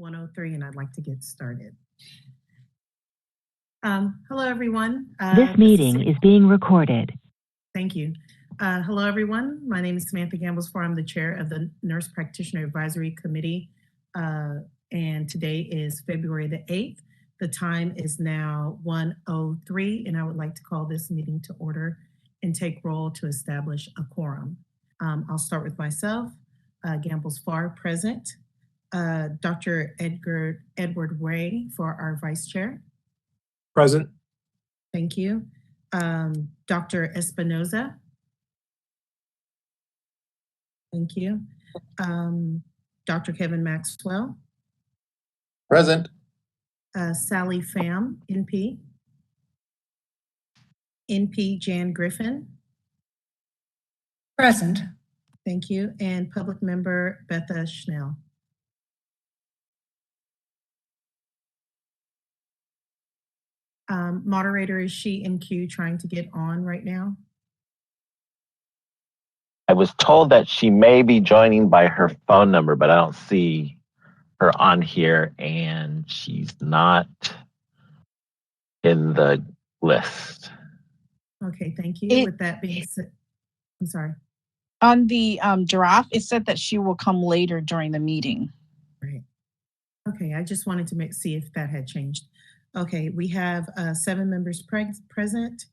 1:03, and I'd like to get started. Hello, everyone. This meeting is being recorded. Thank you. Hello, everyone. My name is Samantha Gamblesford. I'm the chair of the Nurse Practitioner Advisory Committee, and today is February the 8th. The time is now 1:03, and I would like to call this meeting to order and take roll to establish a quorum. I'll start with myself. Gamblesford present. Dr. Edward Ray for our vice chair. Present. Thank you. Dr. Espinoza. Thank you. Dr. Kevin Maxwell. Present. Sally Pham, NP. NP Jan Griffin. Present. Thank you. And public member Betha Schnell. Moderator, is she in queue trying to get on right now? I was told that she may be joining by her phone number, but I don't see her on here, and she's not in the list. Okay, thank you. With that being said, I'm sorry. On the draft, it said that she will come later during the meeting. Right. Okay, I just wanted to see if that had changed. Okay, we have 7 members present,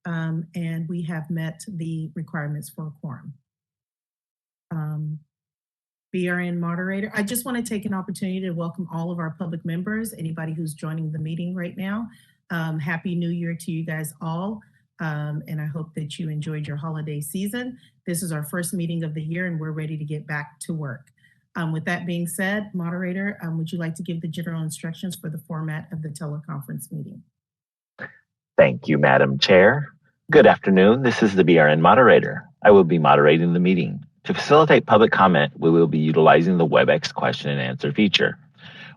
and we have met the requirements for a quorum. BRN moderator, I just want to take an opportunity to welcome all of our public members, anybody who's joining the meeting right now. Happy New Year to you guys all, and I hope that you enjoyed your holiday season. This is our first meeting of the year, and we're ready to get back to work. With that being said, moderator, would you like to give the general instructions for the format of the teleconference meeting? Thank you, Madam Chair. Good afternoon. This is the BRN moderator. I will be moderating the meeting. To facilitate public comment, we will be utilizing the WebEx question and answer feature.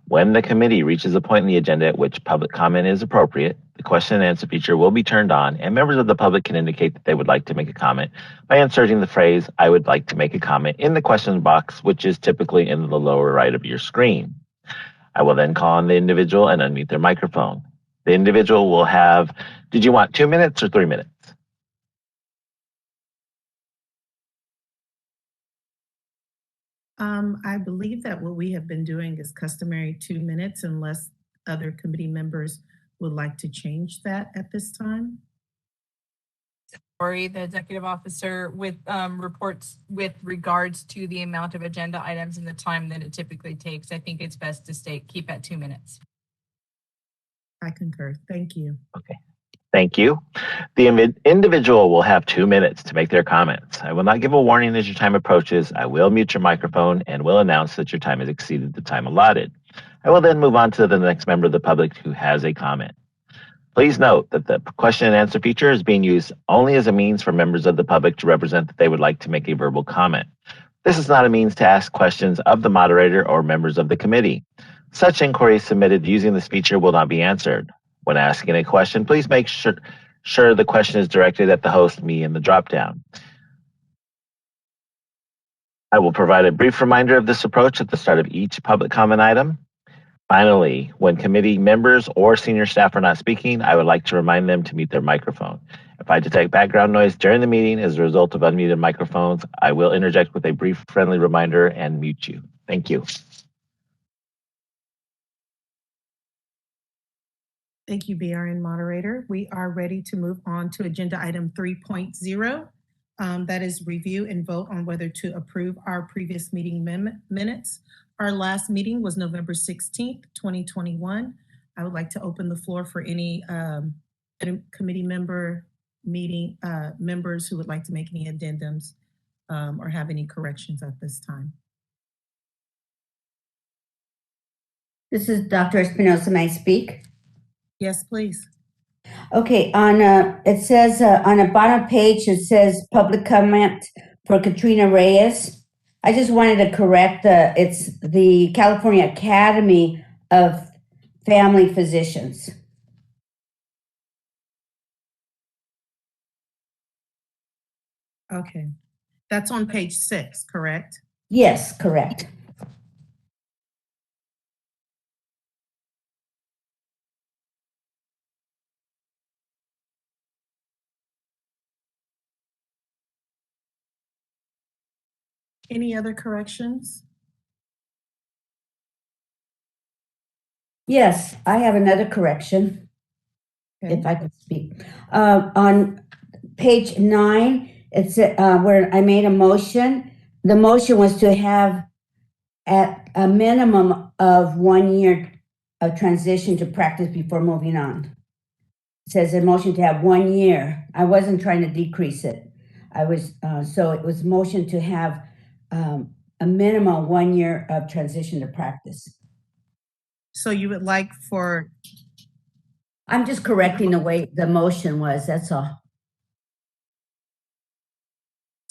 When the committee reaches a point in the agenda at which public comment is appropriate, the question and answer feature will be turned on, and members of the public can indicate that they would like to make a comment by inserting the phrase, "I would like to make a comment," in the question box, which is typically in the lower right of your screen. I will then call on the individual and unmute their microphone. The individual will have, did you want 2 minutes or 3 minutes? I believe that what we have been doing is customary 2 minutes unless other committee members would like to change that at this time. Sorry, the executive officer with reports with regards to the amount of agenda items and the time that it typically takes. I think it's best to keep at 2 minutes. I concur. Thank you. Okay. Thank you. The individual will have 2 minutes to make their comments. I will not give a warning as your time approaches. I will mute your microphone and will announce that your time has exceeded the time allotted. I will then move on to the next member of the public who has a comment. Please note that the question and answer feature is being used only as a means for members of the public to represent that they would like to make a verbal comment. This is not a means to ask questions of the moderator or members of the committee. Such inquiries submitted using this feature will not be answered. When asking a question, please make sure the question is directed at the host, me, in the dropdown. I will provide a brief reminder of this approach at the start of each public comment item. Finally, when committee members or senior staff are not speaking, I would like to remind them to mute their microphone. If I detect background noise during the meeting as a result of unmuted microphones, I will interject with a brief friendly reminder and mute you. Thank you. Thank you, BRN moderator. We are ready to move on to agenda item 3.0. That is review and vote on whether to approve our previous meeting minutes. Our last meeting was November 16th, 2021. I would like to open the floor for any committee members who would like to make any addendums or have any corrections at this time. This is Dr. Espinoza. May I speak? Yes, please. Okay, it says on the bottom page, it says public comment for Katrina Reyes. I just wanted to correct it's the California Academy of Family Physicians. Okay, that's on page 6, correct? Yes, correct. Any other corrections? Yes, I have another correction, Okay. if I could speak. On page 9, it's where I made a motion. The motion was to have at a minimum of 1 year of transition to practice before moving on. It says a motion to have 1 year. I wasn't trying to decrease it. I was, so it was motion to have a minimum 1 year of transition to practice. So you would like for, I'm just correcting the way the motion was, that's all.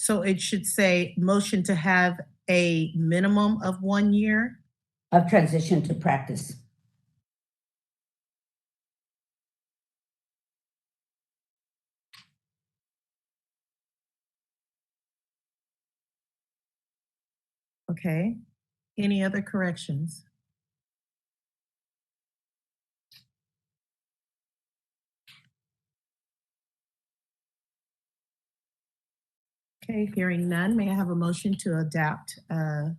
so it should say motion to have a minimum of 1 year? Of transition to practice. Okay. Any other corrections? Okay, hearing none, may I have a motion to adapt the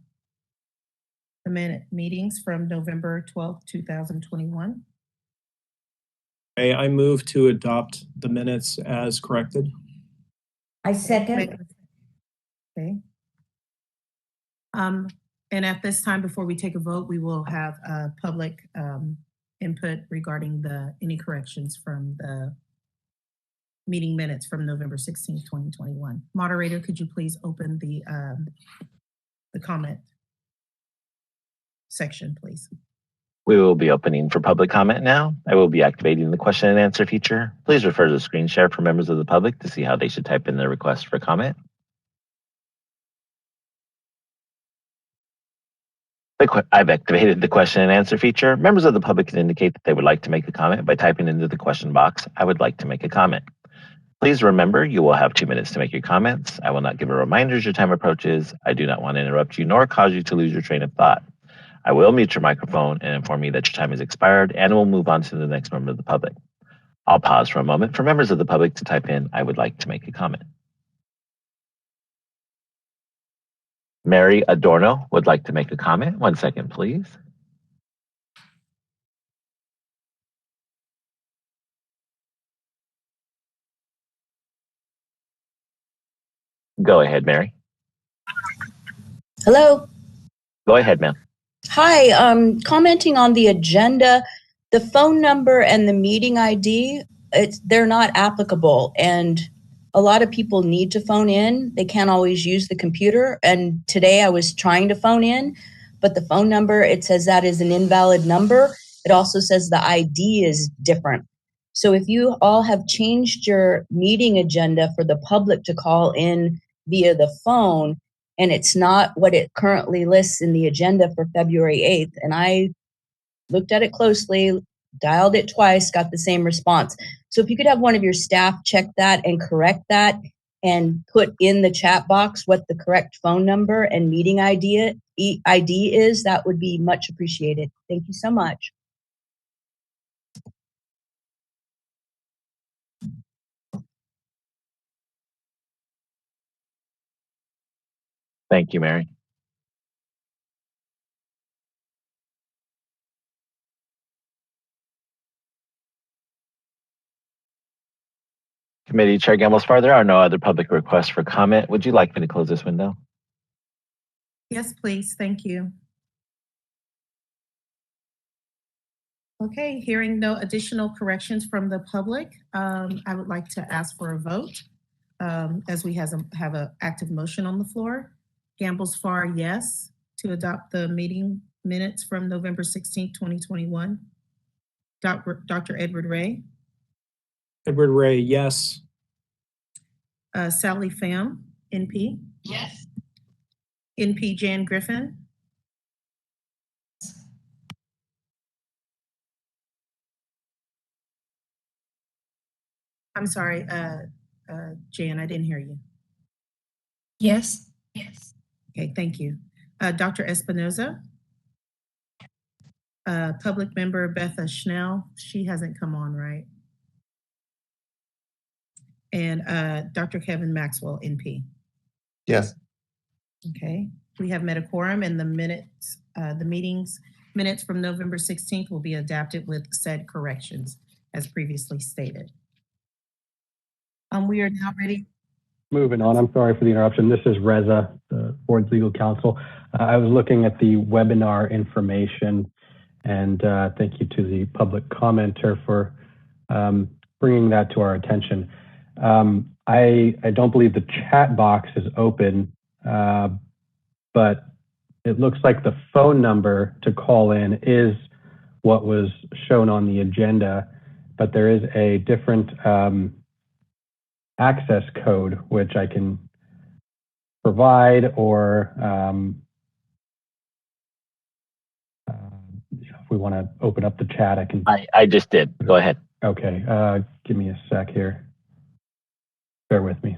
minute meetings from November 12th, 2021? I move to adopt the minutes as corrected. I second. Okay. And at this time, before we take a vote, we will have public input regarding any corrections from the meeting minutes from November 16th, 2021. Moderator, could you please open the comment section, please? We will be opening for public comment now. I will be activating the question and answer feature. Please refer to the screen share for members of the public to see how they should type in their request for comment. I've activated the question and answer feature. Members of the public can indicate that they would like to make a comment by typing into the question box, "I would like to make a comment." Please remember, you will have 2 minutes to make your comments. I will not give a reminder as your time approaches. I do not want to interrupt you nor cause you to lose your train of thought. I will mute your microphone and inform you that your time has expired, and we'll move on to the next member of the public. I'll pause for a moment for members of the public to type in, "I would like to make a comment." Mary Adorno would like to make a comment. 1 second, please. Go ahead, Mary. Hello. Go ahead, ma'am. Hi. Commenting on the agenda, the phone number and the meeting ID, they're not applicable. And a lot of people need to phone in. They can't always use the computer. And today I was trying to phone in, but the phone number, it says that is an invalid number. It also says the ID is different. So if you all have changed your meeting agenda for the public to call in via the phone, and it's not what it currently lists in the agenda for February 8th. And I looked at it closely, dialed it twice, got the same response. So if you could have one of your staff check that and correct that and put in the chat box what the correct phone number and meeting ID is, that would be much appreciated. Thank you so much. Thank you, Mary. Committee Chair Gamblesfar, there are no other public requests for comment. Would you like me to close this window? Yes, please. Thank you. Okay, hearing no additional corrections from the public, I would like to ask for a vote as we have an active motion on the floor. Gamblesfar, yes, to adopt the meeting minutes from November 16th, 2021. Dr. Edward Ray. Edward Ray, yes. Sally Pham, NP. Yes. NP Jan Griffin. I'm sorry, Jan, I didn't hear you. Yes. Yes. Okay, thank you. Dr. Espinoza. Public member Betha Schnell, she hasn't come on, right? And Dr. Kevin Maxwell, NP. Yes. Okay, we have met a quorum, and the minutes, the meetings minutes from November 16th will be adapted with said corrections as previously stated. We are now ready. Moving on, I'm sorry for the interruption. This is Reza, the board's legal counsel. I was looking at the webinar information, and thank you to the public commenter for bringing that to our attention. I don't believe the chat box is open, but it looks like the phone number to call in is what was shown on the agenda, but there is a different access code, which I can provide, or if we want to open up the chat, I can. I just did. Go ahead. Okay, give me a sec here. Bear with me.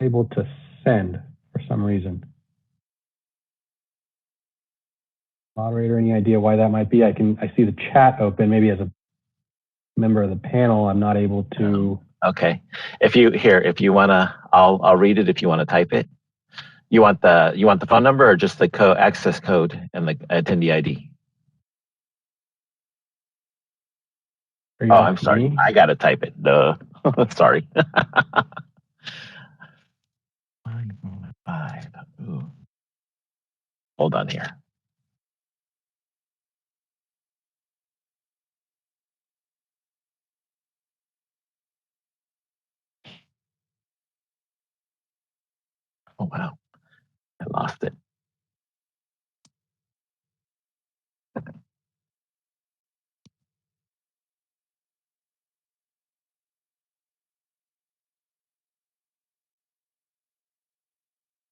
Able to send for some reason. Moderator, any idea why that might be? I see the chat open. Maybe as a member of the panel, I'm not able to. Okay. If you wanna, I'll read it if you want to type it. You want the phone number or just the access code and the attendee ID? Oh, I'm sorry. Me? I gotta type it. Duh. Sorry. 5. Ooh. Hold on here. Oh wow, I lost it.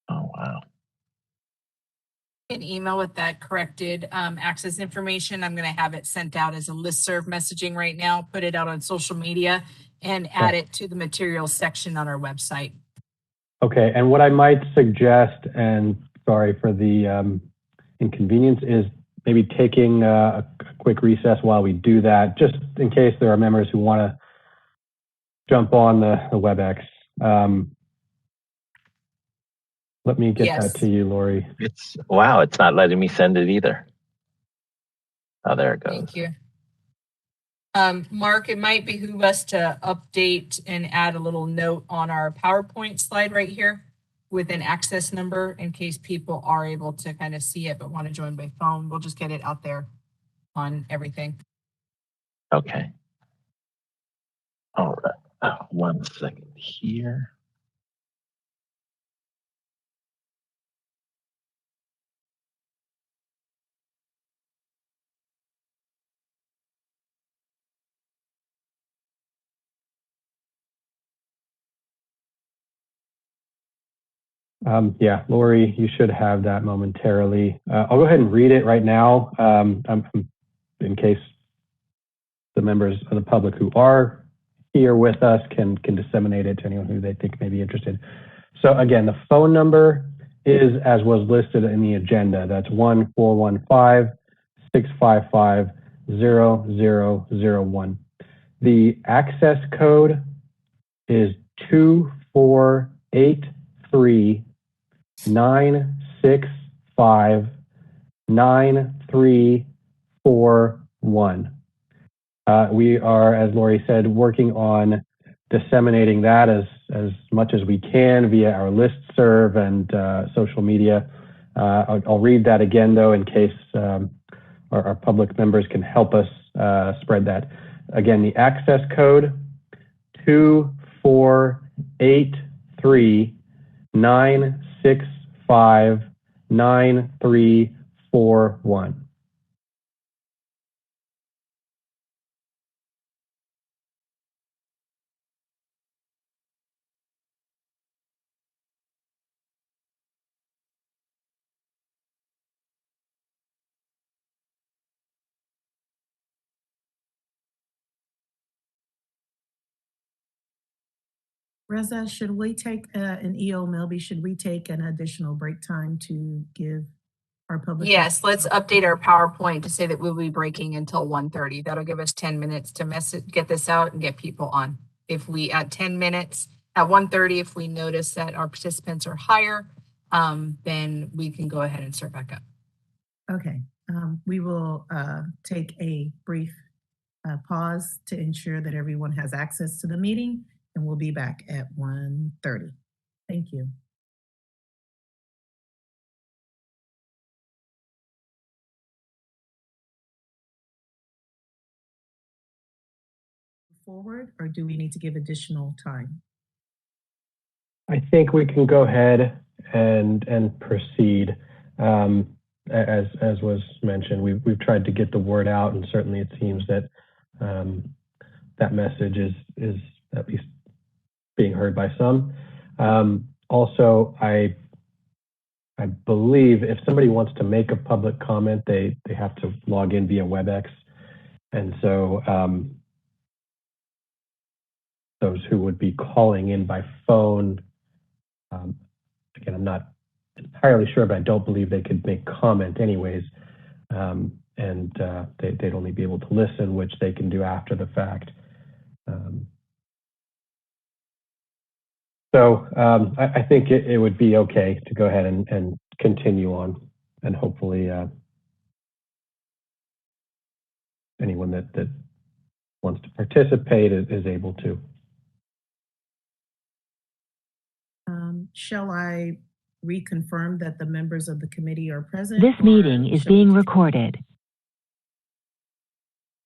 Oh wow. An email with that corrected access information. I'm going to have it sent out as a listserv messaging right now, put it out on social media, and add it to the materials section on our website. Okay, and what I might suggest, and sorry for the inconvenience, is maybe taking a quick recess while we do that, just in case there are members who want to jump on the WebEx. Let me get that to you, Lori. It's not letting me send it either. Oh, there it goes. Thank you. Mark, it might behoove us to update and add a little note on our PowerPoint slide right here with an access number in case people are able to kind of see it but want to join by phone. We'll just get it out there on everything. Okay. All right. 1 second here. Yeah, Lori, you should have that momentarily. I'll go ahead and read it right now in case the members of the public who are here with us can disseminate it to anyone who they think may be interested. So again, the phone number is as was listed in the agenda. That's 1-415-655-0001. The access code is 2483-965-9341. We are, as Lori said, working on disseminating that as much as we can via our listserv and social media. I'll read that again, though, in case our public members can help us spread that. Again, the access code 2483-965-9341. Reza, should we take, an EO Melby, should we take an additional break time to give our public? Yes, let's update our PowerPoint to say that we'll be breaking until 1:30. That'll give us 10 minutes to get this out and get people on. If we, at 10 minutes, at 1:30, if we notice that our participants are higher, then we can go ahead and start back up. Okay, we will take a brief pause to ensure that everyone has access to the meeting, and we'll be back at 1:30. Thank you. Forward, or do we need to give additional time? I think we can go ahead and proceed. As was mentioned, we've tried to get the word out, and certainly it seems that that message is at least being heard by some. Also, I believe if somebody wants to make a public comment, they have to log in via WebEx, and so those who would be calling in by phone, again, I'm not entirely sure, but I don't believe they could make comment anyways. They'd only be able to listen, which they can do after the fact. I think it would be okay to go ahead and continue on, and hopefully anyone that wants to participate is able to. Shall I reconfirm that the members of the committee are present? This meeting is being recorded.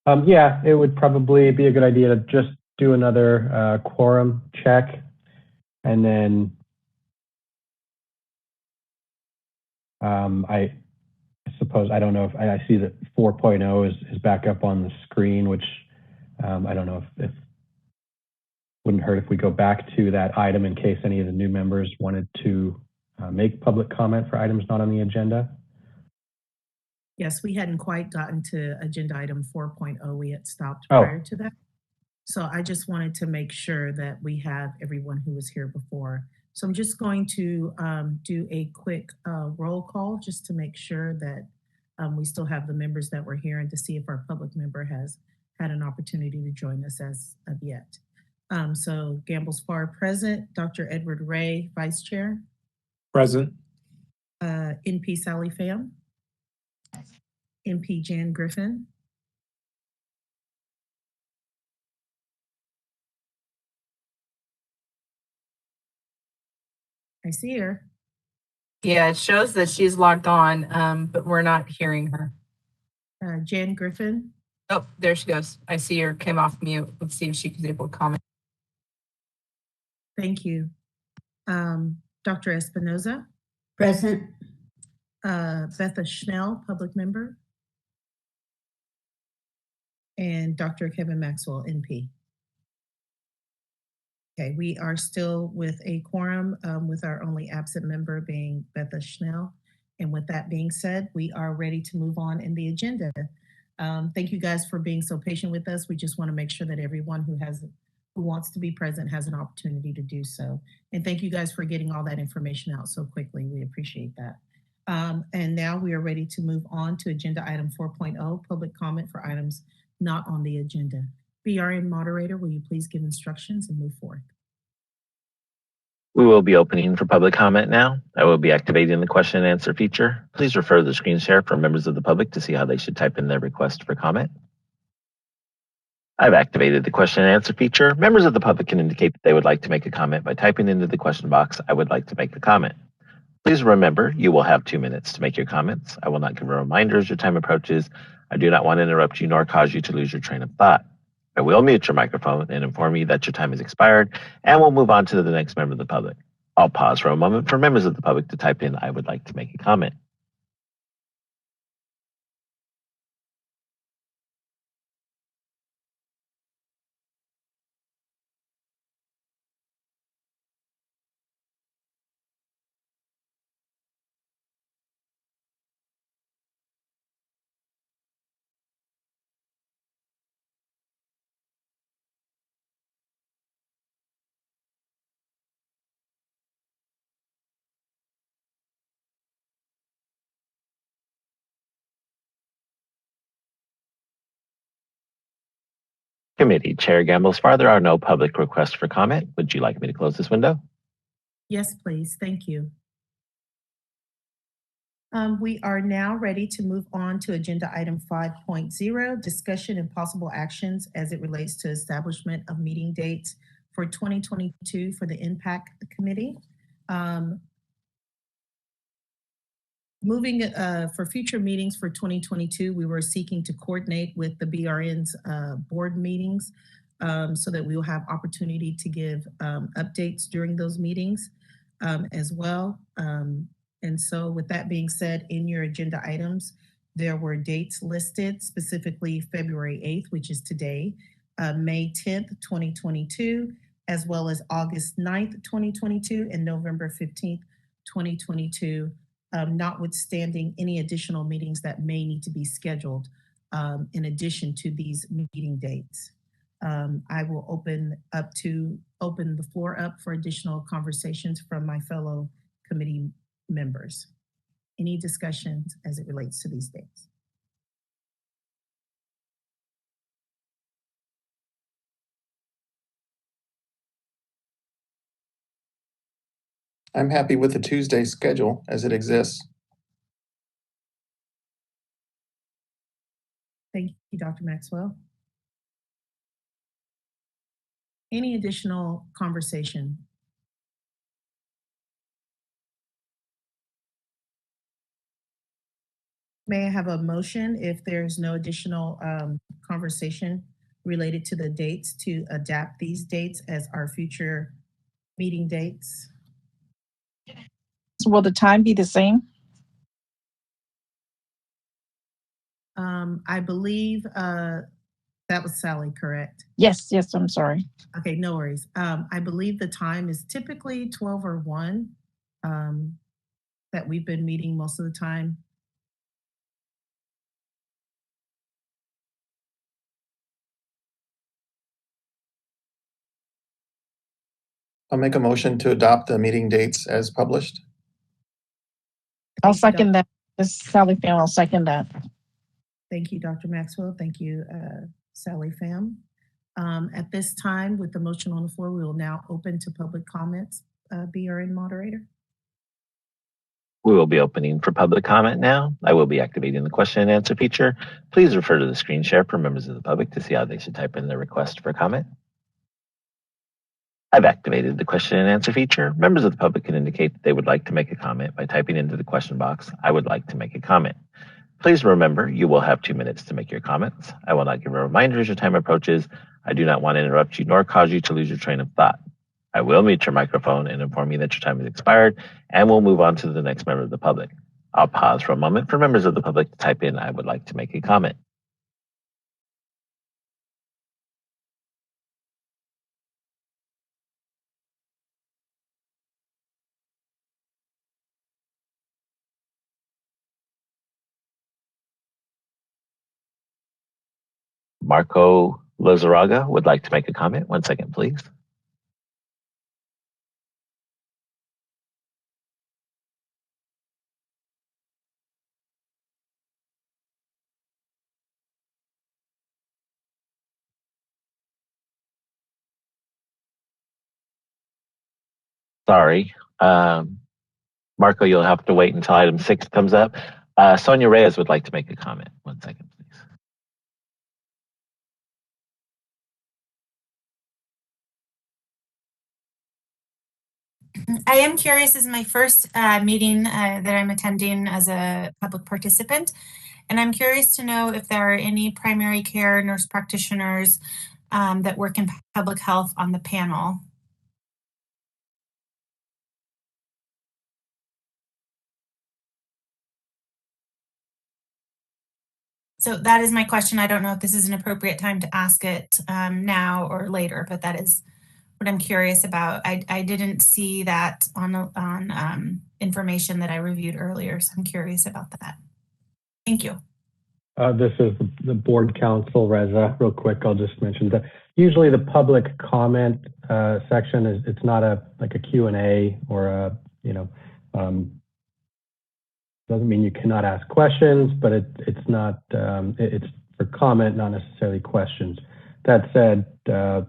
Yeah, it would probably be a good idea to just do another quorum check, and then I suppose, I don't know if I see that 4.0 is back up on the screen, which I don't know if wouldn't hurt if we go back to that item in case any of the new members wanted to make public comment for items not on the agenda. Yes, we hadn't quite gotten to agenda item 4.0. We had stopped Oh. prior to that. So I just wanted to make sure that we have everyone who was here before. So I'm just going to do a quick roll call just to make sure that we still have the members that were here, and to see if our public member has had an opportunity to join us as of yet. So Gambles Farr present, Dr. Edward Ray, Vice Chair. Present. NP Sally Pham. NP Jan Griffin. I see her. Yeah, it shows that she's logged on, but we're not hearing her. Jan Griffin. Oh, there she goes. I see her came off mute. Let's see if she was able to comment. Thank you. Dr. Espinoza. Present. Betha Schnell, public member. And Dr. Kevin Maxwell, NP. Okay, we are still with a quorum, with our only absent member being Betha Schnell. And with that being said, we are ready to move on in the agenda. Thank you guys for being so patient with us. We just want to make sure that everyone who wants to be present has an opportunity to do so. And thank you guys for getting all that information out so quickly. We appreciate that. And now we are ready to move on to agenda item 4.0, public comment for items not on the agenda. BRN moderator, will you please give instructions and move forward? We will be opening for public comment now. I will be activating the question and answer feature. Please refer to the screen share for members of the public to see how they should type in their request for comment. I've activated the question and answer feature. Members of the public can indicate that they would like to make a comment by typing into the question box, "I would like to make a comment." Please remember, you will have 2 minutes to make your comments. I will not give a reminder as your time approaches. I do not want to interrupt you nor cause you to lose your train of thought. I will mute your microphone and inform you that your time has expired, and we'll move on to the next member of the public. I'll pause for a moment for members of the public to type in, "I would like to make a comment." Committee Chair Gambles-Farr, there are no public requests for comment. Would you like me to close this window? Yes, please. Thank you. We are now ready to move on to agenda item 5.0, discussion and possible actions as it relates to establishment of meeting dates for 2022 for the Impact Committee. Moving for future meetings for 2022, we were seeking to coordinate with the BRN's board meetings so that we will have opportunity to give updates during those meetings as well. And so with that being said, in your agenda items, there were dates listed, specifically February 8th, which is today, May 10th, 2022, as well as August 9th, 2022, and November 15th, 2022, notwithstanding any additional meetings that may need to be scheduled in addition to these meeting dates. I will open the floor up for additional conversations from my fellow committee members. Any discussions as it relates to these dates? I'm happy with the Tuesday schedule as it exists. Thank you, Dr. Maxwell. Any additional conversation? May I have a motion if there's no additional conversation related to the dates to adapt these dates as our future meeting dates? So will the time be the same? I believe that was Sally, correct? Yes, I'm sorry. Okay, no worries. I believe the time is typically 12 or 1 that we've been meeting most of the time. I'll make a motion to adopt the meeting dates as published. I'll second that. This is Sally Pham. I'll second that. Thank you, Dr. Maxwell. Thank you, Sally Pham. At this time, with the motion on the floor, we will now open to public comments. BRN moderator. We will be opening for public comment now. I will be activating the question and answer feature. Please refer to the screen share for members of the public to see how they should type in their request for comment. I've activated the question and answer feature. Members of the public can indicate that they would like to make a comment by typing into the question box, "I would like to make a comment." Please remember, you will have 2 minutes to make your comments. I will not give a reminder as your time approaches. I do not want to interrupt you nor cause you to lose your train of thought. I will mute your microphone and inform you that your time has expired, and we'll move on to the next member of the public. I'll pause for a moment for members of the public to type in, "I would like to make a comment." Marco Lizarraga would like to make a comment. 1 second, please. Sorry. Marco, you'll have to wait until item 6 comes up. Sonia Reyes would like to make a comment. 1 second, please. I am curious. This is my first meeting that I'm attending as a public participant, and I'm curious to know if there are any primary care nurse practitioners that work in public health on the panel. So that is my question. I don't know if this is an appropriate time to ask it now or later, but that is what I'm curious about. I didn't see that on information that I reviewed earlier, so I'm curious about that. Thank you. This is the board counsel, Reza. Real quick, I'll just mention that usually the public comment section it's not like a Q&A or a, doesn't mean you cannot ask questions, but it's not, it's for comment, not necessarily questions That said, if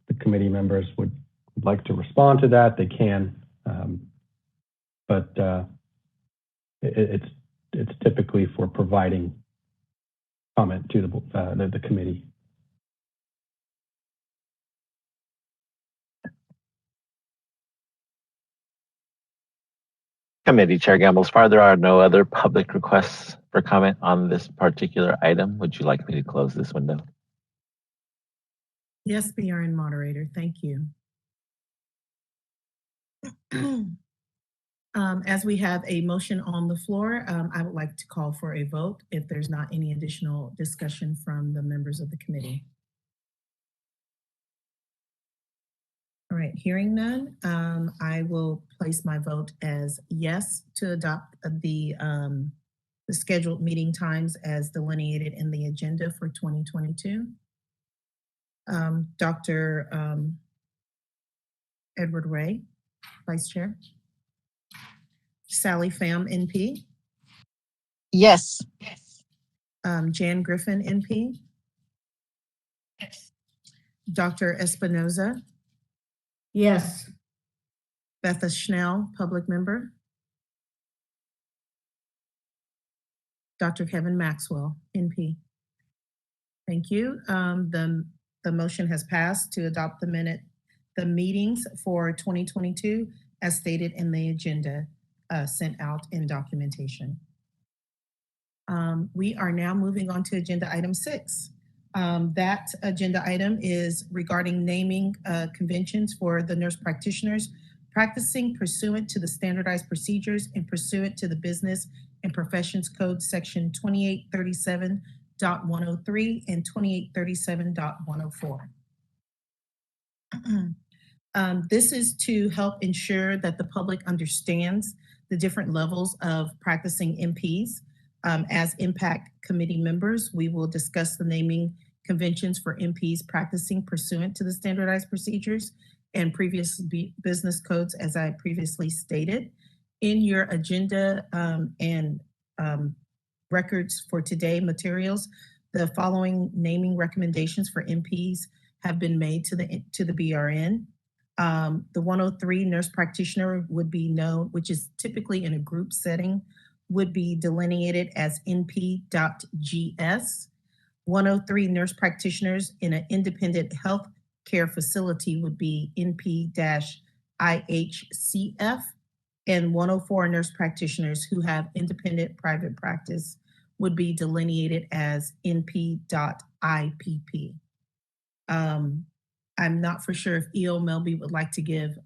the committee members would like to respond to that, they can. But it's typically for providing comment to the committee. Committee Chair Gamble, far there are no other public requests for comment on this particular item. Would you like me to close this window? Yes, BRN moderator, thank you. As we have a motion on the floor, I would like to call for a vote if there's not any additional discussion from the members of the committee. All right, hearing none, I will place my vote as yes to adopt the scheduled meeting times as delineated in the agenda for 2022. Dr. Edward Ray, Vice Chair. Sally Pham, NP. Yes. Jan Griffin, NP. Yes. Dr. Espinoza. Yes. Betha Schnell, Public Member. Dr. Kevin Maxwell, NP. Thank you. The motion has passed to adopt the meetings for 2022 as stated in the agenda sent out in documentation. We are now moving on to agenda item 6. That agenda item is regarding naming conventions for the nurse practitioners practicing pursuant to the standardized procedures and pursuant to the Business and Professions Code section 2837.103 and 2837.104. This is to help ensure that the public understands the different levels of practicing NPs. As impact committee members, we will discuss the naming conventions for NPs practicing pursuant to the standardized procedures and previous business codes, as I previously stated. In your agenda and records for today materials, the following naming recommendations for NPs have been made to the BRN. The 103 nurse practitioner would be known, which is typically in a group setting, would be delineated as NP.GS. 103 nurse practitioners in an independent health care facility would be NP-IHCF. And 104 nurse practitioners who have independent private practice would be delineated as NP.IPP. I'm not for sure if E.O. Melby would like to give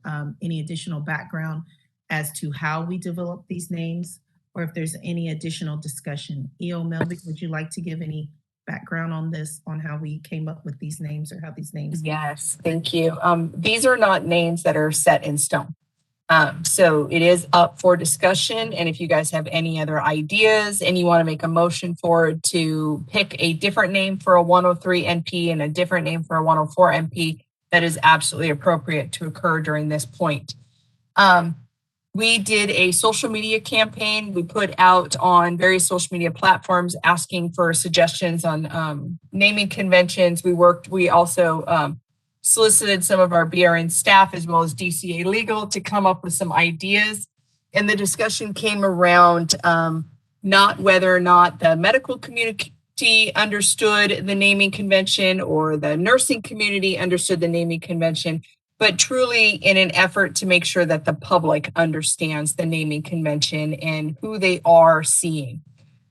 any additional background as to how we develop these names, or if there's any additional discussion. E.O. Melby, would you like to give any background on this, on how we came up with these names or how these names? Yes, thank you. These are not names that are set in stone. So it is up for discussion. And if you guys have any other ideas and you want to make a motion for it to pick a different name for a 103 NP and a different name for a 104 NP, that is absolutely appropriate to occur during this point. We did a social media campaign. We put out on various social media platforms asking for suggestions on naming conventions. We also solicited some of our BRN staff as well as DCA Legal to come up with some ideas. And the discussion came around not whether or not the medical community understood the naming convention or the nursing community understood the naming convention, but truly in an effort to make sure that the public understands the naming convention and who they are seeing.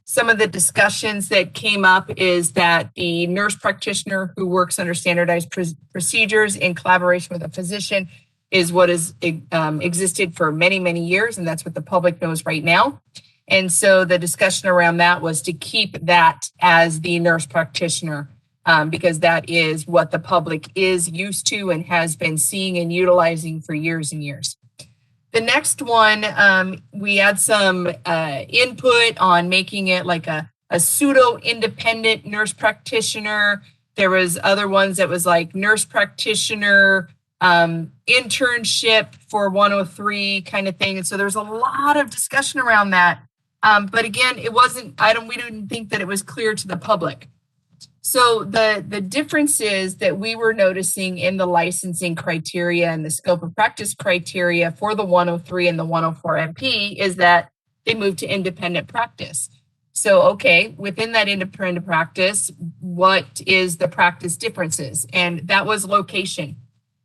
Some of the discussions that came up is that the nurse practitioner who works under standardized procedures in collaboration with a physician is what has existed for many, many years, and that's what the public knows right now. And so the discussion around that was to keep that as the nurse practitioner, because that is what the public is used to and has been seeing and utilizing for years and years. The next one, we had some input on making it like a pseudo-independent nurse practitioner. There was other ones that was like nurse practitioner, internship for 103 kind of thing. And so there's a lot of discussion around that. But again, it wasn't, we didn't think that it was clear to the public. So the differences that we were noticing in the licensing criteria and the scope of practice criteria for the 103 and the 104 MP is that they moved to independent practice. So, okay, within that independent practice, what is the practice differences? And that was location.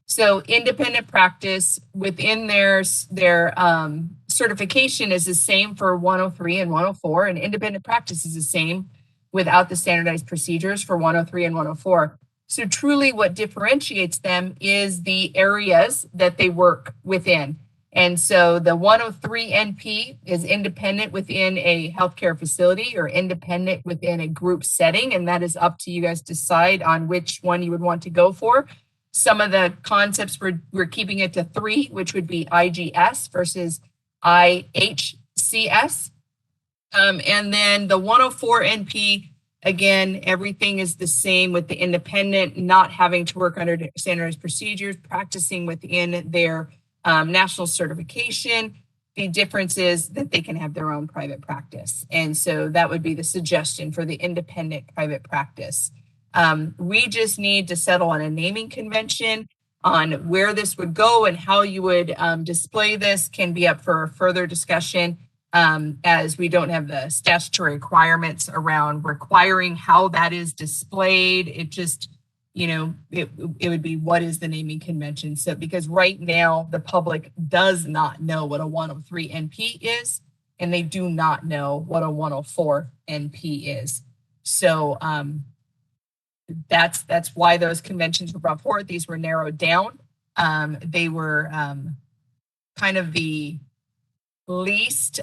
So independent practice within their certification is the same for 103 and 104, and independent practice is the same without the standardized procedures for 103 and 104. So truly what differentiates them is the areas that they work within. And so the 103 NP is independent within a healthcare facility or independent within a group setting. And that is up to you guys to decide on which one you would want to go for. Some of the concepts we're keeping it to 3, which would be IGS versus IHCS. And then the 104 NP, again, everything is the same with the independent, not having to work under standardized procedures, practicing within their national certification. The difference is that they can have their own private practice. And so that would be the suggestion for the independent private practice. We just need to settle on a naming convention on where this would go and how you would display this can be up for further discussion. As we don't have the statutory requirements around requiring how that is displayed. It just, it would be what is the naming convention. So because right now the public does not know what a 103 NP is, and they do not know what a 104 NP is. So that's why those conventions were brought forward. These were narrowed down. They were kind of the least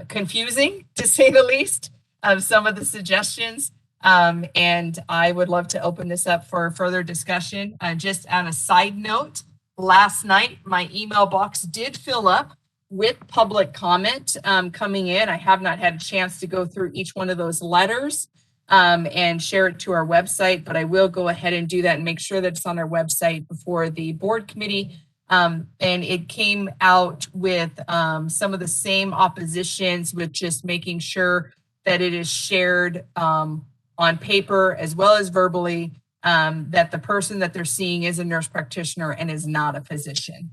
confusing, to say the least, of some of the suggestions. And I would love to open this up for further discussion. Just on a side note, last night, my email box did fill up with public comment coming in. I have not had a chance to go through each one of those letters and share it to our website, but I will go ahead and do that and make sure that it's on our website before the board committee. And it came out with some of the same oppositions with just making sure that it is shared on paper as well as verbally, that the person that they're seeing is a nurse practitioner and is not a physician.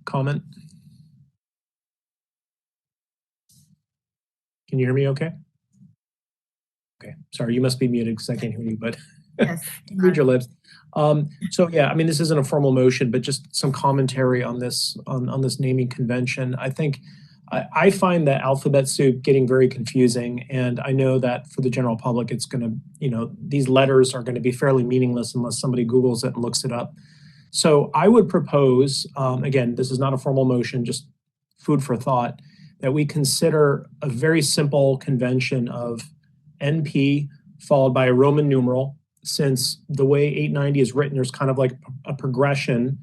Comment? Can you hear me okay? Okay, sorry, you must be muted because I can't hear you, but Yes. read your lips. So yeah, I mean, this isn't a formal motion, but just some commentary on this, on this naming convention. I think I find that alphabet soup getting very confusing. And I know that for the general public, it's going to, these letters are going to be fairly meaningless unless somebody Googles it and looks it up. So I would propose, again, this is not a formal motion, just food for thought, that we consider a very simple convention of NP followed by a Roman numeral. Since the way 890 is written, there's kind of like a progression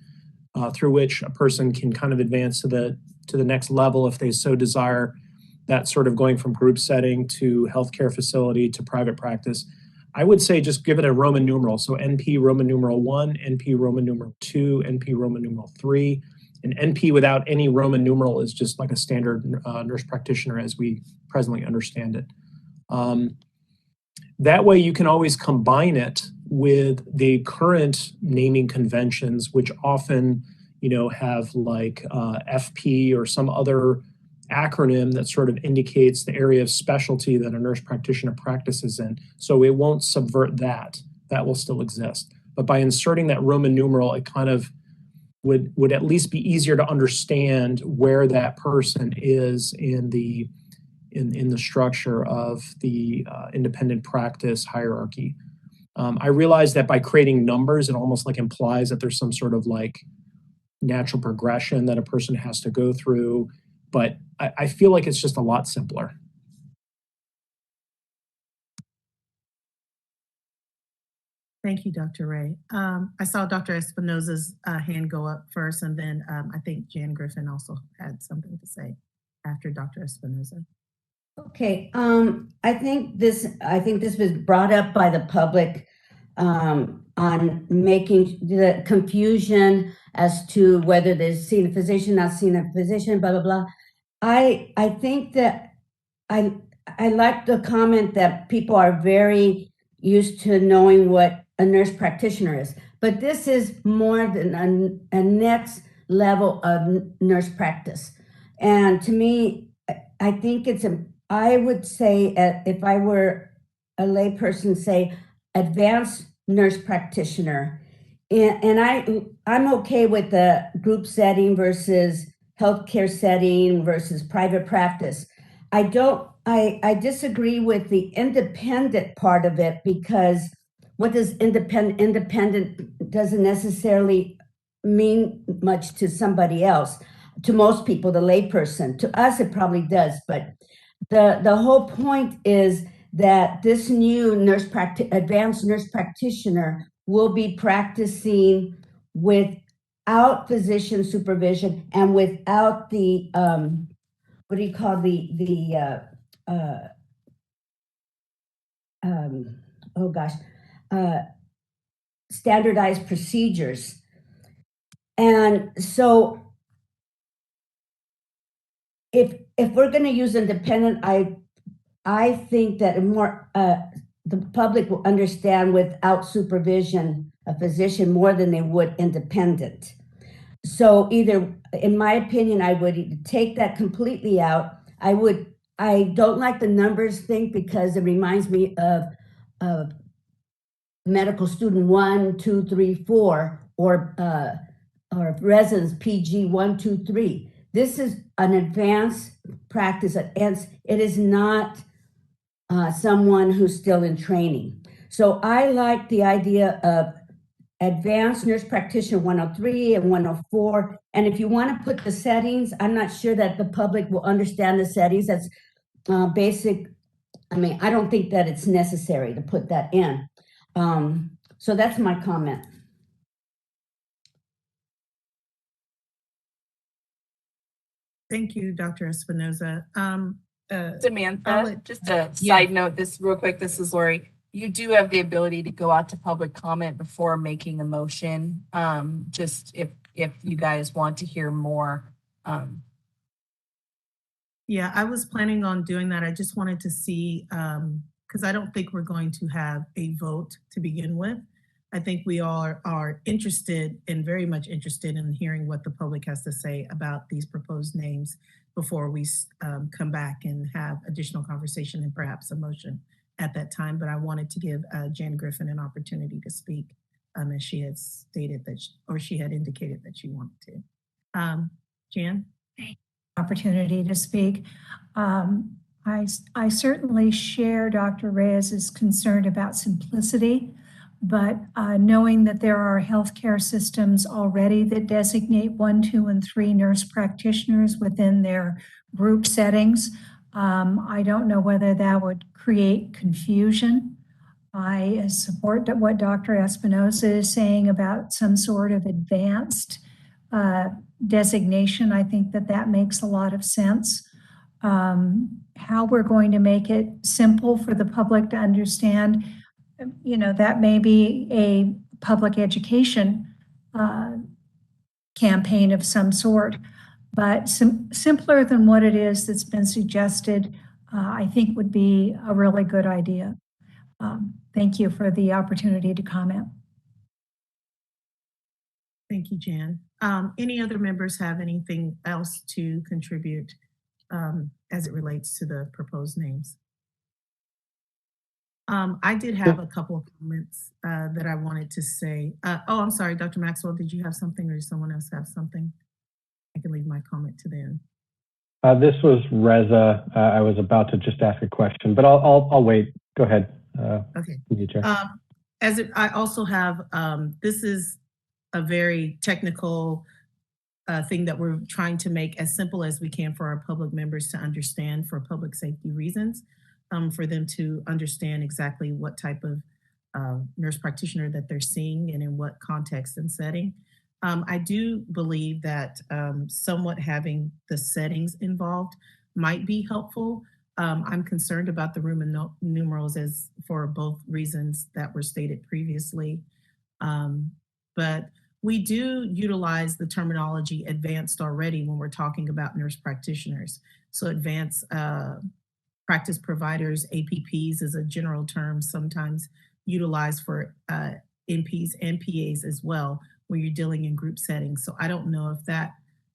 through which a person can kind of advance to the next level if they so desire, that sort of going from group setting to healthcare facility to private practice. I would say just give it a Roman numeral. So NP Roman numeral 1, NP Roman numeral 2, NP Roman numeral 3. And NP without any Roman numeral is just like a standard nurse practitioner as we presently understand it. That way you can always combine it with the current naming conventions, which often, have like FP or some other acronym that sort of indicates the area of specialty that a nurse practitioner practices in. So it won't subvert that. That will still exist. But by inserting that Roman numeral, it kind of would at least be easier to understand where that person is in the structure of the independent practice hierarchy. I realize that by creating numbers, it almost like implies that there's some sort of like natural progression that a person has to go through, but I feel like it's just a lot simpler. Thank you, Dr. Ray. I saw Dr. Espinoza's hand go up first, and then I think Jan Griffin also had something to say after Dr. Espinoza. Okay, I think this was brought up by the public on making the confusion as to whether they're seeing a physician, not seeing a physician, blah, blah, blah. I think that I I like the comment that people are very used to knowing what a nurse practitioner is, but this is more than a next level of nurse practice. And to me, I think I would say, if I were a layperson, say advanced nurse practitioner. And I'm okay with the group setting versus healthcare setting versus private practice. I disagree with the independent part of it, because what does independent doesn't necessarily mean much to somebody else. To most people, the layperson. To us, it probably does, but the whole point is that this new advanced nurse practitioner will be practicing without physician supervision and without the what do you call oh gosh, uh, standardized procedures. And so if we're going to use independent, I think that the public will understand without supervision a physician more than they would independent. So either, in my opinion, I would take that completely out. I don't like the numbers thing, because it reminds me of medical student 1, 2, 3, 4, or residence PG 1, 2, 3. This is an advanced practice, and it is not someone who's still in training. So I like the idea of advanced nurse practitioner 103 and 104. And if you want to put the settings, I'm not sure that the public will understand the settings. That's basic. I mean, I don't think that it's necessary to put that in. So that's my comment. Thank you, Dr. Espinoza. Samantha, just a side note, this real quick, this is Lori. You do have the ability to go out to public comment before making a motion. Just if you guys want to hear more. Yeah, I was planning on doing that. I just wanted to see, because I don't think we're going to have a vote to begin with. I think we all are interested and very much interested in hearing what the public has to say about these proposed names before we come back and have additional conversation and perhaps a motion at that time. But I wanted to give Jan Griffin an opportunity to speak, as she had stated that, she had indicated that she wanted to. Jan? Opportunity to speak. I certainly share Dr. Reyes's concern about simplicity, but knowing that there are healthcare systems already that designate 1, 2, and 3 nurse practitioners within their group settings, I don't know whether that would create confusion. I support what Dr. Espinoza is saying about some sort of advanced designation. I think that makes a lot of sense. How we're going to make it simple for the public to understand, that may be a public education campaign of some sort, but simpler than what it is that's been suggested, I think would be a really good idea. Thank you for the opportunity to comment. Thank you, Jan. Any other members have anything else to contribute as it relates to the proposed names? I did have a couple of comments that I wanted to say. I'm sorry, Dr. Maxwell, did you have something or does someone else have something? I can leave my comment to them. This was Reza. I was about to just ask a question, but I'll wait. Go ahead. Okay. Chair. I also have, this is a very technical thing that we're trying to make as simple as we can for our public members to understand for public safety reasons, for them to understand exactly what type of nurse practitioner that they're seeing and in what context and setting. I do believe that somewhat having the settings involved might be helpful. I'm concerned about the Roman numerals as for both reasons that were stated previously. But we do utilize the terminology advanced already when we're talking about nurse practitioners. So advanced practice providers, APPs is a general term sometimes utilized for NPs and PAs as well, where you're dealing in group settings. So I don't know if that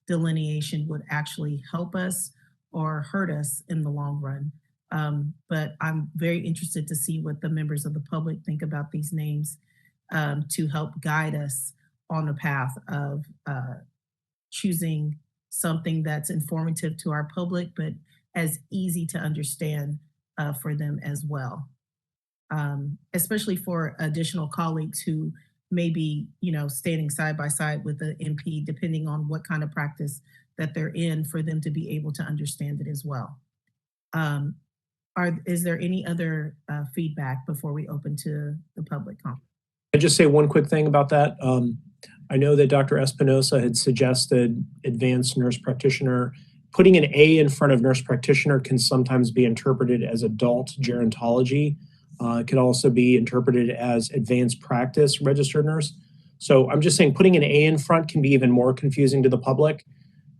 delineation would actually help us or hurt us in the long run. But I'm very interested to see what the members of the public think about these names to help guide us on the path of choosing something that's informative to our public, but as easy to understand for them as well. Especially for additional colleagues who may be, standing side by side with the NP, depending on what kind of practice that they're in, for them to be able to understand it as well. Is there any other feedback before we open to the public comment? I'd just say one quick thing about that. I know that Dr. Espinosa had suggested advanced nurse practitioner. Putting an A in front of nurse practitioner can sometimes be interpreted as adult gerontology. It could also be interpreted as advanced practice registered nurse. So I'm just saying putting an A in front can be even more confusing to the public.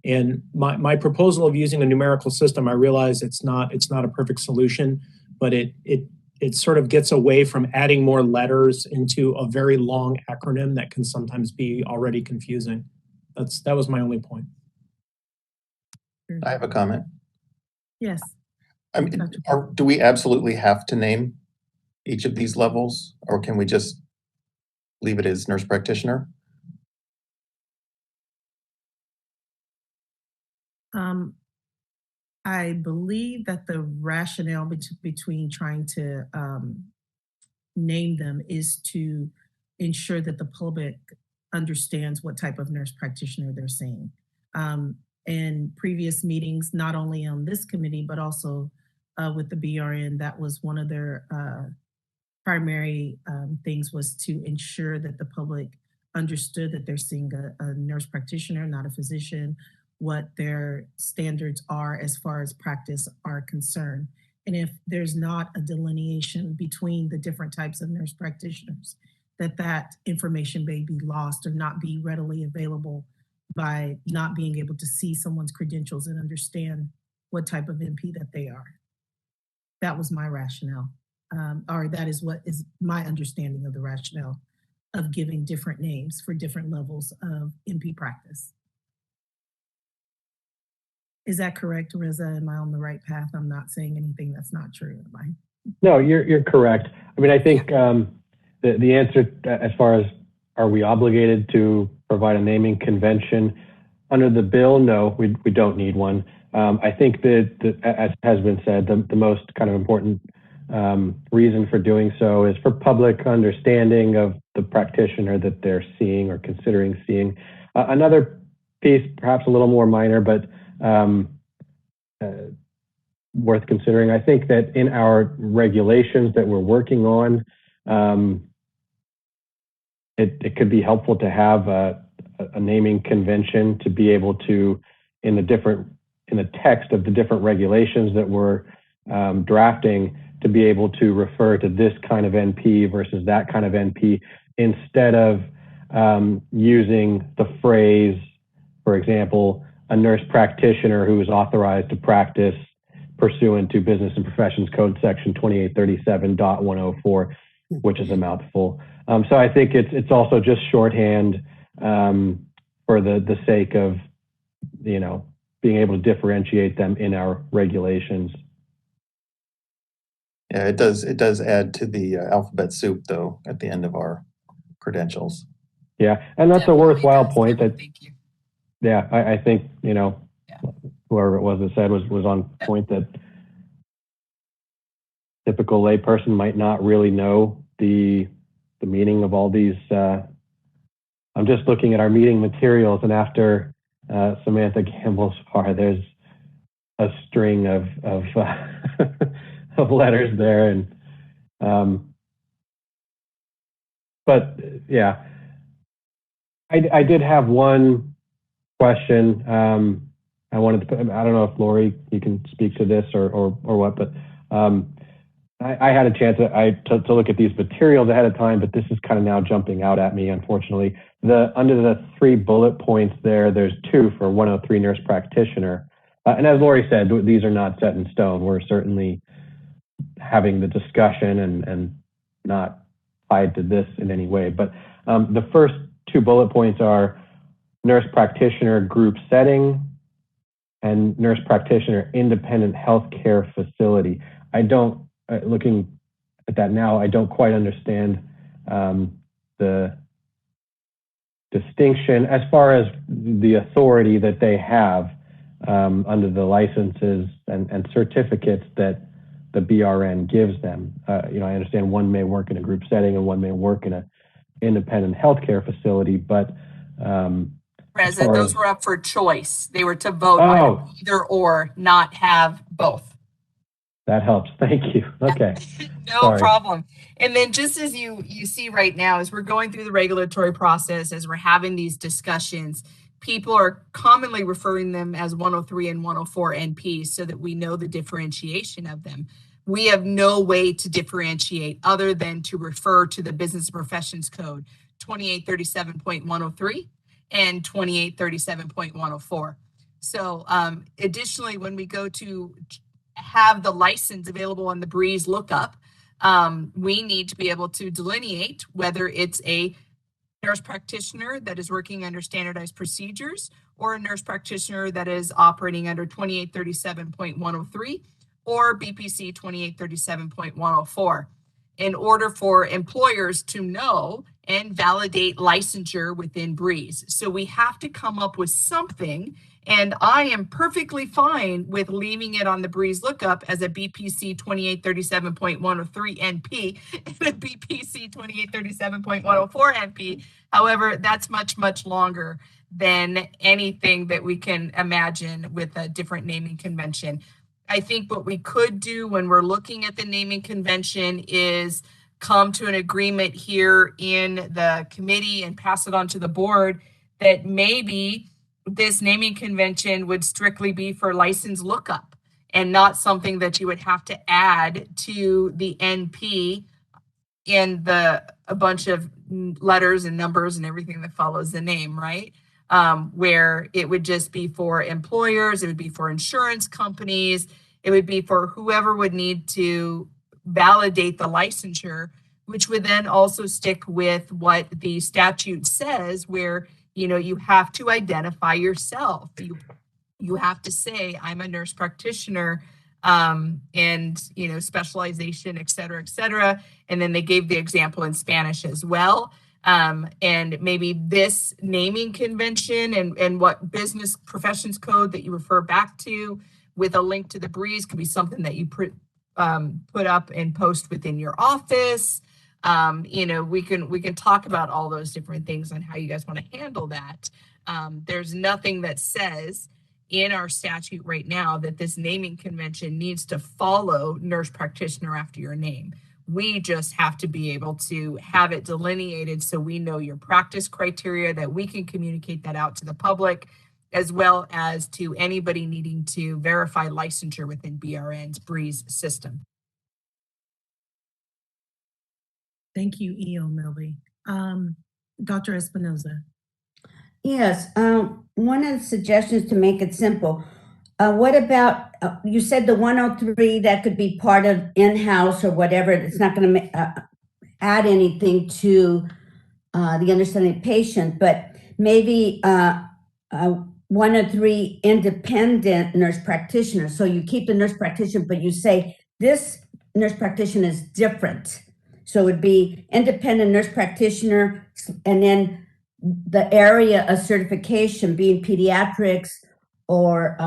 And my proposal of using a numerical system, I realize it's not a perfect solution, but it sort of gets away from adding more letters into a very long acronym that can sometimes be already confusing. That was my only point. I have a comment. Yes. I mean, do we absolutely have to name each of these levels, or can we just leave it as nurse practitioner? I believe that the rationale between trying to name them is to ensure that the public understands what type of nurse practitioner they're seeing. In previous meetings, not only on this committee, but also with the BRN, that was one of their primary things, was to ensure that the public understood that they're seeing a nurse practitioner, not a physician, what their standards are as far as practice are concerned. And if there's not a delineation between the different types of nurse practitioners, that information may be lost or not be readily available by not being able to see someone's credentials and understand what type of NP that they are. That was my rationale, or that is what is my understanding of the rationale of giving different names for different levels of NP practice. Is that correct, Reza? Am I on the right path? I'm not saying anything that's not true, am I? No, you're correct. I mean, I think the answer as far as are we obligated to provide a naming convention under the bill? No, we don't need one. I think that, as has been said, the most kind of important reason for doing so is for public understanding of the practitioner that they're seeing or considering seeing. Another piece, perhaps a little more minor, but worth considering. I think that in our regulations that we're working on, it could be helpful to have a naming convention to be able to, in the text of the different regulations that we're drafting, to be able to refer to this kind of NP versus that kind of NP, instead of using the phrase, for example, a nurse practitioner who is authorized to practice pursuant to Business and Professions Code section 2837.104, which is a mouthful. So I think it's also just shorthand for the sake of, being able to differentiate them in our regulations. Yeah, it does add to the alphabet soup, though, at the end of our credentials. Yeah, and that's a worthwhile point. Thank you. Yeah, I think, whoever it was that said was on point, that typical layperson might not really know the meaning of all these. I'm just looking at our meeting materials, and after Samantha Gamble's part, there's a string of of letters there, and but yeah, I did have one question. I wanted to put, I don't know if Lori, you can speak to this or what, but I had a chance to look at these materials ahead of time, but this is kind of now jumping out at me, unfortunately. Under the 3 bullet points there's 2 for 103 nurse practitioner. And as Lori said, these are not set in stone. We're certainly having the discussion and not tied to this in any way. But the first two bullet points are nurse practitioner group setting and nurse practitioner independent healthcare facility. I don't, looking at that now, I don't quite understand the distinction as far as the authority that they have under the licenses and certificates that the BRN gives them. I understand one may work in a group setting and one may work in an independent healthcare facility, but Reza, those were up for choice. They were to vote on either or, not have both. That helps. Thank you. Okay. No problem. And then just as you see right now, as we're going through the regulatory process, as we're having these discussions, people are commonly referring them as 103 and 104 NPs so that we know the differentiation of them. We have no way to differentiate other than to refer to the Business Professions Code 2837.103 and 2837.104. So additionally, when we go to have the license available on the Breeze lookup, we need to be able to delineate whether it's a nurse practitioner that is working under standardized procedures or a nurse practitioner that is operating under 2837.103 or BPC 2837.104 in order for employers to know and validate licensure within Breeze. So we have to come up with something, and I am perfectly fine with leaving it on the Breeze lookup as a BPC 2837.103 NP and a BPC 2837.104 NP. However, that's much, much longer than anything that we can imagine with a different naming convention. I think what we could do when we're looking at the naming convention is come to an agreement here in the committee and pass it on to the board that maybe this naming convention would strictly be for license lookup and not something that you would have to add to the NP in a bunch of letters and numbers and everything that follows the name, right? Where it would just be for employers, it would be for insurance companies, it would be for whoever would need to validate the licensure, which would then also stick with what the statute says, where you have to identify yourself. You have to say, I'm a nurse practitioner, and specialization, et cetera, and then they gave the example in Spanish as well. And maybe this naming convention and what business professions code that you refer back to with a link to the Breeze could be something that you put up and post within your office. We can talk about all those different things on how you guys want to handle that. There's nothing that says in our statute right now that this naming convention needs to follow nurse practitioner after your name. We just have to be able to have it delineated so we know your practice criteria, that we can communicate that out to the public, as well as to anybody needing to verify licensure within BRN's Breeze system. Thank you, E.O. Milby. Dr. Espinoza. Yes, one of the suggestions to make it simple, what about, you said the 103, that could be part of in-house or whatever, it's not going to add anything to the understanding of patient, but maybe 103 independent nurse practitioner. So you keep the nurse practitioner, but you say this nurse practitioner is different. So it would be independent nurse practitioner, and then the area of certification being pediatrics or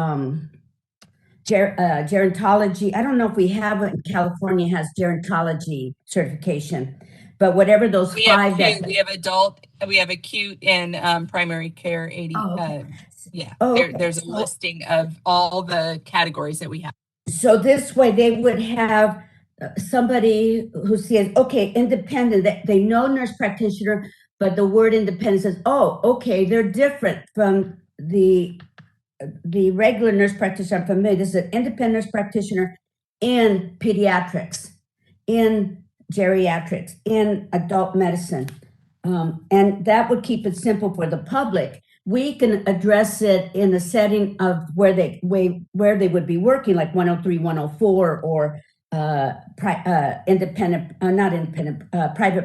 gerontology. I don't know if we have it in California has gerontology certification, but whatever those we five. We have adult, we have acute and primary care 80. Oh, okay. There's a listing of all the categories that we have. So this way they would have somebody who says, okay, independent, they know nurse practitioner, but the word independent says, oh, okay, they're different from the regular nurse practitioner I'm familiar. This is an independent nurse practitioner in pediatrics, in geriatrics, in adult medicine. And that would keep it simple for the public. We can address it in the setting of where they would be working, like 103, 104, or private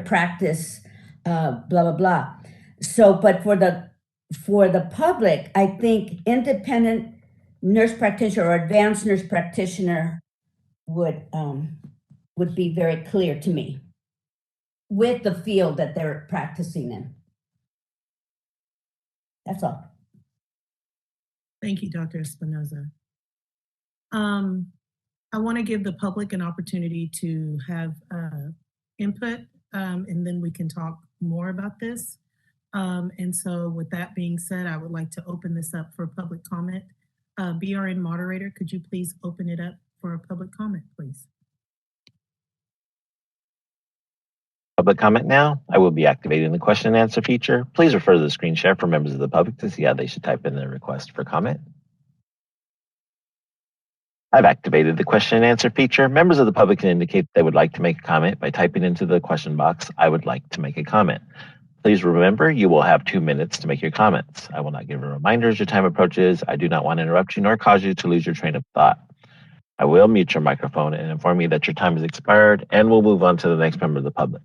practice, blah, blah, blah. So, but for the public, I think independent nurse practitioner or advanced nurse practitioner would be very clear to me with the field that they're practicing in. That's all. Thank you, Dr. Espinoza. I want to give the public an opportunity to have input, and then we can talk more about this. And so with that being said, I would like to open this up for public comment. BRN moderator, could you please open it up for a public comment, please? Public comment now. I will be activating the question and answer feature. Please refer to the screen share for members of the public to see how they should type in their request for comment. I've activated the question and answer feature. Members of the public can indicate they would like to make a comment by typing into the question box, "I would like to make a comment." Please remember, you will have 2 minutes to make your comments. I will not give a reminder as your time approaches. I do not want to interrupt you nor cause you to lose your train of thought. I will mute your microphone and inform you that your time has expired, and we'll move on to the next member of the public.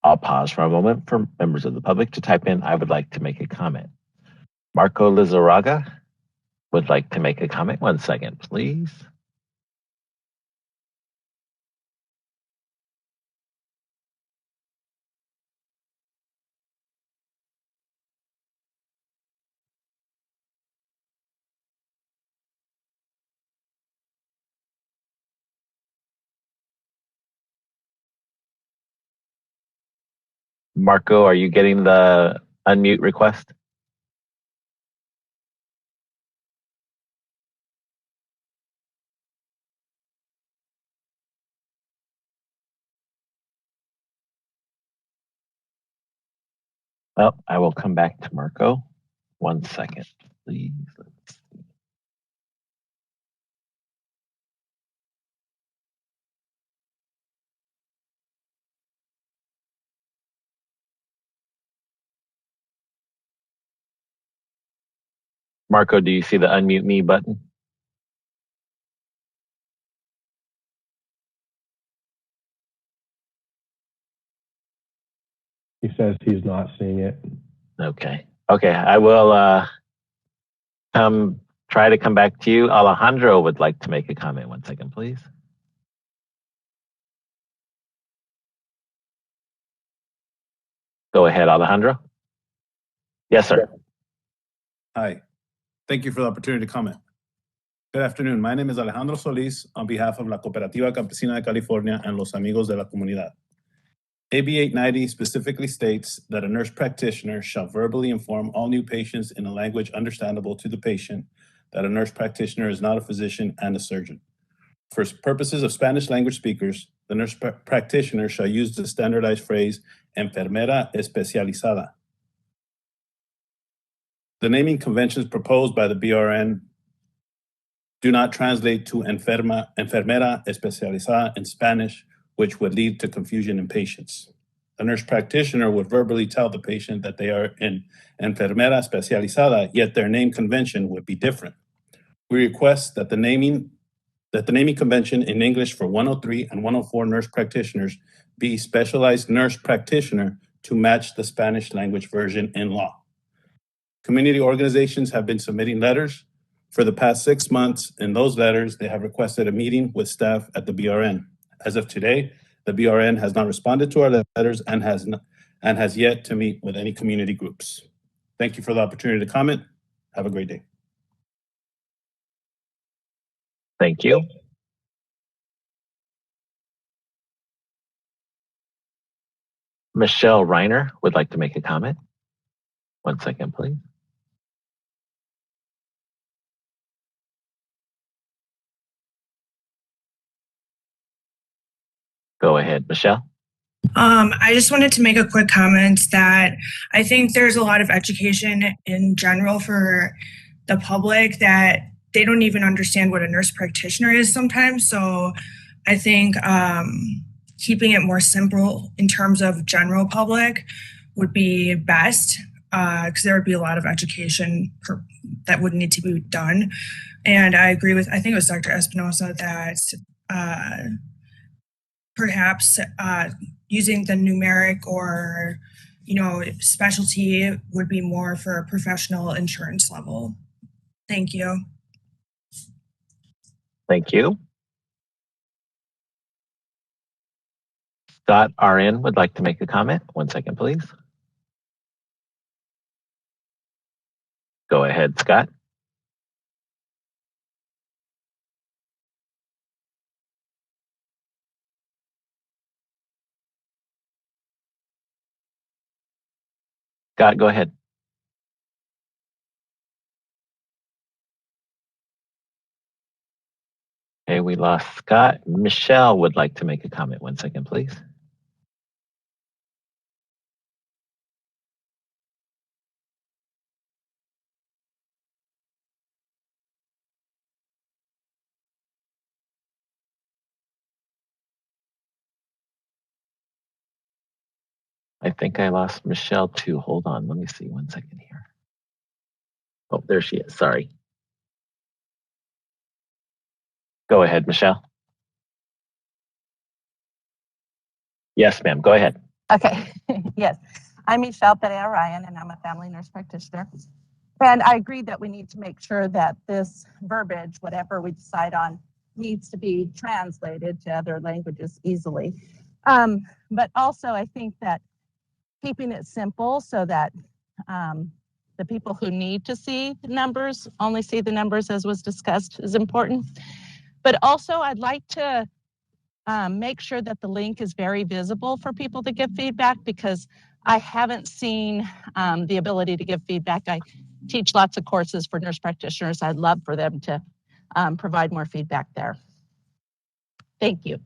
I'll pause for a moment for members of the public to type in, "I would like to make a comment." Marco Lizarraga would like to make a comment. 1 second, please. Marco, are you getting the unmute request? Well, I will come back to Marco. 1 second, please. Let's see. Marco, do you see the unmute me button? He says he's not seeing it. Okay. Okay, I will try to come back to you. Alejandro would like to make a comment. 1 second, please. Go ahead, Alejandro. Yes, sir. Hi. Thank you for the opportunity to comment. Good afternoon. My name is Alejandro Solis on behalf of La Cooperativa Campesina de California and Los Amigos de la Comunidad. AB 890 specifically states that a nurse practitioner shall verbally inform all new patients in a language understandable to the patient that a nurse practitioner is not a physician and a surgeon. For purposes of Spanish language speakers, the nurse practitioner shall use the standardized phrase enfermera especializada. The naming conventions proposed by the BRN do not translate to enfermera especializada in Spanish, which would lead to confusion in patients. A nurse practitioner would verbally tell the patient that they are in enfermera especializada, yet their name convention would be different. We request that the naming convention in English for 103 and 104 nurse practitioners be specialized nurse practitioner to match the Spanish language version in law. Community organizations have been submitting letters for the past 6 months. In those letters, they have requested a meeting with staff at the BRN. As of today, the BRN has not responded to our letters and has yet to meet with any community groups. Thank you for the opportunity to comment. Have a great day. Thank you. Michelle Reiner would like to make a comment. 1 second, please. Go ahead, Michelle. I just wanted to make a quick comment that I think there's a lot of education in general for the public that they don't even understand what a nurse practitioner is sometimes. So I think keeping it more simple in terms of general public would be best, because there would be a lot of education that would need to be done. And I agree with, I think it was Dr. Espinoza, that perhaps using the numeric or, specialty would be more for a professional insurance level. Thank you. Thank you. Scott RN would like to make a comment. 1 second, please. Go ahead, Scott. Scott, go ahead. Okay, we lost Scott. Michelle would like to make a comment. 1 second, please. I think I lost Michelle too. Hold on, let me see 1 second here. Oh, there she is, sorry. Go ahead, Michelle. Yes, ma'am, go ahead. Okay, yes. I'm Michelle Pereira Ryan, and I'm a family nurse practitioner. And I agree that we need to make sure that this verbiage, whatever we decide on, needs to be translated to other languages easily. But also, I think that keeping it simple so that the people who need to see the numbers only see the numbers as was discussed is important. But also, I'd like to make sure that the link is very visible for people to give feedback, because I haven't seen the ability to give feedback. I teach lots of courses for nurse practitioners. I'd love for them to provide more feedback there. Thank you.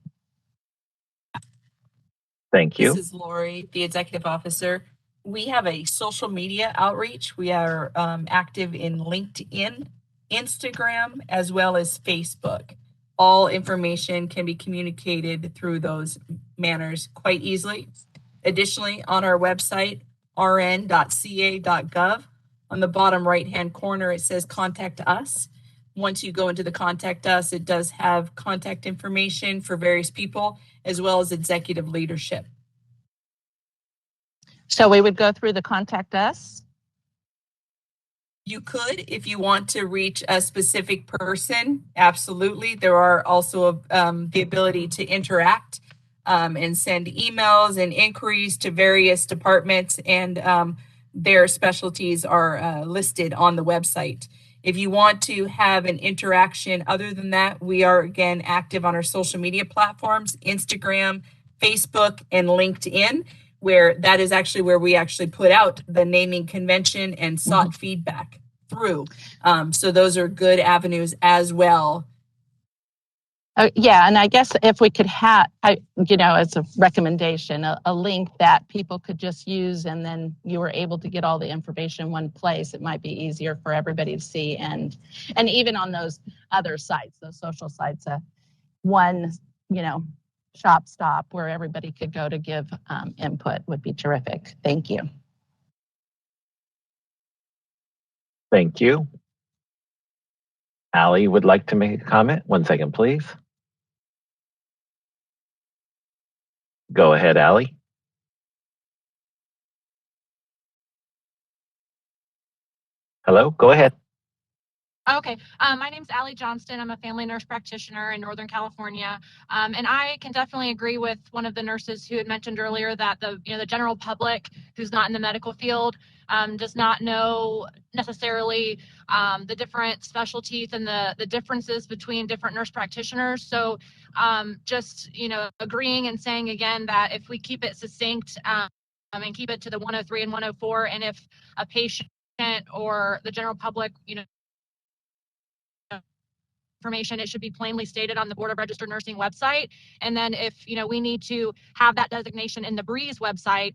Thank you. This is Lori, the executive officer. We have a social media outreach. We are active in LinkedIn, Instagram, as well as Facebook. All information can be communicated through those manners quite easily. Additionally, on our website, rn.ca.gov, on the bottom right-hand corner, it says Contact Us. Once you go into the Contact Us, it does have contact information for various people, as well as executive leadership. So we would go through the Contact Us. You could, if you want to reach a specific person, absolutely. There are also the ability to interact and send emails and inquiries to various departments, and their specialties are listed on the website. If you want to have an interaction other than that, we are again active on our social media platforms, Instagram, Facebook, and LinkedIn, where that is actually where we actually put out the naming convention and sought feedback through. So those are good avenues as well. Yeah, and I guess if we could have, as a recommendation, a link that people could just use, and then you were able to get all the information in one place, it might be easier for everybody to see. And even on those other sites, those social sites, one, shop stop where everybody could go to give input would be terrific. Thank you. Thank you. Allie would like to make a comment. 1 second, please. Go ahead, Allie. Hello, go ahead. Okay, my name's Allie Johnston. I'm a family nurse practitioner in Northern California, and I can definitely agree with one of the nurses who had mentioned earlier that the general public who's not in the medical field does not know necessarily the different specialties and the differences between different nurse practitioners. So just agreeing and saying again that if we keep it succinct and keep it to the 103 and 104, and if a patient or the general public information, it should be plainly stated on the Board of Registered Nursing website. And then if we need to have that designation in the BREEZE website,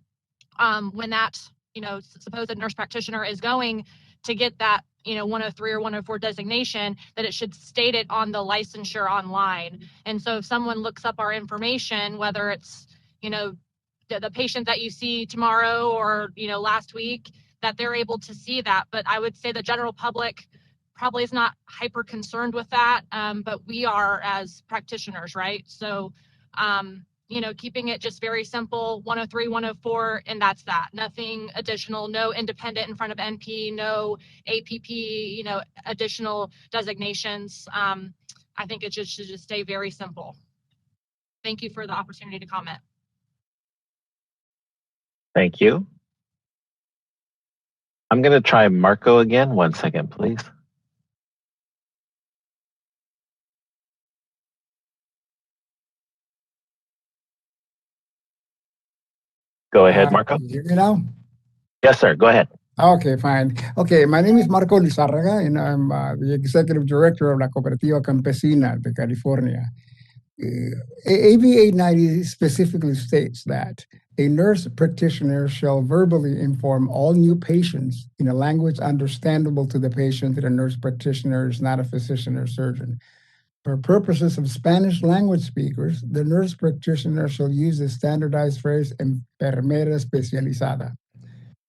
when that supposed nurse practitioner is going to get that 103 or 104 designation, that it should state it on the licensure online. And so if someone looks up our information, whether it's the patient that you see tomorrow or last week, that they're able to see that. But I would say the general public probably is not hyper concerned with that, but we are as practitioners, right? So, keeping it just very simple, 103, 104, and that's that. Nothing additional, no independent in front of NP, no APP, additional designations. I think it should just stay very simple. Thank you for the opportunity to comment. Thank you. I'm going to try Marco again. 1 second, please. Go ahead, Marco. Can you hear me now? Yes, sir. Go ahead. Okay, fine. Okay, my name is Marco Lizárraga, and I'm the Executive Director of La Cooperativa Campesina de California. AB 890 specifically states that a nurse practitioner shall verbally inform all new patients in a language understandable to the patient that a nurse practitioner is not a physician or surgeon. For purposes of Spanish language speakers, the nurse practitioner shall use the standardized phrase enfermera especializada.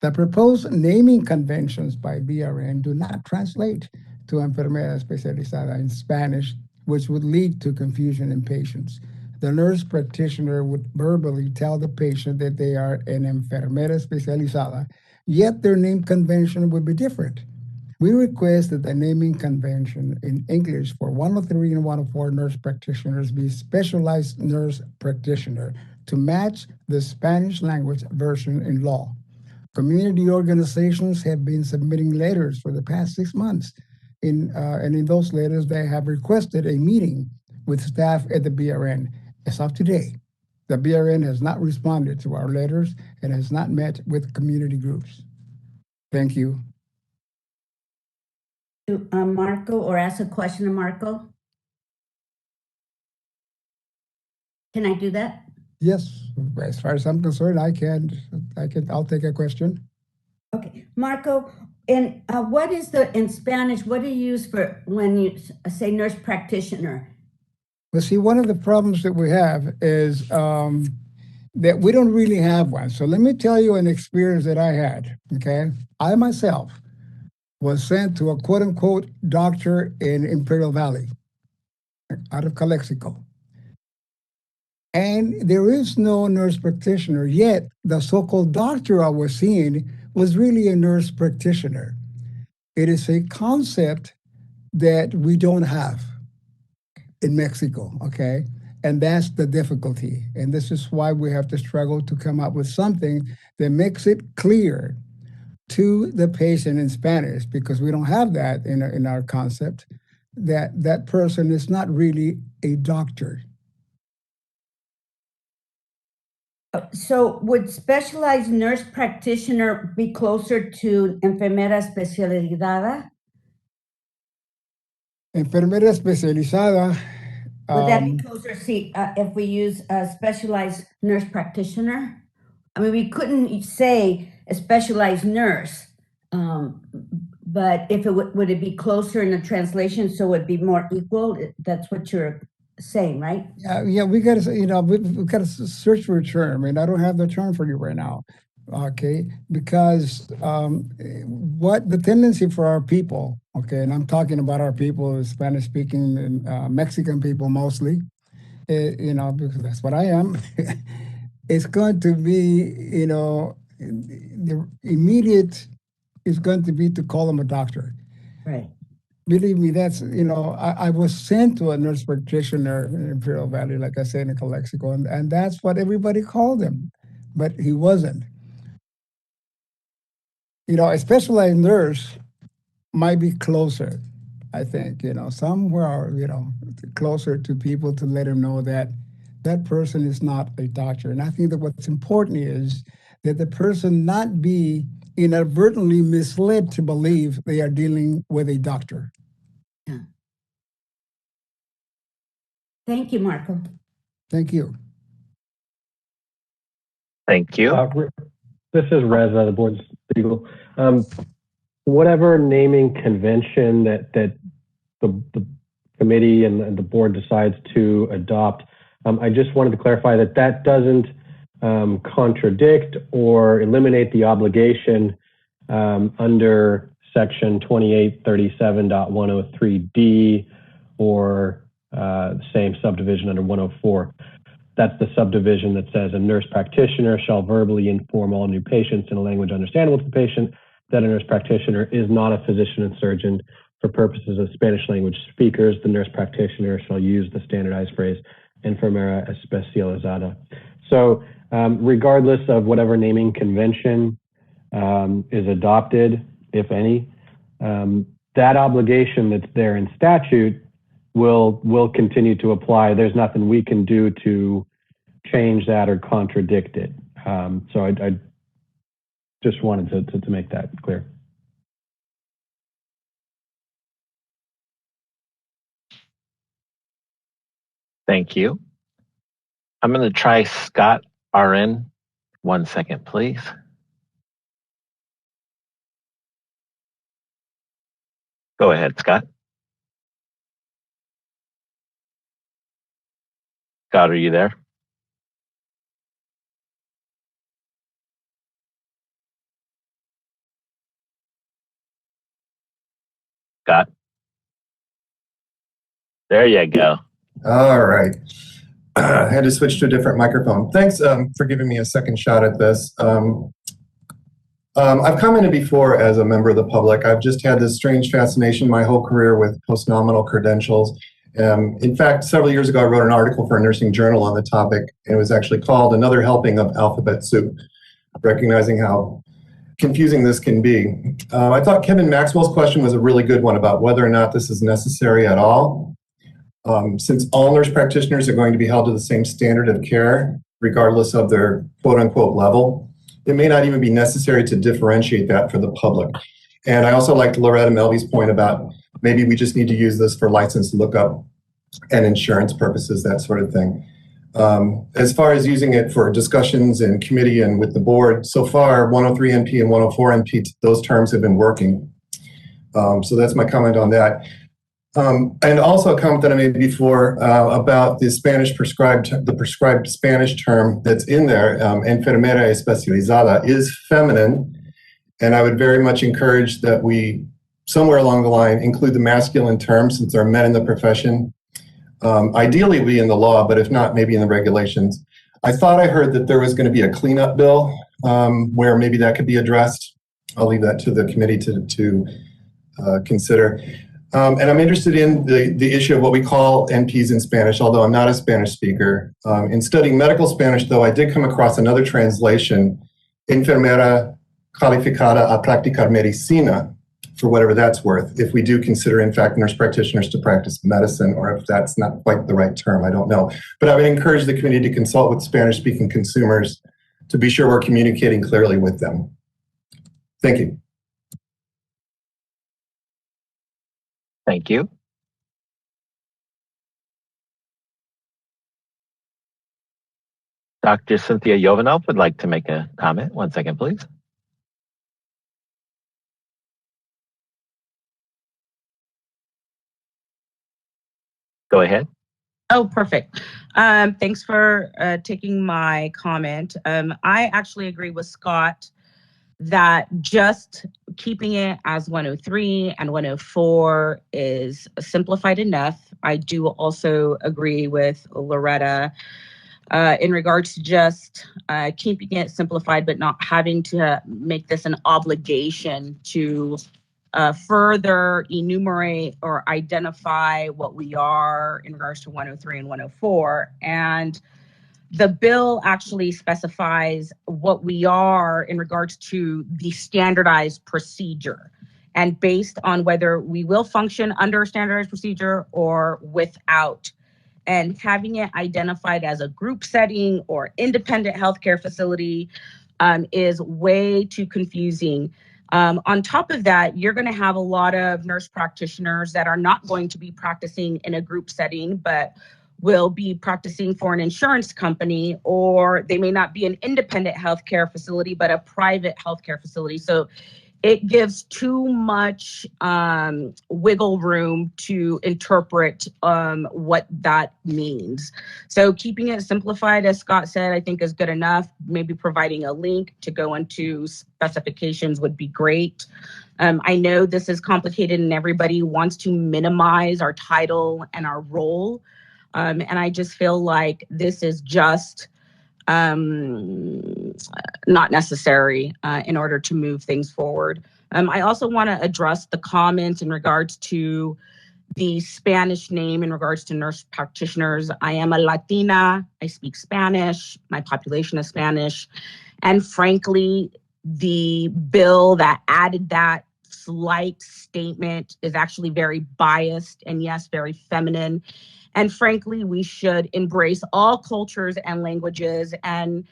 The proposed naming conventions by BRN do not translate to enfermera especializada in Spanish, which would lead to confusion in patients. The nurse practitioner would verbally tell the patient that they are an enfermera especializada, yet their name convention would be different. We request that the naming convention in English for 103 and 104 nurse practitioners be specialized nurse practitioner to match the Spanish language version in law. Community organizations have been submitting letters for the past 6 months. And in those letters, they have requested a meeting with staff at the BRN. As of today, the BRN has not responded to our letters and has not met with community groups. Thank you. Marco, or ask a question to Marco? Can I do that? Yes, as far as I'm concerned, I'll take a question. Okay, Marco, and what is in Spanish, what do you use for when you say nurse practitioner? Well, see, one of the problems that we have is that we don't really have one. So let me tell you an experience that I had, okay? I myself was sent to a quote-unquote doctor in Imperial Valley, out of Calexico. And there is no nurse practitioner, yet the so-called doctor I was seeing was really a nurse practitioner. It is a concept that we don't have in Mexico, okay? And that's the difficulty. And this is why we have to struggle to come up with something that makes it clear to the patient in Spanish, because we don't have that in our concept, that that person is not really a doctor. So would specialized nurse practitioner be closer to enfermera especializada? Enfermera especializada. Would that be closer, if we use a specialized nurse practitioner? I mean, we couldn't say a specialized nurse, but if it would it be closer in the translation so it'd be more equal? That's what you're saying, right? Yeah, we got to, we've got to search for a term, and I don't have the term for you right now, okay? Because what the tendency for our people, okay, and I'm talking about our people, Spanish-speaking and Mexican people mostly, because that's what I am. It's going to be, the immediate is going to be to call them a doctor. Right. Believe me, that's, I was sent to a nurse practitioner in Imperial Valley, like I said, in Calexico, and that's what everybody called him, but he wasn't. A specialized nurse might be closer, I think, somewhere, closer to people to let them know that that person is not a doctor. And I think that what's important is that the person not be inadvertently misled to believe they are dealing with a doctor. Yeah. Thank you, Marco. Thank you. Thank you. This is Reza, the board's legal. Whatever naming convention that the committee and the board decides to adopt, I just wanted to clarify that doesn't contradict or eliminate the obligation under section 2837.103D or the same subdivision under 104. That's the subdivision that says a nurse practitioner shall verbally inform all new patients in a language understandable to the patient that a nurse practitioner is not a physician and surgeon. For purposes of Spanish language speakers, the nurse practitioner shall use the standardized phrase enfermera especializada. So regardless of whatever naming convention is adopted, if any, that obligation that's there in statute will continue to apply. There's nothing we can do to change that or contradict it. So I just wanted to make that clear. Thank you. I'm going to try Scott RN. 1 second, please. Go ahead, Scott. Scott, are you there? Scott? There you go. All right. I had to switch to a different microphone. Thanks for giving me a second shot at this. I've commented before as a member of the public. I've just had this strange fascination my whole career with post-nominal credentials. In fact, several years ago, I wrote an article for a nursing journal on the topic. And it was actually called Another Helping of Alphabet Soup, recognizing how confusing this can be. I thought Kevin Maxwell's question was a really good one about whether or not this is necessary at all. Since all nurse practitioners are going to be held to the same standard of care, regardless of their quote-unquote level, it may not even be necessary to differentiate that for the public. And I also liked Loretta Melby's point about maybe we just need to use this for license lookup and insurance purposes, that sort of thing. As far as using it for discussions in committee and with the board, so far 103 NP and 104 NP, those terms have been working. So that's my comment on that. And also a comment that I made before about the prescribed Spanish term that's in there, enfermera especializada, is feminine. And I would very much encourage that we, somewhere along the line, include the masculine term since there are men in the profession. Ideally, be in the law, but if not, maybe in the regulations. I thought I heard that there was going to be a cleanup bill where maybe that could be addressed. I'll leave that to the committee to consider. And I'm interested in the issue of what we call NPs in Spanish, although I'm not a Spanish speaker. In studying medical Spanish, though, I did come across another translation, enfermera calificada a practicar medicina, for whatever that's worth, if we do consider, in fact, nurse practitioners to practice medicine, or if that's not quite the right term, I don't know. But I would encourage the committee to consult with Spanish-speaking consumers to be sure we're communicating clearly with them. Thank you. Thank you. Dr. Cynthia Jovanov would like to make a comment. 1 second, please. Go ahead. Oh, perfect. Thanks for taking my comment. I actually agree with Scott that just keeping it as 103 and 104 is simplified enough. I do also agree with Loretta in regards to just keeping it simplified, but not having to make this an obligation to further enumerate or identify what we are in regards to 103 and 104. And the bill actually specifies what we are in regards to the standardized procedure, and based on whether we will function under a standardized procedure or without. And having it identified as a group setting or independent healthcare facility is way too confusing. On top of that, you're going to have a lot of nurse practitioners that are not going to be practicing in a group setting, but will be practicing for an insurance company, or they may not be an independent healthcare facility, but a private healthcare facility. So it gives too much wiggle room to interpret what that means. So keeping it simplified, as Scott said, I think is good enough. Maybe providing a link to go into specifications would be great. I know this is complicated and everybody wants to minimize our title and our role. And I just feel like this is just not necessary in order to move things forward. I also want to address the comments in regards to the Spanish name in regards to nurse practitioners. I am a Latina. I speak Spanish. My population is Spanish. And frankly, the bill that added that slight statement is actually very biased and, yes, very feminine. And frankly, we should embrace all cultures and languages. And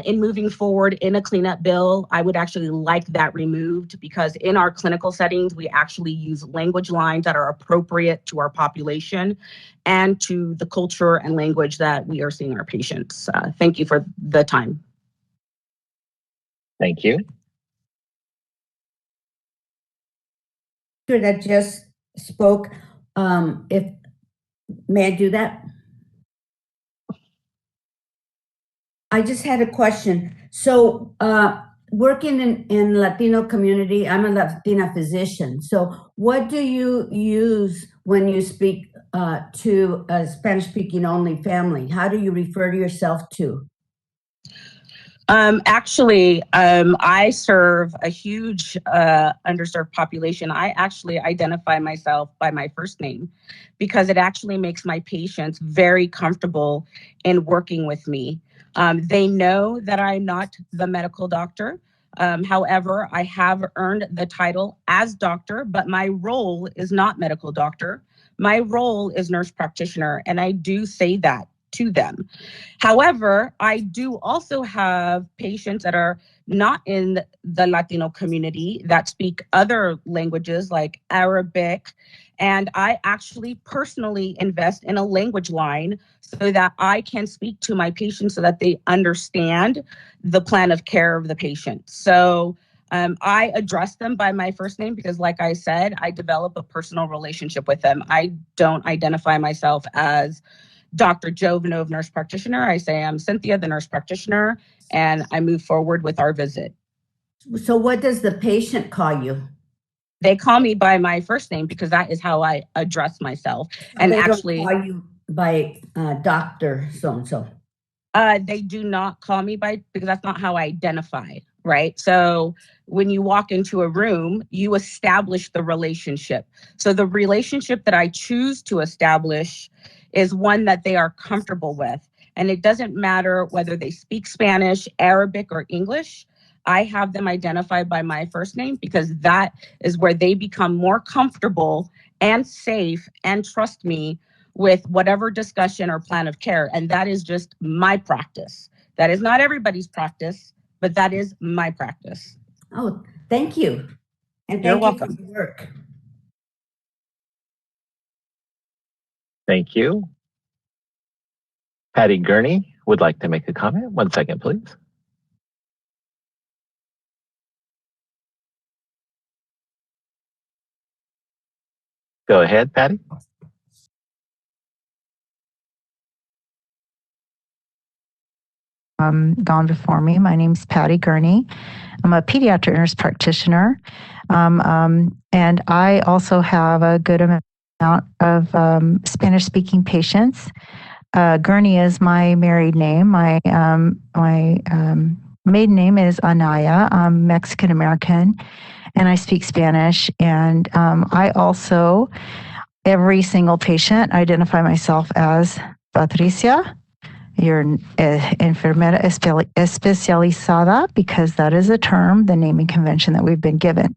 in moving forward in a cleanup bill, I would actually like that removed, because in our clinical settings, we actually use language lines that are appropriate to our population and to the culture and language that we are seeing our patients. Thank you for the time. Thank you. That just spoke. If may I do that? I just had a question. So working in Latino community, I'm a Latina physician. So what do you use when you speak to a Spanish speaking only family? How do you refer to yourself to? Actually, I serve a huge underserved population. I actually identify myself by my first name because it actually makes my patients very comfortable in working with me. They know that I'm not the medical doctor. However, I have earned the title as doctor, but my role is not medical doctor. My role is nurse practitioner, and I do say that to them. However, I do also have patients that are not in the Latino community that speak other languages like Arabic, and I actually personally invest in a language line so that I can speak to my patients so that they understand the plan of care of the patient. So I address them by my first name because, like I said, I develop a personal relationship with them. I don't identify myself as Dr. Jovanov, nurse practitioner. I say I'm Cynthia, the nurse practitioner, and I move forward with our visit. So what does the patient call you? They call me by my first name because that is how I address myself. And they actually, don't call you by Dr. So-and-so. They do not call me by, because that's not how I identify, right? So when you walk into a room, you establish the relationship. So the relationship that I choose to establish is one that they are comfortable with. And it doesn't matter whether they speak Spanish, Arabic, or English. I have them identified by my first name because that is where they become more comfortable and safe and trust me with whatever discussion or plan of care. And that is just my practice. That is not everybody's practice, but that is my practice. Oh, thank you. And You're thank welcome. you for your work. Thank you. Patty Gurney would like to make a comment. 1 second, please. Go ahead, Patty. Gone before me. My name's Patty Gurney. I'm a pediatric nurse practitioner. And I also have a good amount of Spanish-speaking patients. Gurney is my married name. My maiden name is Anaya. I'm Mexican-American, and I speak Spanish. And I also, every single patient, identify myself as Patricia. You're enfermera especializada, because that is a term, the naming convention that we've been given.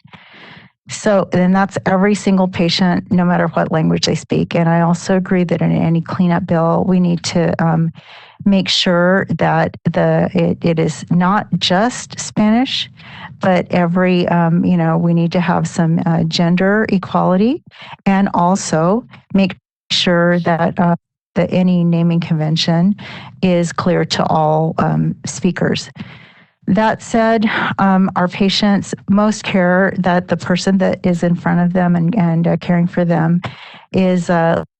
So then that's every single patient, no matter what language they speak. And I also agree that in any cleanup bill, we need to make sure that it is not just Spanish, but every, we need to have some gender equality, and also make sure that any naming convention is clear to all speakers. That said, our patients most care that the person that is in front of them and caring for them is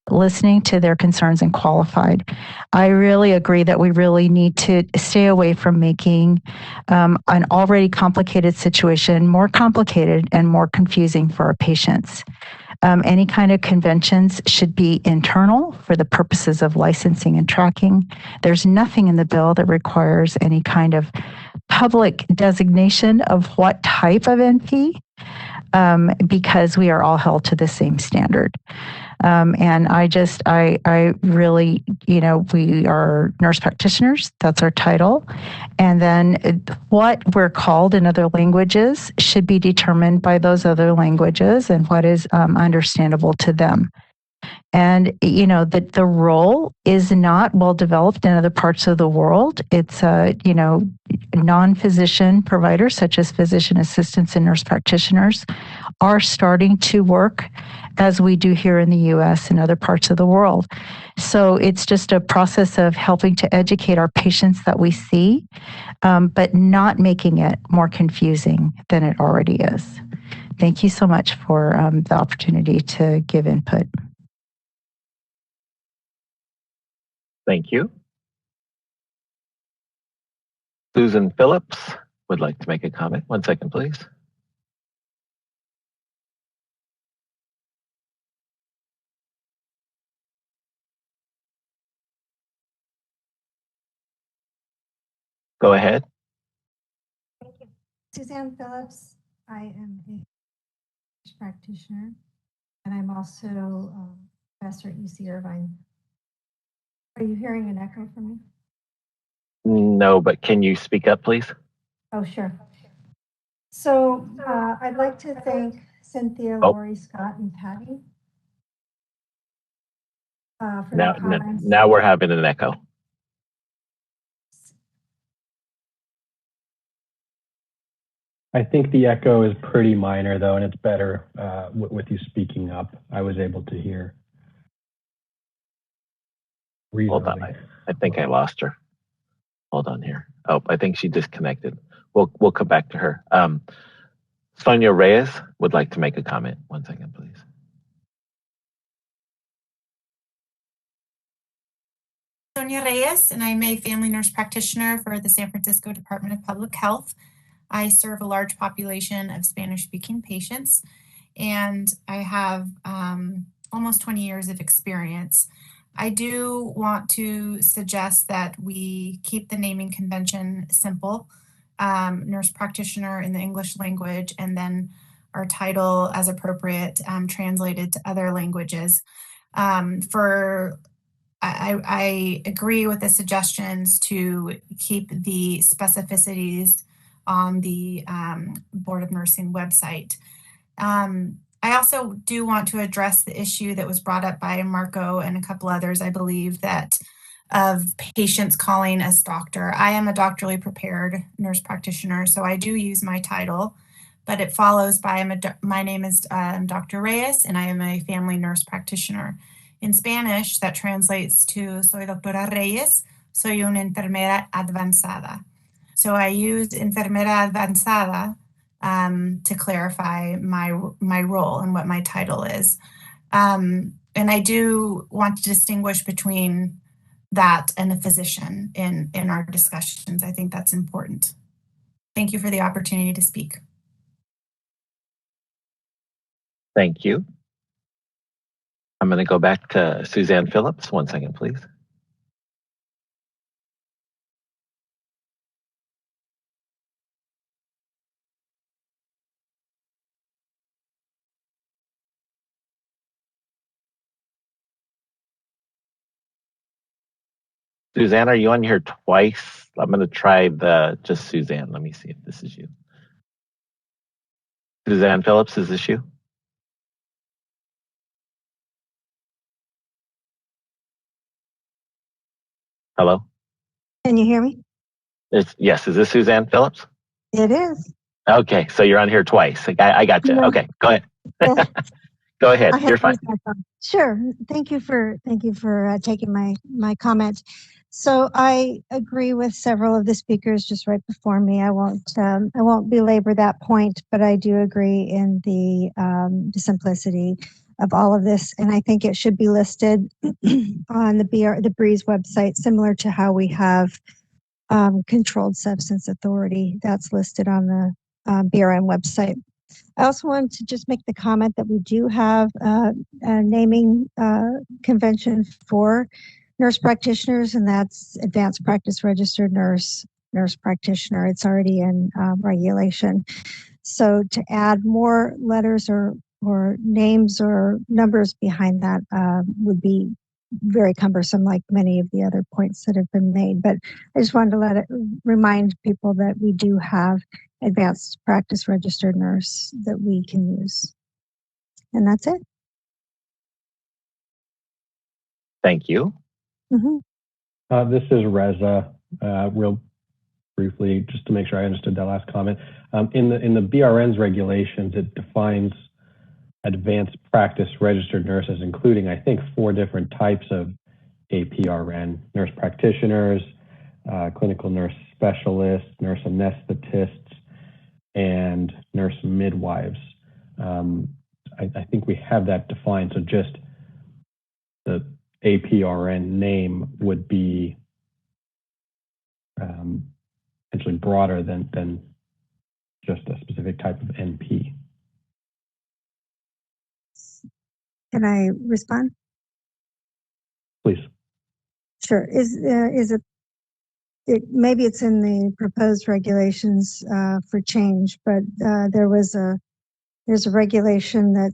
listening to their concerns and qualified. I really agree that we really need to stay away from making an already complicated situation more complicated and more confusing for our patients. Any kind of conventions should be internal for the purposes of licensing and tracking. There's nothing in the bill that requires any kind of public designation of what type of NP, because we are all held to the same standard. And I really, we are nurse practitioners. That's our title. And then what we're called in other languages should be determined by those other languages and what is understandable to them. And, the role is not well developed in other parts of the world. It's, non-physician providers such as physician assistants and nurse practitioners are starting to work as we do here in the U.S. and other parts of the world. So it's just a process of helping to educate our patients that we see, but not making it more confusing than it already is. Thank you so much for the opportunity to give input. Thank you. Susan Phillips would like to make a comment. 1 second, please. Go ahead. Thank you. Suzanne Phillips. I am a nurse practitioner, and I'm also a professor at UC Irvine. Are you hearing an echo from me? No, but can you speak up, please? Oh, sure. So I'd like to thank Cynthia, Lori, Scott, and Patty for their comments. Now we're having an echo. I think the echo is pretty minor though, and it's better with you speaking up. I was able to hear reasonably. Hold on, I think I lost her. Hold on here. Oh, I think she disconnected. We'll come back to her. Sonia Reyes would like to make a comment. 1 second, please. Sonia Reyes, and I'm a family nurse practitioner for the San Francisco Department of Public Health. I serve a large population of Spanish-speaking patients, and I have almost 20 years of experience. I do want to suggest that we keep the naming convention simple, nurse practitioner in the English language, and then our title as appropriate translated to other languages. I agree with the suggestions to keep the specificities on the Board of Nursing website. I also do want to address the issue that was brought up by Marco and a couple others, I believe, that of patients calling us doctor. I am a doctorally prepared nurse practitioner, so I do use my title, but it follows by my name is Dr. Reyes, and I am a family nurse practitioner. In Spanish, that translates to soy doctora Reyes, soy una enfermera avanzada. So I use enfermera avanzada to clarify my role and what my title is. And I do want to distinguish between that and a physician in our discussions. I think that's important. Thank you for the opportunity to speak. Thank you. I'm going to go back to Suzanne Phillips. 1 second, please. Suzanne, are you on here twice? I'm going to try just Suzanne. Let me see if this is you. Suzanne Phillips, is this you? Hello? Can you hear me? Yes, is this Suzanne Phillips? It is. Okay, so you're on here twice. I got you. Yeah. Okay, go ahead. Go ahead. You're fine. Sure. Thank you for taking my comment. So I agree with several of the speakers just right before me. I won't belabor that point, but I do agree in the simplicity of all of this, and I think it should be listed on the BREEZE website, similar to how we have Controlled Substance Authority. That's listed on the BRN website. I also wanted to just make the comment that we do have a naming convention for nurse practitioners, and that's Advanced Practice Registered Nurse Practitioner. It's already in regulation. So to add more letters or names or numbers behind that would be very cumbersome, like many of the other points that have been made. But I just wanted to remind people that we do have Advanced Practice Registered Nurse that we can use. And that's it. Thank you. Mm-hmm. This is Reza. Real briefly, just to make sure I understood that last comment. In the BRN's regulations, it defines advanced practice registered nurses, including, I think, 4 different types of APRN: nurse practitioners, clinical nurse specialists, nurse anesthetists, and nurse midwives. I think we have that defined, so just the APRN name would be potentially broader than just a specific type of NP. Can I respond? Please. Sure. Is it maybe it's in the proposed regulations for change, but there's a regulation that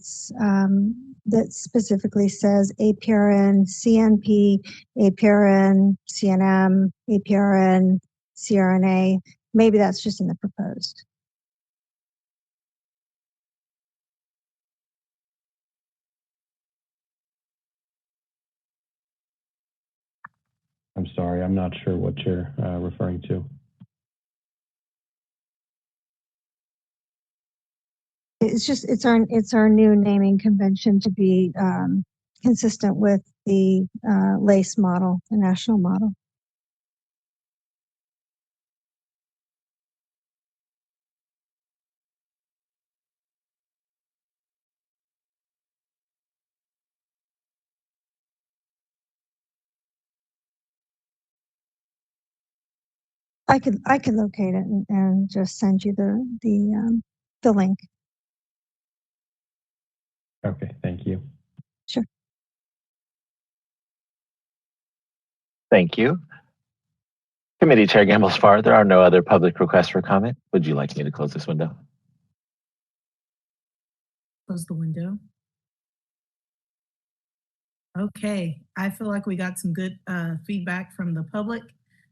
specifically says APRN, CNP, APRN, CNM, APRN, CRNA. Maybe that's just in the proposed. I'm sorry, I'm not sure what you're referring to. It's our new naming convention to be consistent with the LACE model, the national model. I could locate it and just send you the link. Okay, thank you. Sure. Thank you. Committee Chair Gamble-Farr, there are no other public requests for comment. Would you like me to close this window? Close the window. Okay, I feel like we got some good feedback from the public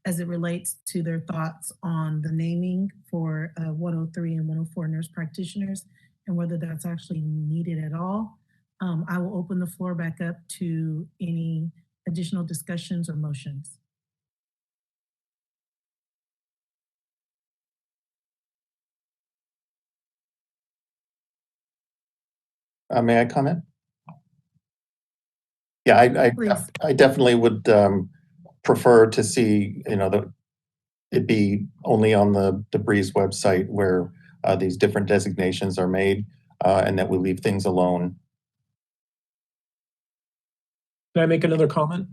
as it relates to their thoughts on the naming for 103 and 104 nurse practitioners and whether that's actually needed at all. I will open the floor back up to any additional discussions or motions. May I comment? Yeah, I definitely would prefer to see, it be only on the Breeze website where these different designations are made, and that we leave things alone. Can I make another comment?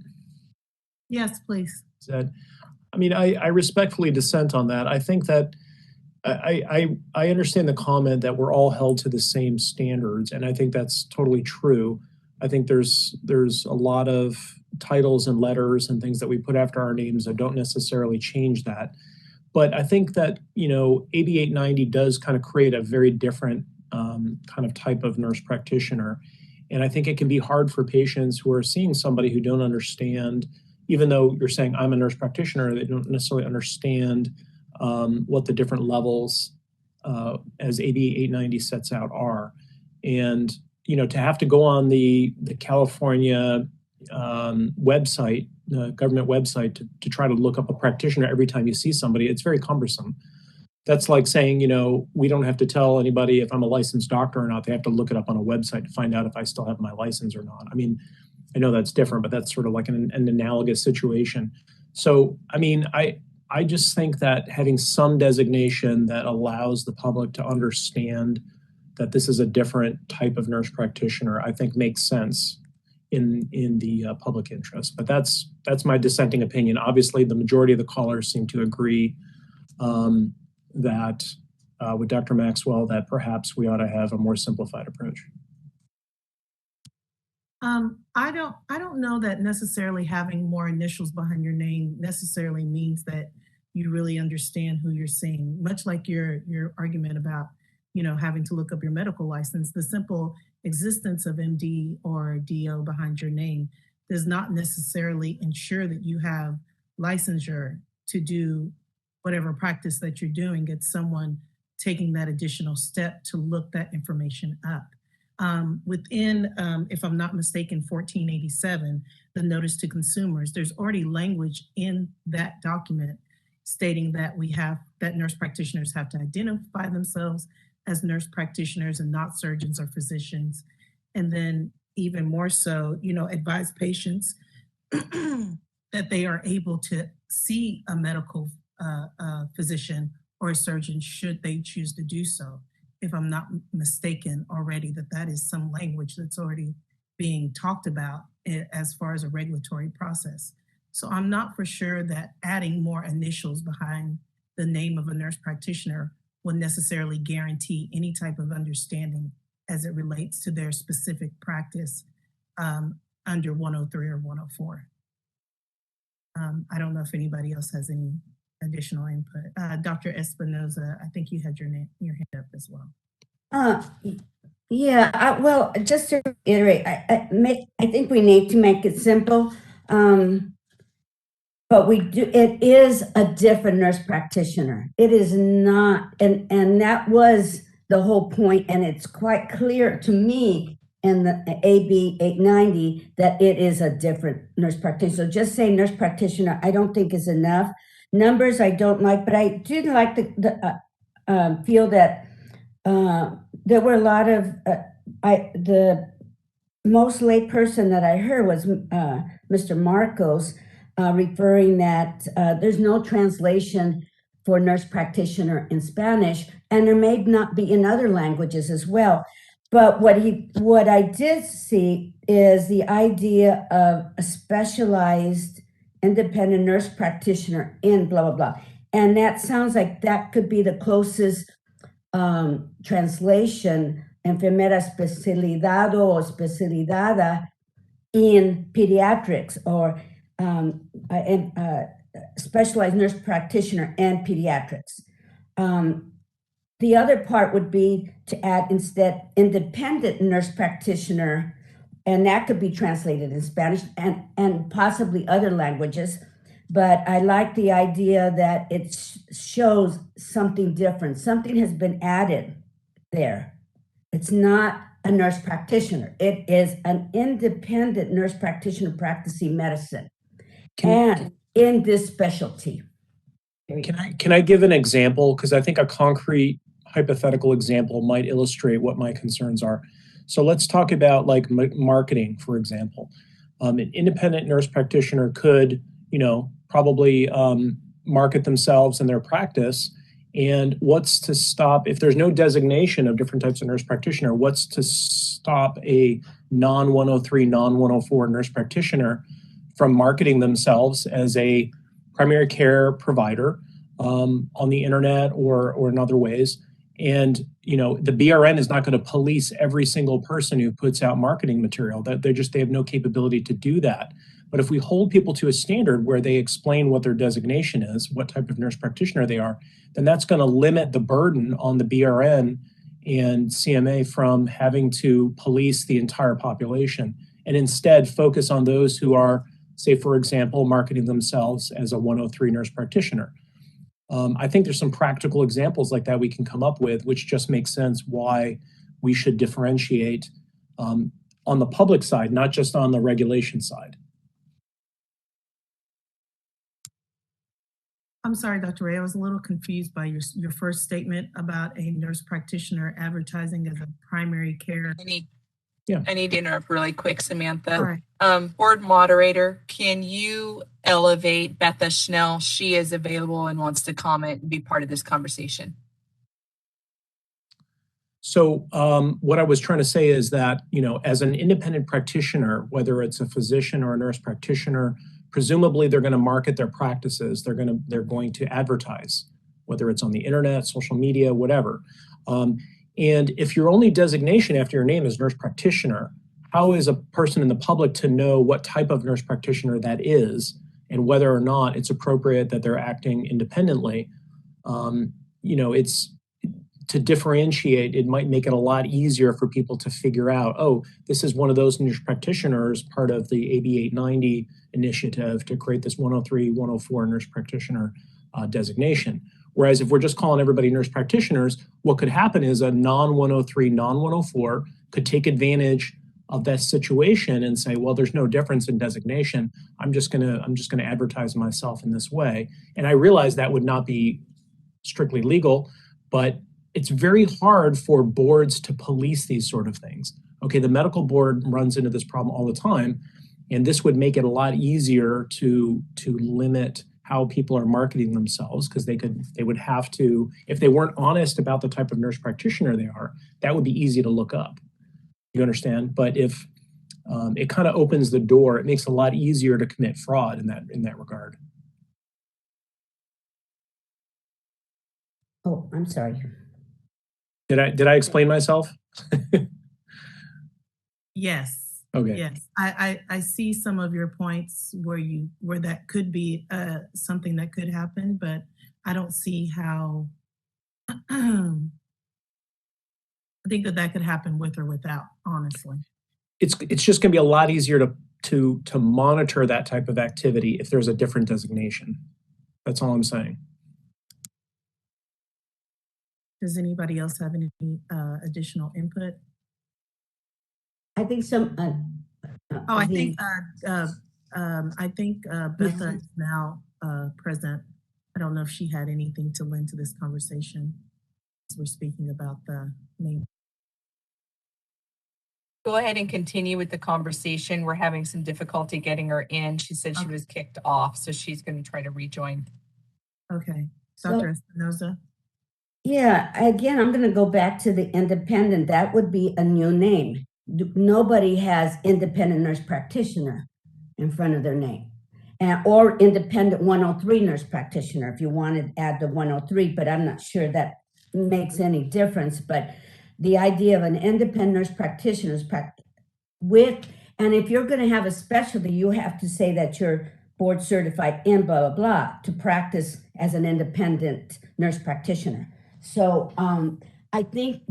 Yes, please. I respectfully dissent on that. I think that I understand the comment that we're all held to the same standards, and I think that's totally true. I think there's a lot of titles and letters and things that we put after our names that don't necessarily change that. But I think that, AB 890 does kind of create a very different kind of type of nurse practitioner. And I think it can be hard for patients who are seeing somebody who don't understand, even though you're saying I'm a nurse practitioner, they don't necessarily understand what the different levels as AB 890 sets out are. And, to have to go on the California website, the government website, to try to look up a practitioner every time you see somebody, it's very cumbersome. That's like saying, we don't have to tell anybody if I'm a licensed doctor or not. They have to look it up on a website to find out if I still have my license or not. I mean, I know that's different, but that's sort of like an analogous situation. So, I just think that having some designation that allows the public to understand that this is a different type of nurse practitioner, I think makes sense in the public interest. But that's my dissenting opinion. Obviously, the majority of the callers seem to agree that with Dr. Maxwell that perhaps we ought to have a more simplified approach. I don't know that necessarily having more initials behind your name necessarily means that you really understand who you're seeing. Much like your argument about, having to look up your medical license, the simple existence of MD or DO behind your name does not necessarily ensure that you have licensure to do whatever practice that you're doing. It's someone taking that additional step to look that information up. Within, if I'm not mistaken, 1487, the notice to consumers, there's already language in that document stating that that nurse practitioners have to identify themselves as nurse practitioners and not surgeons or physicians. And then even more so, advise patients that they are able to see a medical physician or a surgeon should they choose to do so. If I'm not mistaken already, that is some language that's already being talked about as far as a regulatory process. So I'm not for sure that adding more initials behind the name of a nurse practitioner will necessarily guarantee any type of understanding as it relates to their specific practice under 103 or 104. I don't know if anybody else has any additional input. Dr. Espinoza, I think you had your hand up as well. Yeah, well, just to reiterate, I think we need to make it simple. But it is a different nurse practitioner. It is not, and that was the whole point, and it's quite clear to me in the AB 890 that it is a different nurse practitioner. So just saying nurse practitioner, I don't think is enough. Numbers I don't like, but I did like feel that there were a lot of, the most lay person that I heard was Mr. Marcos, referring that there's no translation for nurse practitioner in Spanish, and there may not be in other languages as well. But what I did see is the idea of a specialized independent nurse practitioner in blah, blah, blah. And that sounds like that could be the closest translation, enfermera especialidad o especializada in pediatrics, or specialized nurse practitioner and pediatrics. The other part would be to add instead independent nurse practitioner, and that could be translated in Spanish and possibly other languages. But I like the idea that it shows something different. Something has been added there. It's not a nurse practitioner. It is an independent nurse practitioner practicing medicine and in this specialty. Can I give an example? Because I think a concrete hypothetical example might illustrate what my concerns are. So let's talk about like marketing, for example. An independent nurse practitioner could, probably market themselves and their practice. And what's to stop, if there's no designation of different types of nurse practitioner, what's to stop a non-103, non-104 nurse practitioner from marketing themselves as a primary care provider on the internet or in other ways? And, the BRN is not going to police every single person who puts out marketing material. They have no capability to do that. But if we hold people to a standard where they explain what their designation is, what type of nurse practitioner they are, then that's going to limit the burden on the BRN and CMA from having to police the entire population, and instead focus on those who are, say, for example, marketing themselves as a 103 nurse practitioner. I think there's some practical examples like that we can come up with, which just makes sense why we should differentiate on the public side, not just on the regulation side. I'm sorry, Dr. Ray, I was a little confused by your first statement about a nurse practitioner advertising as a primary care. I need to interrupt really quick, Samantha. All right. Board moderator, can you elevate Betha Schnell? She is available and wants to comment and be part of this conversation. So what I was trying to say is that, as an independent practitioner, whether it's a physician or a nurse practitioner, presumably they're going to market their practices. They're going to advertise whether it's on the internet, social media, whatever. And if your only designation after your name is nurse practitioner, how is a person in the public to know what type of nurse practitioner that is and whether or not it's appropriate that they're acting independently? It's to differentiate, it might make it a lot easier for people to figure out, oh, this is one of those nurse practitioners, part of the AB 890 initiative to create this 103, 104 nurse practitioner designation. Whereas if we're just calling everybody nurse practitioners, what could happen is a non-103, non-104 could take advantage of that situation and say, well, there's no difference in designation. I'm just gonna advertise myself in this way. And I realize that would not be strictly legal, but it's very hard for boards to police these sort of things. Okay, the medical board runs into this problem all the time, and this would make it a lot easier to limit how people are marketing themselves, because they would have to, if they weren't honest about the type of nurse practitioner they are, that would be easy to look up. You understand? But if it kind of opens the door, it makes it a lot easier to commit fraud in that regard. Oh, I'm sorry. Did I explain myself? Yes. Okay. Yes. I see some of your points where that could be something that could happen, but I don't see how. I think that could happen with or without, honestly. It's just going to be a lot easier to monitor that type of activity if there's a different designation. That's all I'm saying. Does anybody else have any additional input? I think some. I think Betha is now present. I don't know if she had anything to lend to this conversation as we're speaking about the name. Go ahead and continue with the conversation. We're having some difficulty getting her in. She said she was kicked off, so she's going to try to rejoin. Okay. Dr. Espinoza? Yeah, again, I'm going to go back to the independent. That would be a new name. Nobody has independent nurse practitioner in front of their name, or independent 103 nurse practitioner if you want to add the 103, but I'm not sure that makes any difference. But the idea of an independent nurse practitioner is and if you're going to have a specialty, you have to say that you're board certified in blah, blah, blah to practice as an independent nurse practitioner. So I think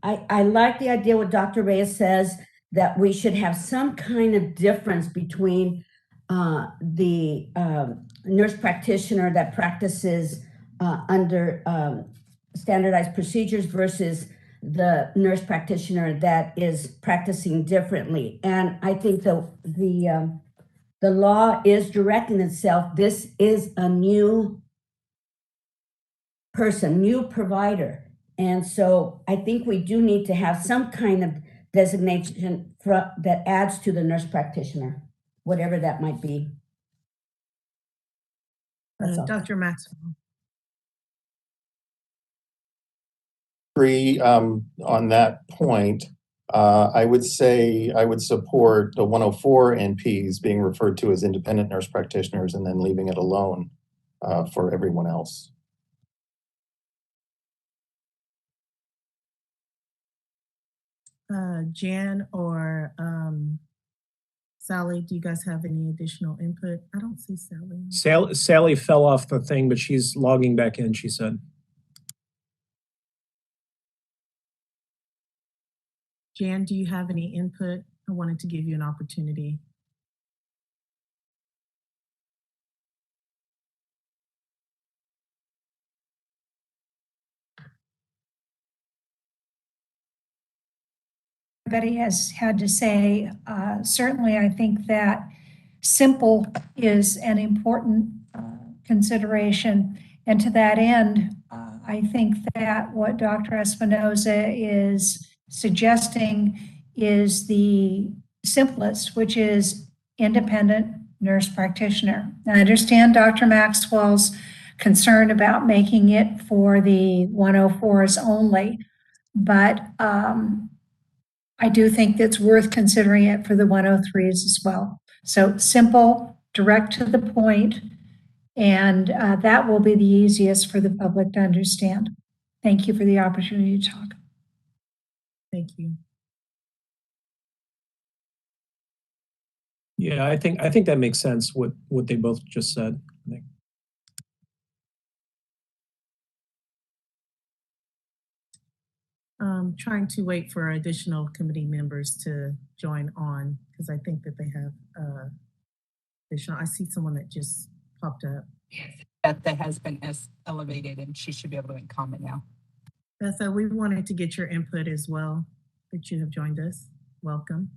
I like the idea what Dr. Reyes says, that we should have some kind of difference between the nurse practitioner that practices under standardized procedures versus the nurse practitioner that is practicing differently. And I think the law is directing itself. This is a new person, new provider. And so I think we do need to have some kind of designation that adds to the nurse practitioner, whatever that might be. Dr. Maxwell. Agree on that point. I would say I would support the 104 NPs being referred to as independent nurse practitioners and then leaving it alone for everyone else. Jan or Sally, do you guys have any additional input? I don't see Sally. Sally fell off the thing, but she's logging back in, she said. Jan, do you have any input? I wanted to give you an opportunity. Everybody has had to say, certainly I think that simple is an important consideration. And to that end, I think that what Dr. Espinoza is suggesting is the simplest, which is independent nurse practitioner. Now, I understand Dr. Maxwell's concern about making it for the 104s only, but I do think it's worth considering it for the 103s as well. So simple, direct to the point, And that will be the easiest for the public to understand. Thank you for the opportunity to talk. Thank you. Yeah, I think that makes sense, what they both just said. I think. Trying to wait for additional committee members to join on, because I think that they have additional. I see someone that just popped up. That has been elevated, and she should be able to comment now. Betha, we wanted to get your input as well, that you have joined us. Welcome.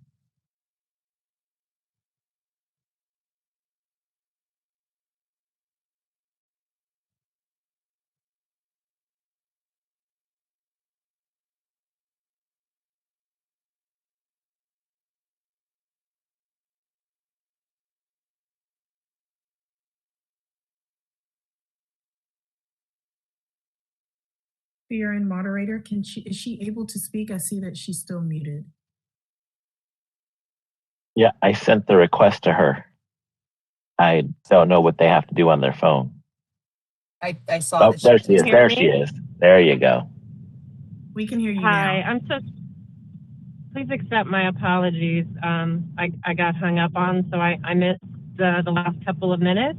BRN moderator, is she able to speak? I see that she's still muted. Yeah, I sent the request to her. I don't know what they have to do on their phone. I saw that. There she is. There she is. There you go. We can hear you Hi, now. I'm so. Please accept my apologies. I got hung up on, so I missed the last couple of minutes.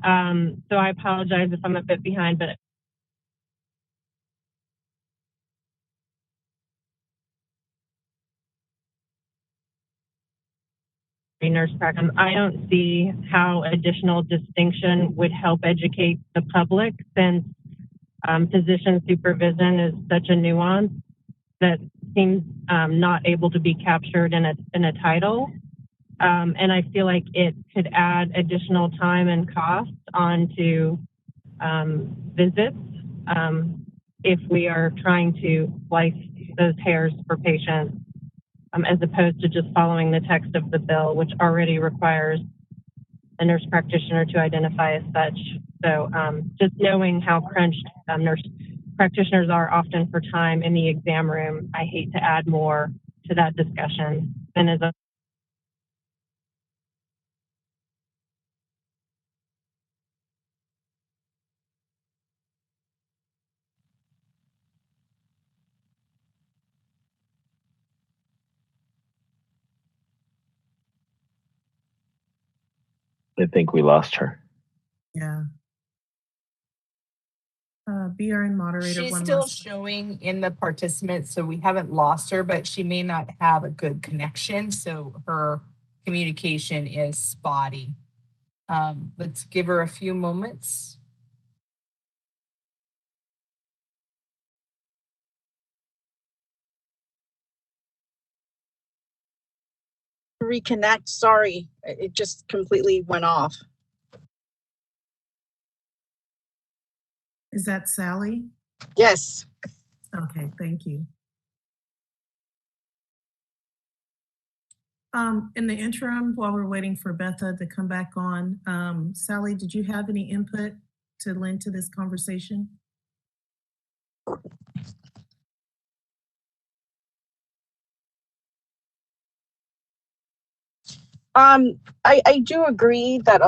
So I apologize if I'm a bit behind, but nurse practice, I don't see how additional distinction would help educate the public, since physician supervision is such a nuance that seems not able to be captured in a title. And I feel like it could add additional time and cost onto visits if we are trying to slice those hairs for patients, as opposed to just following the text of the bill, which already requires a nurse practitioner to identify as such. So just knowing how crunched nurse practitioners are often for time in the exam room, I hate to add more to that discussion. And as a I think we lost her. Yeah. BRN moderator. She's still showing in the participants, so we haven't lost her, but she may not have a good connection, so her communication is spotty. Let's give her a few moments. Reconnect. Sorry, it just completely went off. Is that Sally? Yes. Okay, thank you. In the interim, while we're waiting for Betha to come back on, Sally, did you have any input to lend to this conversation? I do agree that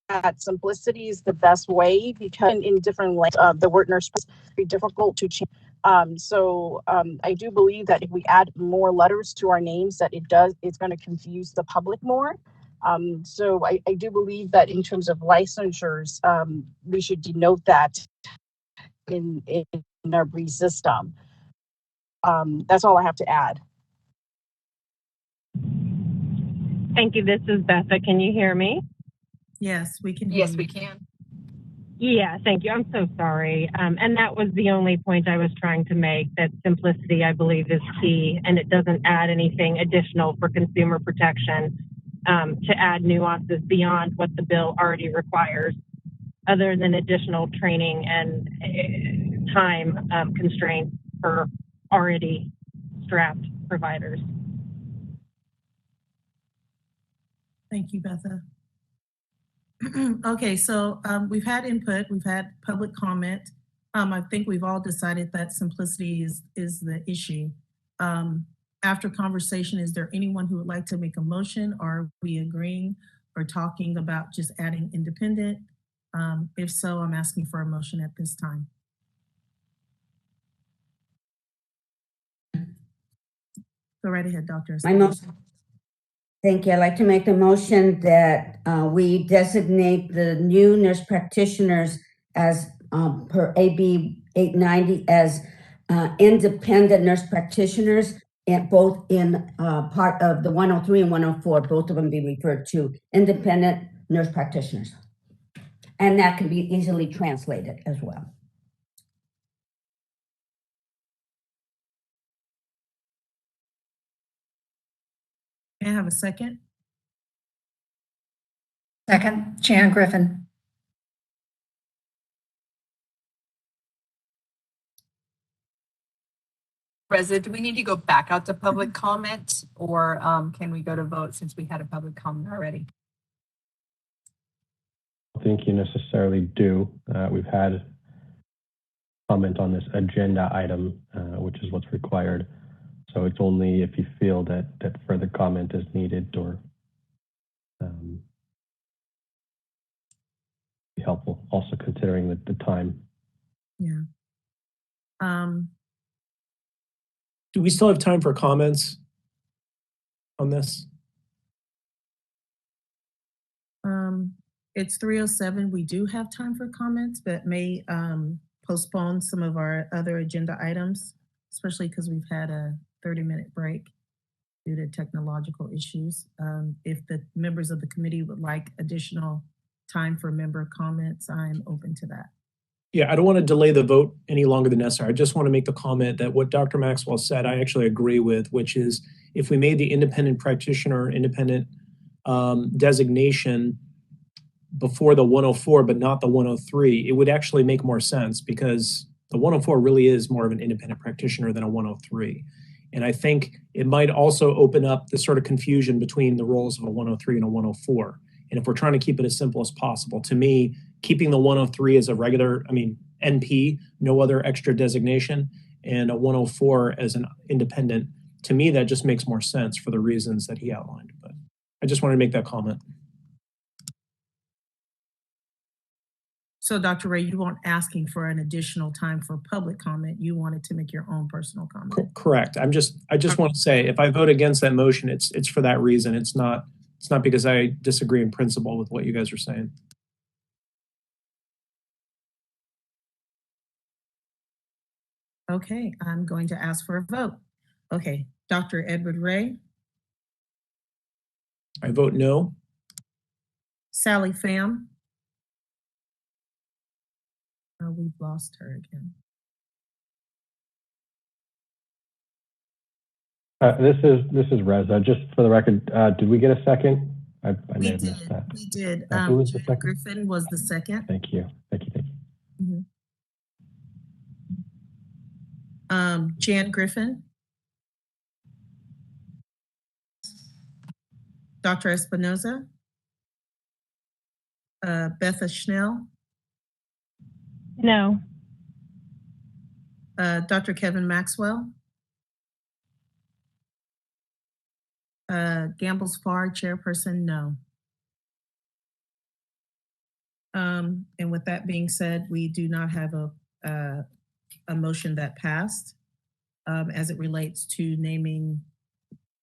that simplicity is the best way, because in different ways, the word nurse is very difficult to change. So I do believe that if we add more letters to our names, that it's going to confuse the public more. So I do believe that in terms of licensures, we should denote that in our brief system. That's all I have to add. thank you. This is Betha. Can you hear me? Yes, we can hear Yes, you. we can. Yeah, thank you. I'm so sorry. And that was the only point I was trying to make, that simplicity, I believe, is key, and it doesn't add anything additional for consumer protection to add nuances beyond what the bill already requires, other than additional training and time constraints for already strapped providers. Thank you, Betha. Okay, so we've had input, we've had public comment. I think we've all decided that simplicity is the issue. After conversation, is there anyone who would like to make a motion? Or are we agreeing or talking about just adding independent? If so, I'm asking for a motion at this time. Go right ahead, Dr. My motion. Thank you. I'd like to make the motion that we designate the new nurse practitioners as per AB 890 as independent nurse practitioners, and both in part of the 103 and 104, both of them be referred to independent nurse practitioners. And that can be easily translated as well. Can I have a second? Second, Jan Griffin. Reza, do we need to go back out to public comment, or can we go to vote since we had a public comment already? I don't think you necessarily do. We've had comment on this agenda item, which is what's required. So it's only if you feel that further comment is needed or be helpful. Also considering the time. Yeah. Do we still have time for comments on this? It's 3:07. We do have time for comments, but may postpone some of our other agenda items, especially because we've had a 30-minute break due to technological issues. If the members of the committee would like additional time for member comments, I'm open to that. Yeah, I don't want to delay the vote any longer than necessary. I just want to make the comment that what Dr. Maxwell said, I actually agree with, which is if we made the independent practitioner, independent designation before the 104, but not the 103, it would actually make more sense because the 104 really is more of an independent practitioner than a 103. And I think it might also open up the sort of confusion between the roles of a 103 and a 104. And if we're trying to keep it as simple as possible, to me, keeping the 103 as a regular, NP, no other extra designation, and a 104 as an independent, to me, that just makes more sense for the reasons that he outlined. But I just wanted to make that comment. So Dr. Ray, you weren't asking for an additional time for public comment. You wanted to make your own personal comment. Correct. I just want to say, if I vote against that motion, it's for that reason. It's not because I disagree in principle with what you guys are saying. Okay, I'm going to ask for a vote. Okay, Dr. Edward Ray. I vote no. Sally Pham. We've lost her again. This is Reza. Just for the record, did we get a second? I may have missed that. We did. Who was the second? Griffin was the second. Thank you. Jan Griffin. Dr. Espinoza. Betha Schnell. No. Dr. Kevin Maxwell. Gambles Farr, chairperson, no. And with that being said, we do not have a motion that passed as it relates to naming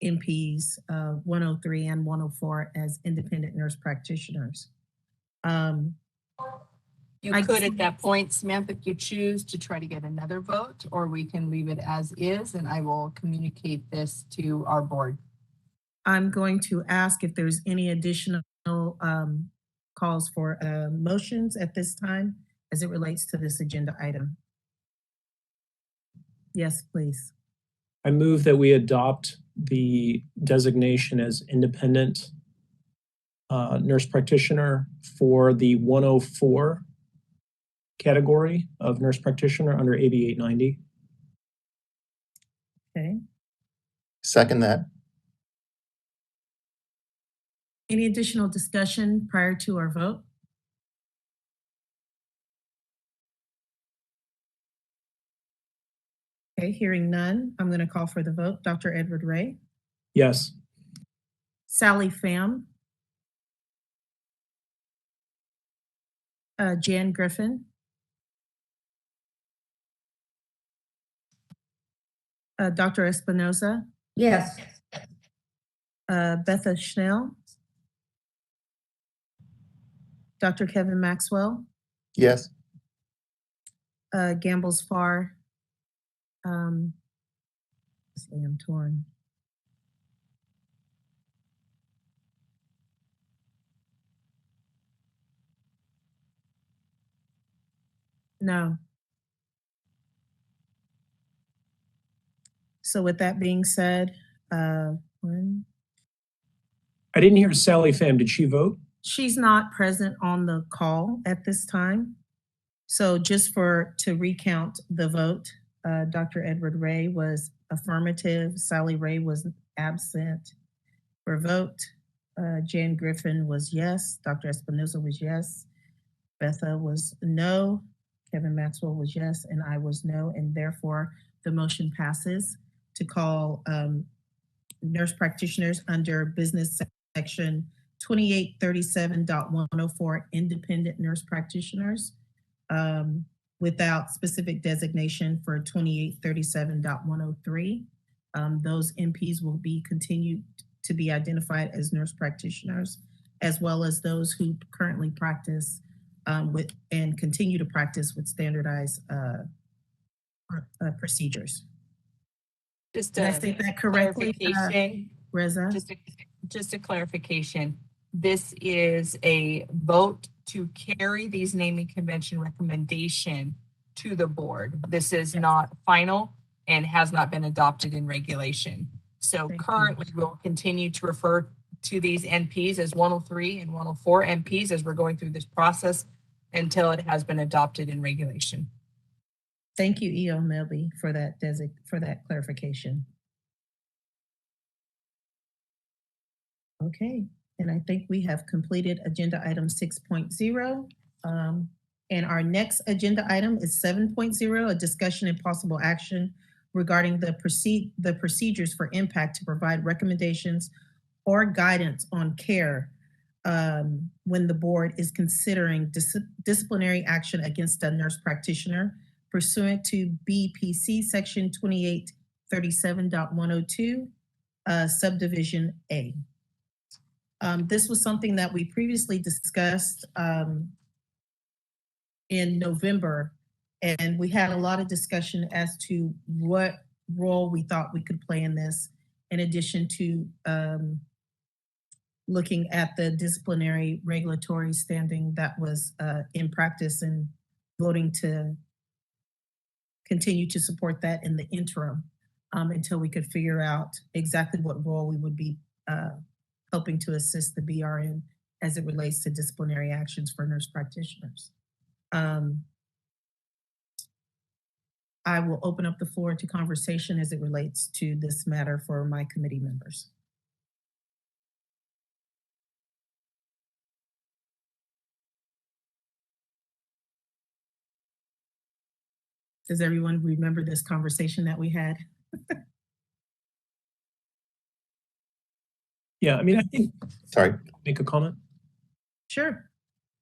MPs 103 and 104 as independent nurse practitioners. You could at that point, Samantha, if you choose to try to get another vote, or we can leave it as is, and I will communicate this to our board. I'm going to ask if there's any additional calls for motions at this time as it relates to this agenda item. Yes, please. I move that we adopt the designation as independent nurse practitioner for the 104 category of nurse practitioner under AB 890. Okay. Second that. Any additional discussion prior to our vote? Okay, hearing none, I'm going to call for the vote. Dr. Edward Ray. Yes. Sally Pham. Jan Griffin, Dr. Espinoza, Yes. Betha Schnell, Dr. Kevin Maxwell, Yes. Gambles Farr, I'm torn. No. So with that being said, one, I didn't hear Sally Pham. Did she vote? she's not present on the call at this time. So just to recount the vote, Dr. Edward Ray was affirmative, Sally Ray was absent for vote. Jan Griffin was yes, Dr. Espinoza was yes, Betha was no, Kevin Maxwell was yes, and I was no, and therefore the motion passes to call nurse practitioners under business section 2837.104 independent nurse practitioners without specific designation for 2837.103. Those NPs will be continued to be identified as nurse practitioners, as well as those who currently practice with and continue to practice with standardized procedures. Just Did I say that correctly, Reza? Just a clarification. This is a vote to carry these naming convention recommendation to the board. This is not final and has not been adopted in regulation. So currently we'll continue to refer to these NPs as 103 and 104 NPs as we're going through this process until it has been adopted in regulation. Thank you, E.O. Melby, for that clarification. Okay, and I think we have completed agenda item 6.0. And our next agenda item is 7.0, a discussion and possible action regarding the procedures for impact to provide recommendations or guidance on care when the board is considering disciplinary action against a nurse practitioner pursuant to BPC section 2837.102, subdivision A. This was something that we previously discussed in November, and we had a lot of discussion as to what role we thought we could play in this, in addition to looking at the disciplinary regulatory standing that was in practice and voting to continue to support that in the interim until we could figure out exactly what role we would be helping to assist the BRN as it relates to disciplinary actions for nurse practitioners. I will open up the floor to conversation as it relates to this matter for my committee members. Does everyone remember this conversation that we had? Yeah, I mean, I think. Sorry. Make a comment? Sure.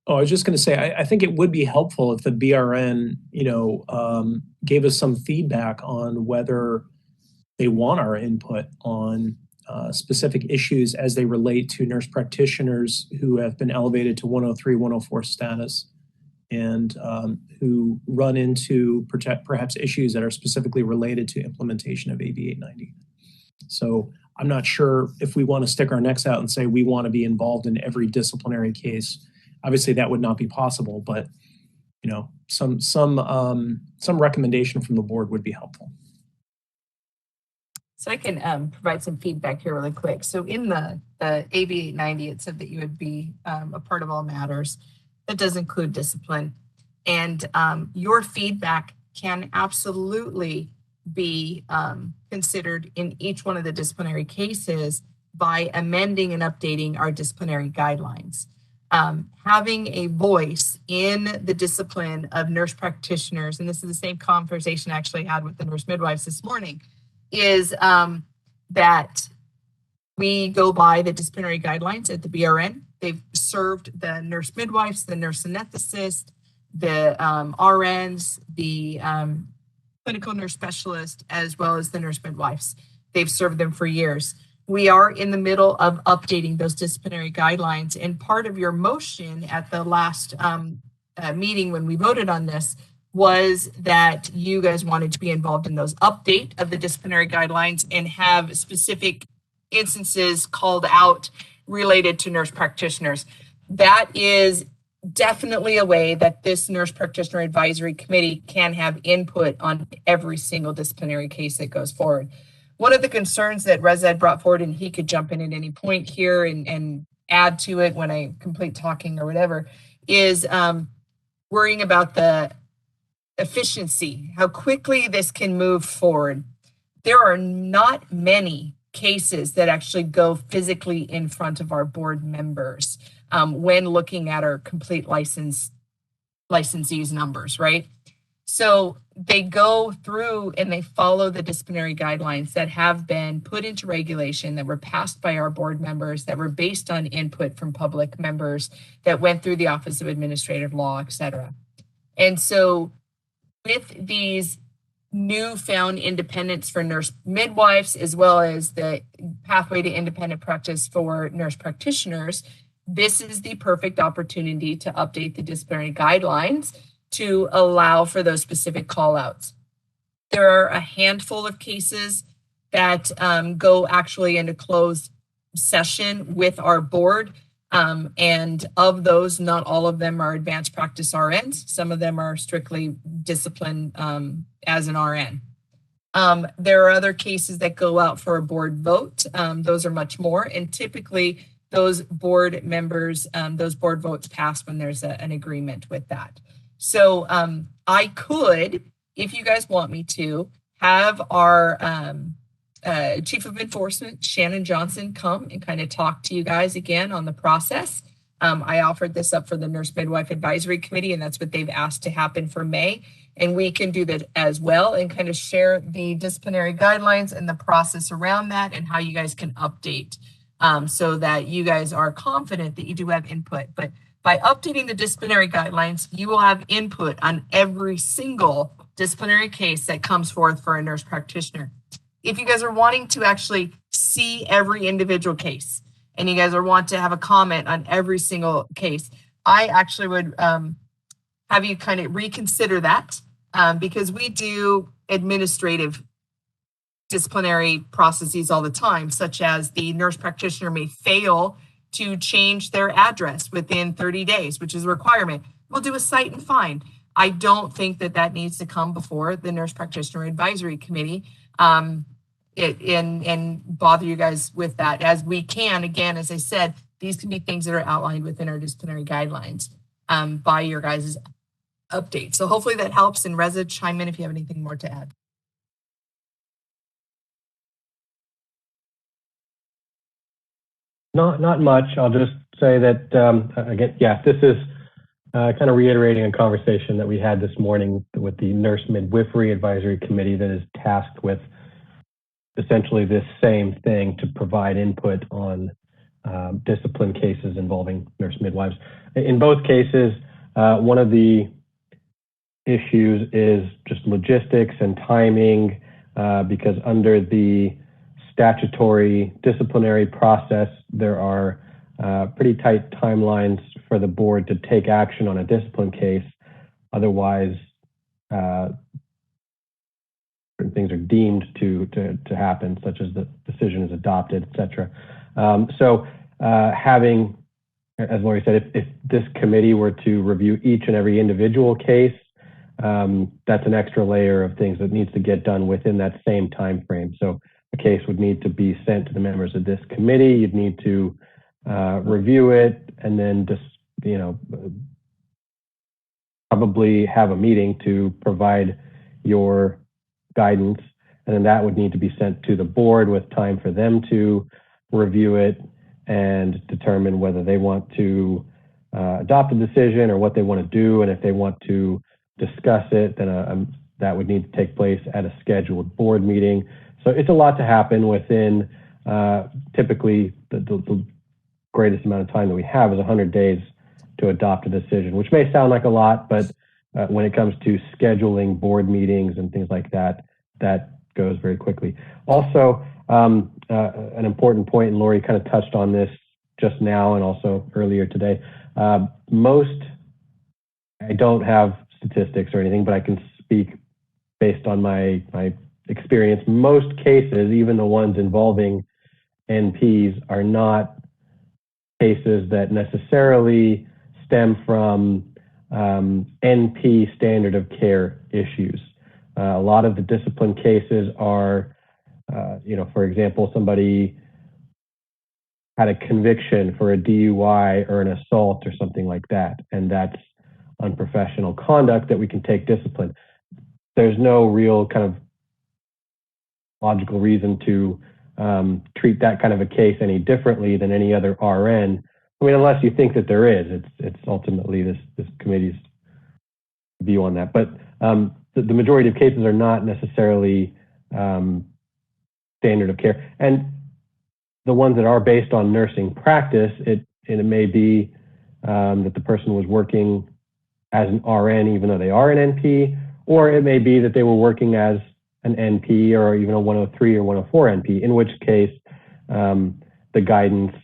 Oh, I was just going to say, I think it would be helpful if the BRN, gave us some feedback on whether they want our input on specific issues as they relate to nurse practitioners who have been elevated to 103, 104 status and who run into perhaps issues that are specifically related to implementation of AB 890. So I'm not sure if we want to stick our necks out and say we want to be involved in every disciplinary case. Obviously, that would not be possible, but some recommendation from the board would be helpful. So I can provide some feedback here really quick. So in the AB 890, it said that you would be a part of all matters. That does include discipline. And your feedback can absolutely be considered in each one of the disciplinary cases by amending and updating our disciplinary guidelines. Having a voice in the discipline of nurse practitioners, and this is the same conversation I actually had with the nurse midwives this morning, is that we go by the disciplinary guidelines at the BRN. They've served the nurse midwives, the nurse anesthetist, the RNs, the clinical nurse specialist, as well as the nurse midwives. They've served them for years. We are in the middle of updating those disciplinary guidelines, and part of your motion at the last meeting when we voted on this was that you guys wanted to be involved in those update of the disciplinary guidelines and have specific instances called out related to nurse practitioners. That is definitely a way that this nurse practitioner advisory committee can have input on every single disciplinary case that goes forward. One of the concerns that Reza had brought forward, and he could jump in at any point here and add to it when I complete talking or whatever, is worrying about the efficiency, how quickly this can move forward. There are not many cases that actually go physically in front of our board members when looking at our complete licensees numbers, right? So they go through and they follow the disciplinary guidelines that have been put into regulation, that were passed by our board members, that were based on input from public members, that went through the Office of Administrative Law, et cetera. And so with these newfound independence for nurse midwives, as well as the pathway to independent practice for nurse practitioners, this is the perfect opportunity to update the disciplinary guidelines to allow for those specific call outs. There are a handful of cases that go actually into closed session with our board. And of those, not all of them are advanced practice RNs. Some of them are strictly discipline as an RN. There are other cases that go out for a board vote. Those are much more. And typically those board members, those board votes pass when there's an agreement with that. So I could, if you guys want me to, have our Chief of Enforcement, Shannon Johnson, come and kind of talk to you guys again on the process. I offered this up for the Nurse Midwife Advisory Committee, and that's what they've asked to happen for May. And we can do that as well and kind of share the disciplinary guidelines and the process around that and how you guys can update so that you guys are confident that you do have input. But by updating the disciplinary guidelines, you will have input on every single disciplinary case that comes forth for a nurse practitioner. If you guys are wanting to actually see every individual case and you guys are want to have a comment on every single case, I actually would have you kind of reconsider that because we do administrative disciplinary processes all the time, such as the nurse practitioner may fail to change their address within 30 days, which is a requirement. We'll do a cite and fine. I don't think that that needs to come before the Nurse Practitioner Advisory Committee and bother you guys with that. As we can, again, as I said, these can be things that are outlined within our disciplinary guidelines by your guys' update. So hopefully that helps. And Reza, chime in if you have anything more to add. Not much. I'll just say that, again, yeah, this is kind of reiterating a conversation that we had this morning with the Nurse Midwifery Advisory Committee that is tasked with essentially this same thing to provide input on discipline cases involving nurse midwives. In both cases, one of the issues is just logistics and timing because under the statutory disciplinary process, there are pretty tight timelines for the board to take action on a discipline case. Otherwise, certain things are deemed to happen, such as the decision is adopted, et cetera. So having, as Lori said, if this committee were to review each and every individual case, that's an extra layer of things that needs to get done within that same time frame. So the case would need to be sent to the members of this committee. You'd need to review it and then just, probably have a meeting to provide your guidance. And then that would need to be sent to the board with time for them to review it and determine whether they want to adopt a decision or what they want to do. And if they want to discuss it, then that would need to take place at a scheduled board meeting. So it's a lot to happen within typically the greatest amount of time that we have is 100 days to adopt a decision, which may sound like a lot, but when it comes to scheduling board meetings and things like that, that goes very quickly. Also, an important point, and Lori kind of touched on this just now and also earlier today. I don't have statistics or anything, but I can speak based on my experience. Most cases, even the ones involving NPs, are not cases that necessarily stem from NP standard of care issues. A lot of the discipline cases are, for example, somebody had a conviction for a DUI or an assault or something like that, and that's unprofessional conduct that we can take discipline. There's no real kind of logical reason to treat that kind of a case any differently than any other RN. I mean, unless you think that there is, it's ultimately this committee's view on that. But the majority of cases are not necessarily standard of care. And the ones that are based on nursing practice, it may be that the person was working as an RN even though they are an NP, or it may be that they were working as an NP or even a 103 or 104 NP, in which case the guidance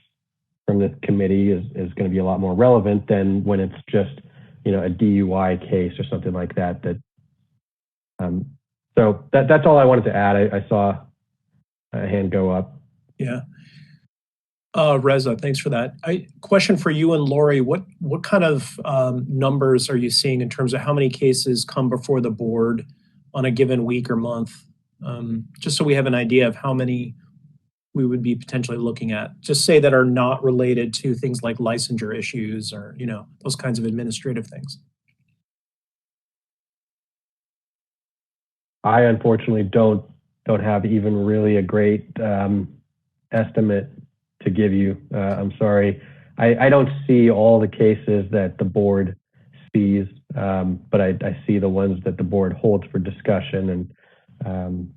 from this committee is going to be a lot more relevant than when it's just, a DUI case or something like that. So that's all I wanted to add. I saw a hand go up. Yeah. Reza, thanks for that. Question for you and Lori, what kind of numbers are you seeing in terms of how many cases come before the board on a given week or month? Just so we have an idea of how many we would be potentially looking at. Just say that are not related to things like licensure issues or, those kinds of administrative things. I unfortunately don't have even really a great estimate to give you. I'm sorry. I don't see all the cases that the board sees, but I see the ones that the board holds for discussion and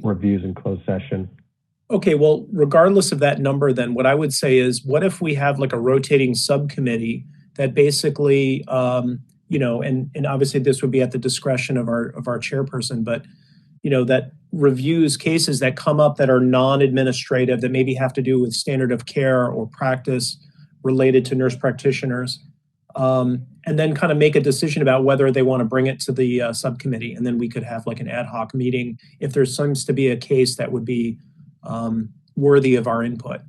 reviews in closed session. Okay, well, regardless of that number, then what I would say is, what if we have like a rotating subcommittee that basically, and obviously this would be at the discretion of our chairperson, but that reviews cases that come up that are non-administrative, that maybe have to do with standard of care or practice related to nurse practitioners, and then kind of make a decision about whether they want to bring it to the subcommittee. And then we could have like an ad hoc meeting if there seems to be a case that would be worthy of our input.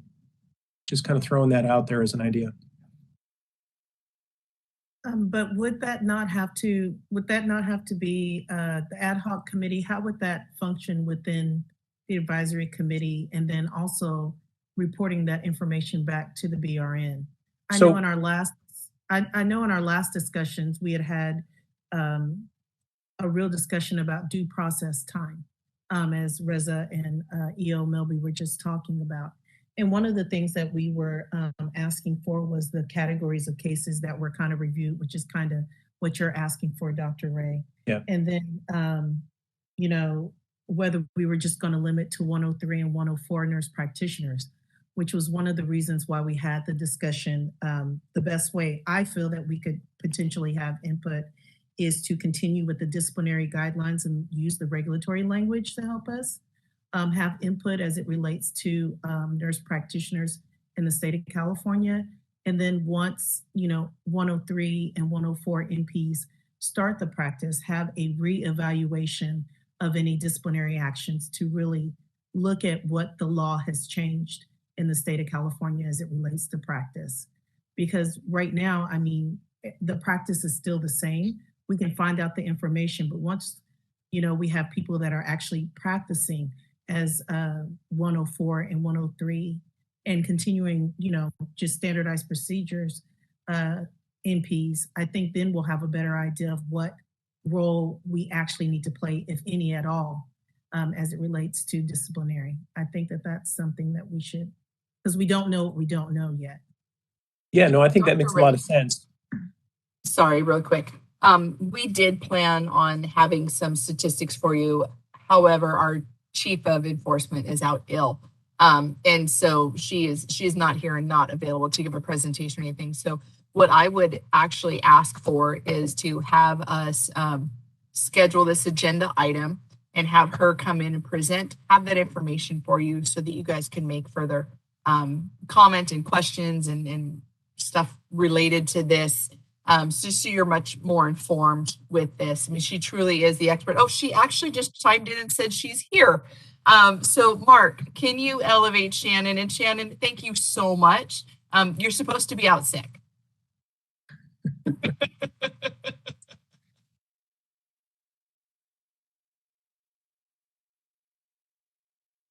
Just kind of throwing that out there as an idea. But would that not have to be the ad hoc committee? How would that function within the advisory committee, and then also reporting that information back to the BRN? I know in our last discussions we had a real discussion about due process time, as Reza and EO Melby were just talking about. And one of the things that we were asking for was the categories of cases that were kind of reviewed, which is kind of what you're asking for, Dr. Ray. Yeah. And then, whether we were just going to limit to 103 and 104 nurse practitioners, which was one of the reasons why we had the discussion. The best way I feel that we could potentially have input is to continue with the disciplinary guidelines and use the regulatory language to help us have input as it relates to nurse practitioners in the state of California. And then once, 103 and 104 NPs start the practice, have a reevaluation of any disciplinary actions to really look at what the law has changed in the state of California as it relates to practice. Because right now, the practice is still the same. We can find out the information, but once, we have people that are actually practicing as 104 and 103 and continuing, just standardized procedures, NPs, I think then we'll have a better idea of what role we actually need to play, if any at all, as it relates to disciplinary. I think that that's something that we should, because we don't know what we don't know yet. Yeah, no, I think that makes a lot of sense. Sorry, real quick. We did plan on having some statistics for you. However, our chief of enforcement is out ill. And so she is not here and not available to give a presentation or anything. So what I would actually ask for is to have us schedule this agenda item and have her come in and present, have that information for you so that you guys can make further comment and questions and stuff related to this. So you're much more informed with this. I mean, she truly is the expert. Oh, she actually just chimed in and said she's here. So Mark, can you elevate Shannon? And Shannon, thank you so much. You're supposed to be out sick.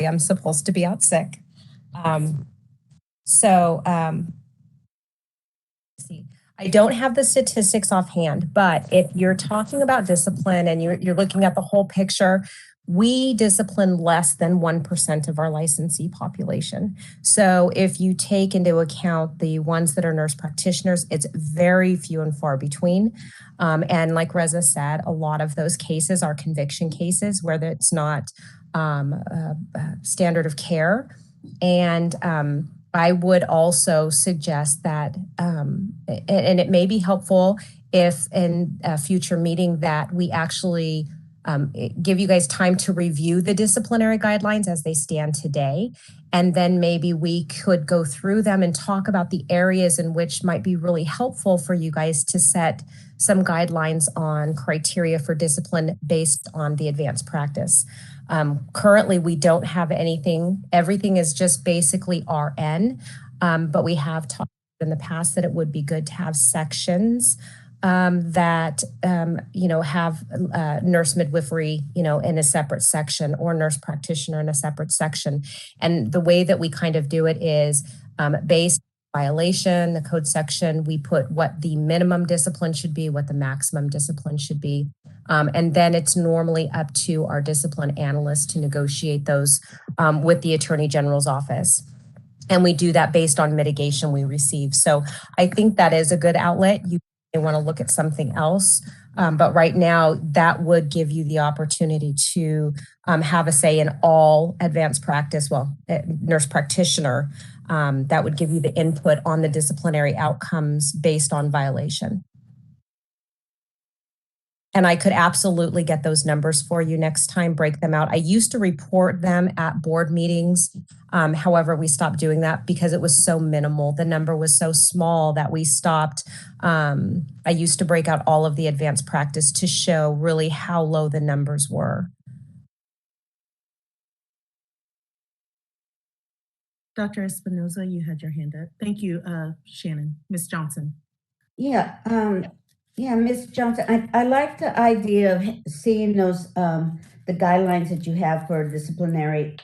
I'm supposed to be out sick. See, I don't have the statistics offhand, but if you're talking about discipline and you're looking at the whole picture, we discipline less than 1% of our licensee population. So if you take into account the ones that are nurse practitioners, it's very few and far between. And like Reza said, a lot of those cases are conviction cases where it's not standard of care. And I would also suggest that, and it may be helpful if in a future meeting that we actually give you guys time to review the disciplinary guidelines as they stand today. And then maybe we could go through them and talk about the areas in which might be really helpful for you guys to set some guidelines on criteria for discipline based on the advanced practice. Currently, we don't have anything. Everything is just basically RN, but we have talked in the past that it would be good to have sections that, have nurse midwifery, in a separate section or nurse practitioner in a separate section. And the way that we kind of do it is based on violation, the code section, we put what the minimum discipline should be, what the maximum discipline should be. And then it's normally up to our discipline analyst to negotiate those with the Attorney General's office. And we do that based on mitigation we receive. So I think that is a good outlet. You may want to look at something else. But right now, that would give you the opportunity to have a say in all advanced practice, nurse practitioner. That would give you the input on the disciplinary outcomes based on violation. And I could absolutely get those numbers for you next time, break them out. I used to report them at board meetings. However, we stopped doing that because it was so minimal. The number was so small that we stopped. I used to break out all of the advanced practice to show really how low the numbers were. Dr. Espinoza, you had your hand up. Thank you, Shannon. Ms. Johnson. Yeah, Ms. Johnson, I like the idea of seeing those, the guidelines that you have for disciplinary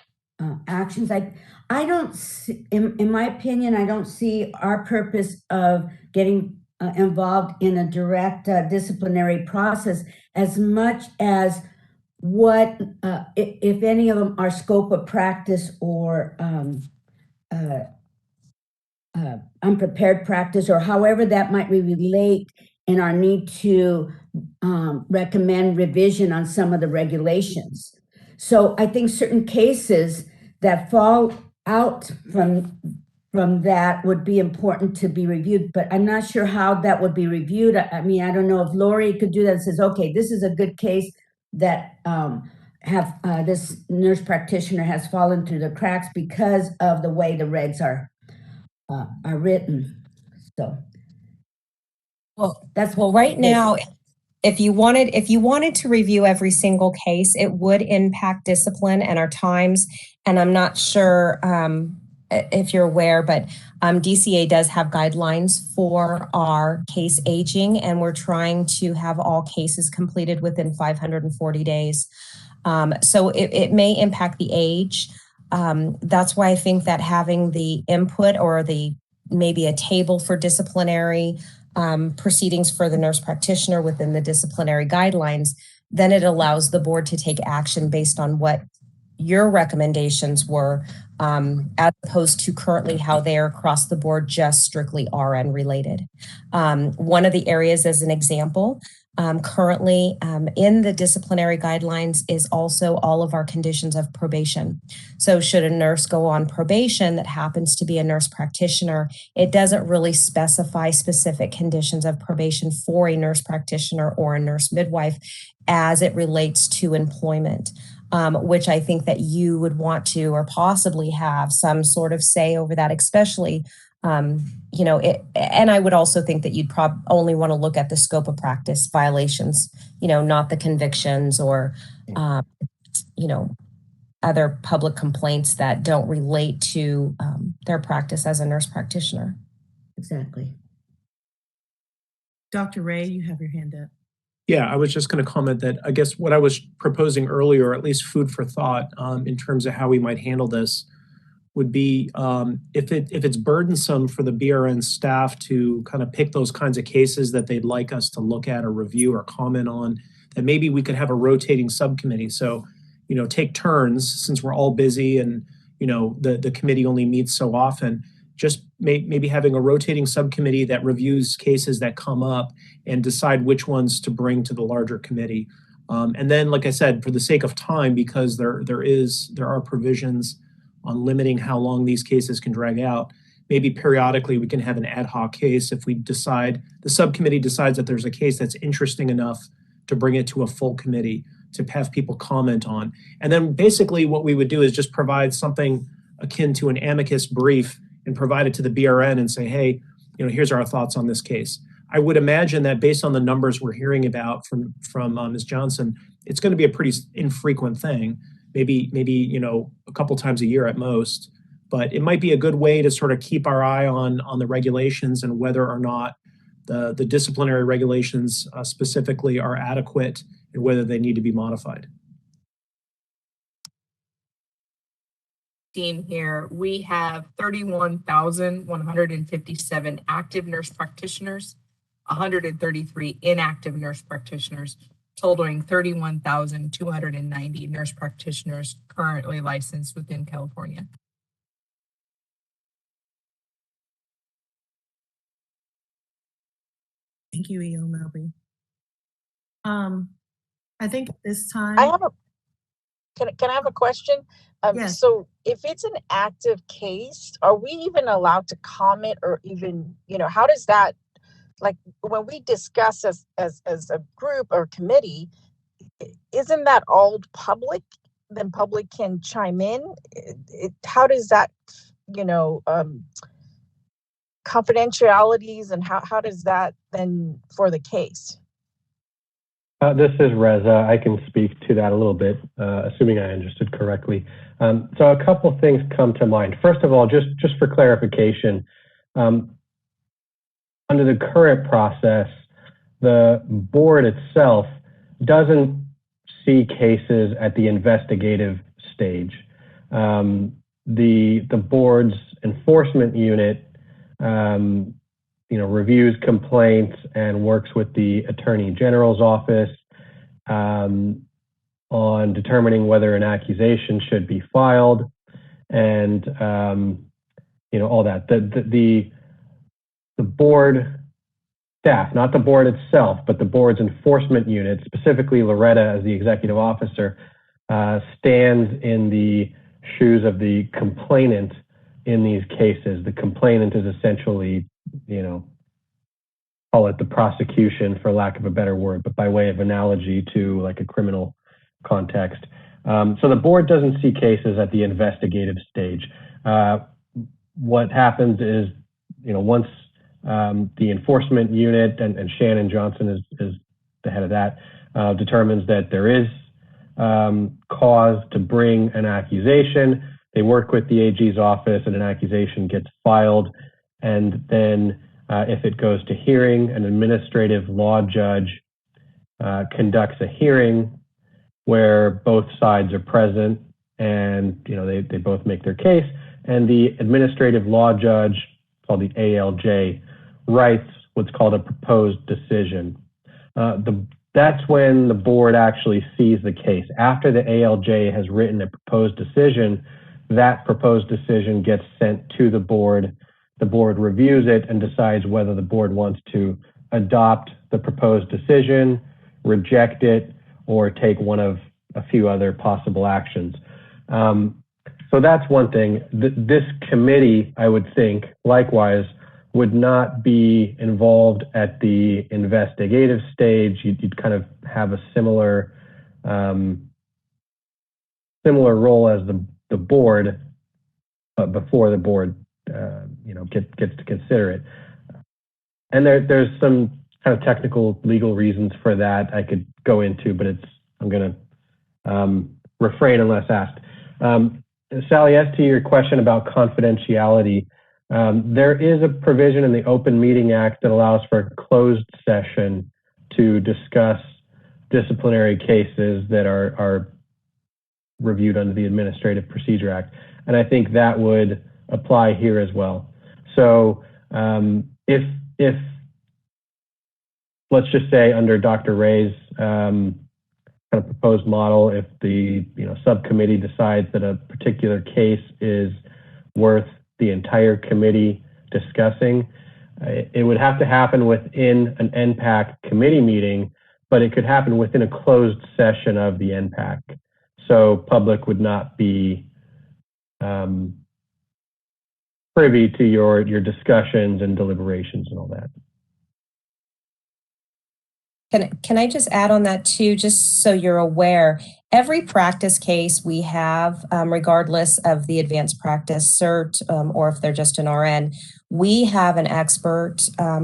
actions. I don't see, in my opinion, I don't see our purpose of getting involved in a direct disciplinary process as much as what, if any of them are scope of practice or unprepared practice, or however that might relate in our need to recommend revision on some of the regulations. So I think certain cases that fall out from that would be important to be reviewed, but I'm not sure how that would be reviewed. I mean, I don't know if Lori could do that and says, okay, this is a good case that this nurse practitioner has fallen through the cracks because of the way the regs are written. So, right now, if you wanted to review every single case, it would impact discipline and our times. And I'm not sure if you're aware, but DCA does have guidelines for our case aging, and we're trying to have all cases completed within 540 days. So it may impact the age. That's why I think that having the input or maybe a table for disciplinary proceedings for the nurse practitioner within the disciplinary guidelines, then it allows the board to take action based on what your recommendations were, as opposed to currently how they are across the board, just strictly RN related. One of the areas as an example, Currently, in the disciplinary guidelines is also all of our conditions of probation. So should a nurse go on probation that happens to be a nurse practitioner, it doesn't really specify specific conditions of probation for a nurse practitioner or a nurse midwife as it relates to employment, which I think that you would want to or possibly have some sort of say over that, especially and I would also think that you'd only want to look at the scope of practice violations, not the convictions or, other public complaints that don't relate to their practice as a nurse practitioner. Exactly. Dr. Ray, you have your hand up. Yeah, I was just going to comment that I guess what I was proposing earlier, or at least food for thought in terms of how we might handle this, would be if it's burdensome for the BRN staff to kind of pick those kinds of cases that they'd like us to look at or review or comment on, that maybe we could have a rotating subcommittee. So, take turns since we're all busy and, the committee only meets so often, just maybe having a rotating subcommittee that reviews cases that come up and decide which ones to bring to the larger committee. And then, like I said, for the sake of time, because there are provisions on limiting how long these cases can drag out, maybe periodically we can have an ad hoc case if the subcommittee decides that there's a case that's interesting enough to bring it to a full committee to have people comment on. And then basically what we would do is just provide something akin to an amicus brief and provide it to the BRN and say, hey, here's our thoughts on this case. I would imagine that based on the numbers we're hearing about from Ms. Johnson, it's going to be a pretty infrequent thing. Maybe a couple times a year at most, but it might be a good way to sort of keep our eye on the regulations and whether or not the disciplinary regulations specifically are adequate and whether they need to be modified. Here, we have 31,157 active nurse practitioners, 133 inactive nurse practitioners, totaling 31,290 nurse practitioners currently licensed within California. Thank you, E.O. Melby. I think at this time. Can I have a question? Yes. So if it's an active case, are we even allowed to comment or even, how does that, like when we discuss as a group or committee, isn't that all public? Then public can chime in. How does that, confidentialities and how does that then for the case? This is Reza. I can speak to that a little bit, assuming I understood correctly. So a couple things come to mind. First of all, just for clarification, under the current process, the board itself doesn't see cases at the investigative stage. The board's enforcement unit, reviews complaints and works with the Attorney General's office on determining whether an accusation should be filed, and all that. The board staff, not the board itself, but the board's enforcement unit, specifically Loretta as the executive officer, stands in the shoes of the complainant in these cases. The complainant is essentially, call it the prosecution for lack of a better word, but by way of analogy to like a criminal context. So the board doesn't see cases at the investigative stage. What happens is, once the enforcement unit, and Shannon Johnson is the head of that, determines that there is cause to bring an accusation, they work with the AG's office and an accusation gets filed. And then if it goes to hearing, an administrative law judge conducts a hearing where both sides are present and they both make their case. And the administrative law judge, called the ALJ, writes what's called a proposed decision. That's when the board actually sees the case. After the ALJ has written a proposed decision, that proposed decision gets sent to the board. The board reviews it and decides whether the board wants to adopt the proposed decision, reject it, or take one of a few other possible actions. So that's one thing. This committee, I would think, likewise, would not be involved at the investigative stage. You'd kind of have a similar role as the board, but before the board, gets to consider it. And there's some kind of technical legal reasons for that I could go into, but I'm going to refrain unless asked. Sally, as to your question about confidentiality, there is a provision in the Open Meeting Act that allows for a closed session to discuss disciplinary cases that are reviewed under the Administrative Procedure Act. And I think that would apply here as well. So if let's just say under Dr. Ray's kind of proposed model, if the subcommittee decides that a particular case is worth the entire committee discussing, it would have to happen within an NPAC committee meeting, but it could happen within a closed session of the NPAC. So public would not be privy to your discussions and deliberations and all that. Can I just add on that too, just so you're aware, every practice case we have, regardless of the advanced practice cert or if they're just an RN, we have an expert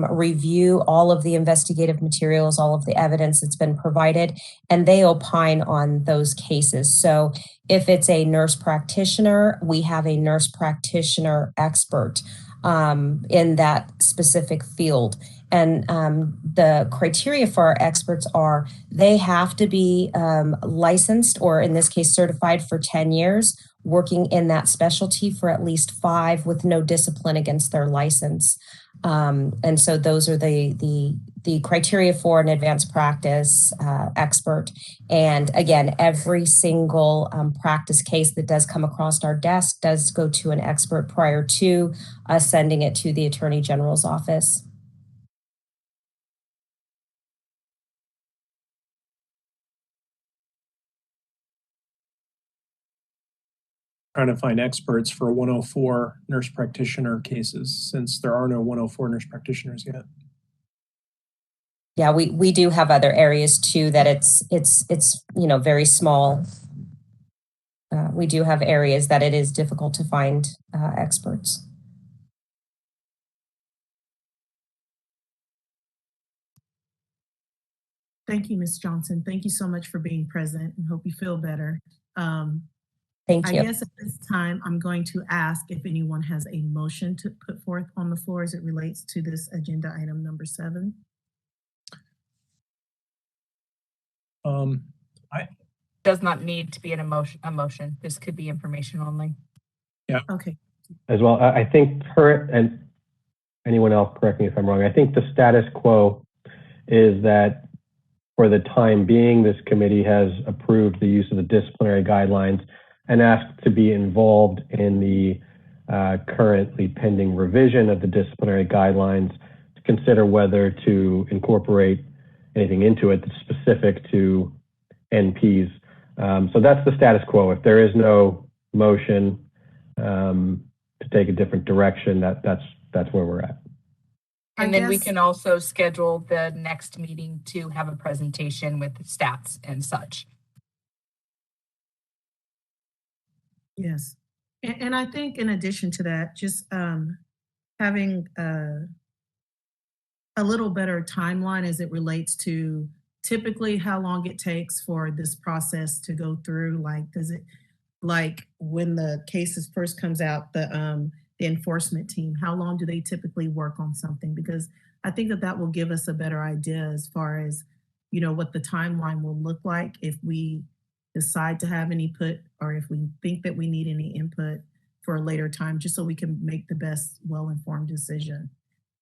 review all of the investigative materials, all of the evidence that's been provided, and they opine on those cases. So if it's a nurse practitioner, we have a nurse practitioner expert in that specific field. And the criteria for our experts are they have to be licensed, or in this case, certified for 10 years, working in that specialty for at least 5 with no discipline against their license. And so those are the criteria for an advanced practice expert. And again, every single practice case that does come across our desk does go to an expert prior to us sending it to the Attorney General's office. Trying to find experts for 104 nurse practitioner cases, since there are no 104 nurse practitioners yet. Yeah, we do have other areas too that it's very small. We do have areas that it is difficult to find experts. Thank you, Ms. Johnson. Thank you so much for being present, and hope you feel better. Thank you. I guess at this time, I'm going to ask if anyone has a motion to put forth on the floor as it relates to this agenda item number 7. Does not need to be a motion. This could be information only. Yeah. Okay. As well, I think and anyone else, correct me if I'm wrong, I think the status quo is that for the time being, this committee has approved the use of the disciplinary guidelines and asked to be involved in the currently pending revision of the disciplinary guidelines to consider whether to incorporate anything into it that's specific to NPs. So that's the status quo. If there is no motion to take a different direction, that's where we're at. And then we can also schedule the next meeting to have a presentation with stats and such. Yes. And I think in addition to that, just having a little better timeline as it relates to typically how long it takes for this process to go through. Like, does it, like when the cases first comes out, the enforcement team, how long do they typically work on something? Because I think that will give us a better idea as far as, what the timeline will look like if we decide to have any input, or if we think that we need any input for a later time, just so we can make the best well-informed decision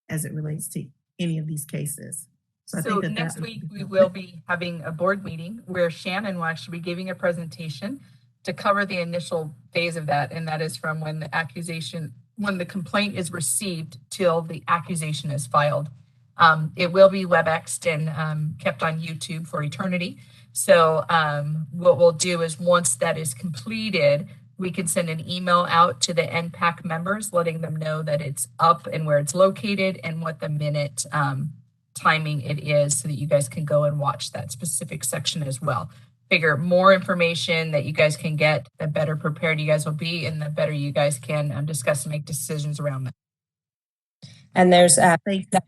as it relates to any of these cases. So I think that next week we will be having a board meeting where Shannon will actually be giving a presentation to cover the initial phase of that, and that is from when the complaint is received till the accusation is filed. It will be WebExed and kept on YouTube for eternity. So what we'll do is once that is completed, we can send an email out to the NPAC members, letting them know that it's up and where it's located and what the minute timing it is, so that you guys can go and watch that specific section as well. Figure more information that you guys can get, the better prepared you guys will be, and the better you guys can discuss and make decisions around that. And there's that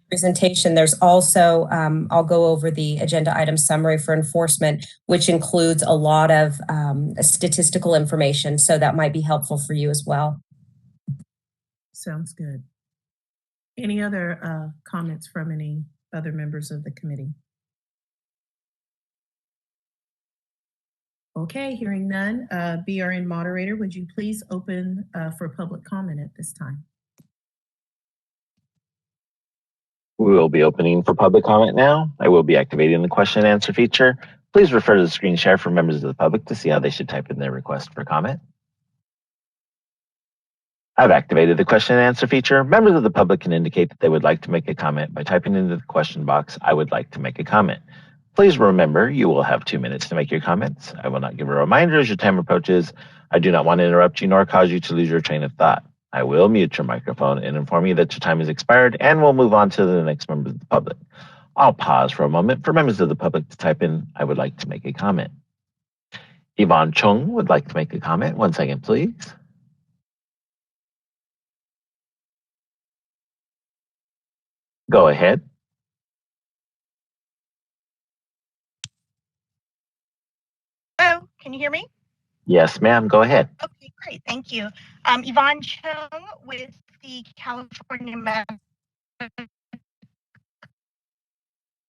presentation. There's also, I'll go over the agenda item summary for enforcement, which includes a lot of statistical information. So that might be helpful for you as well. Sounds good. Any other comments from any other members of the committee? Okay, hearing none. BRN moderator, would you please open for public comment at this time? We will be opening for public comment now. I will be activating the question and answer feature. Please refer to the screen share for members of the public to see how they should type in their request for comment. I've activated the question and answer feature. Members of the public can indicate that they would like to make a comment by typing into the question box, "I would like to make a comment." Please remember, you will have 2 minutes to make your comments. I will not give a reminder as your time approaches. I do not want to interrupt you nor cause you to lose your train of thought. I will mute your microphone and inform you that your time has expired, and we'll move on to the next member of the public. I'll pause for a moment for members of the public to type in, "I would like to make a comment." Yvonne Chung would like to make a comment. 1 second, please. Go ahead. Hello, can you hear me? Yes, ma'am. Go ahead. Okay, great. Thank you. Yvonne Chung with the California Medical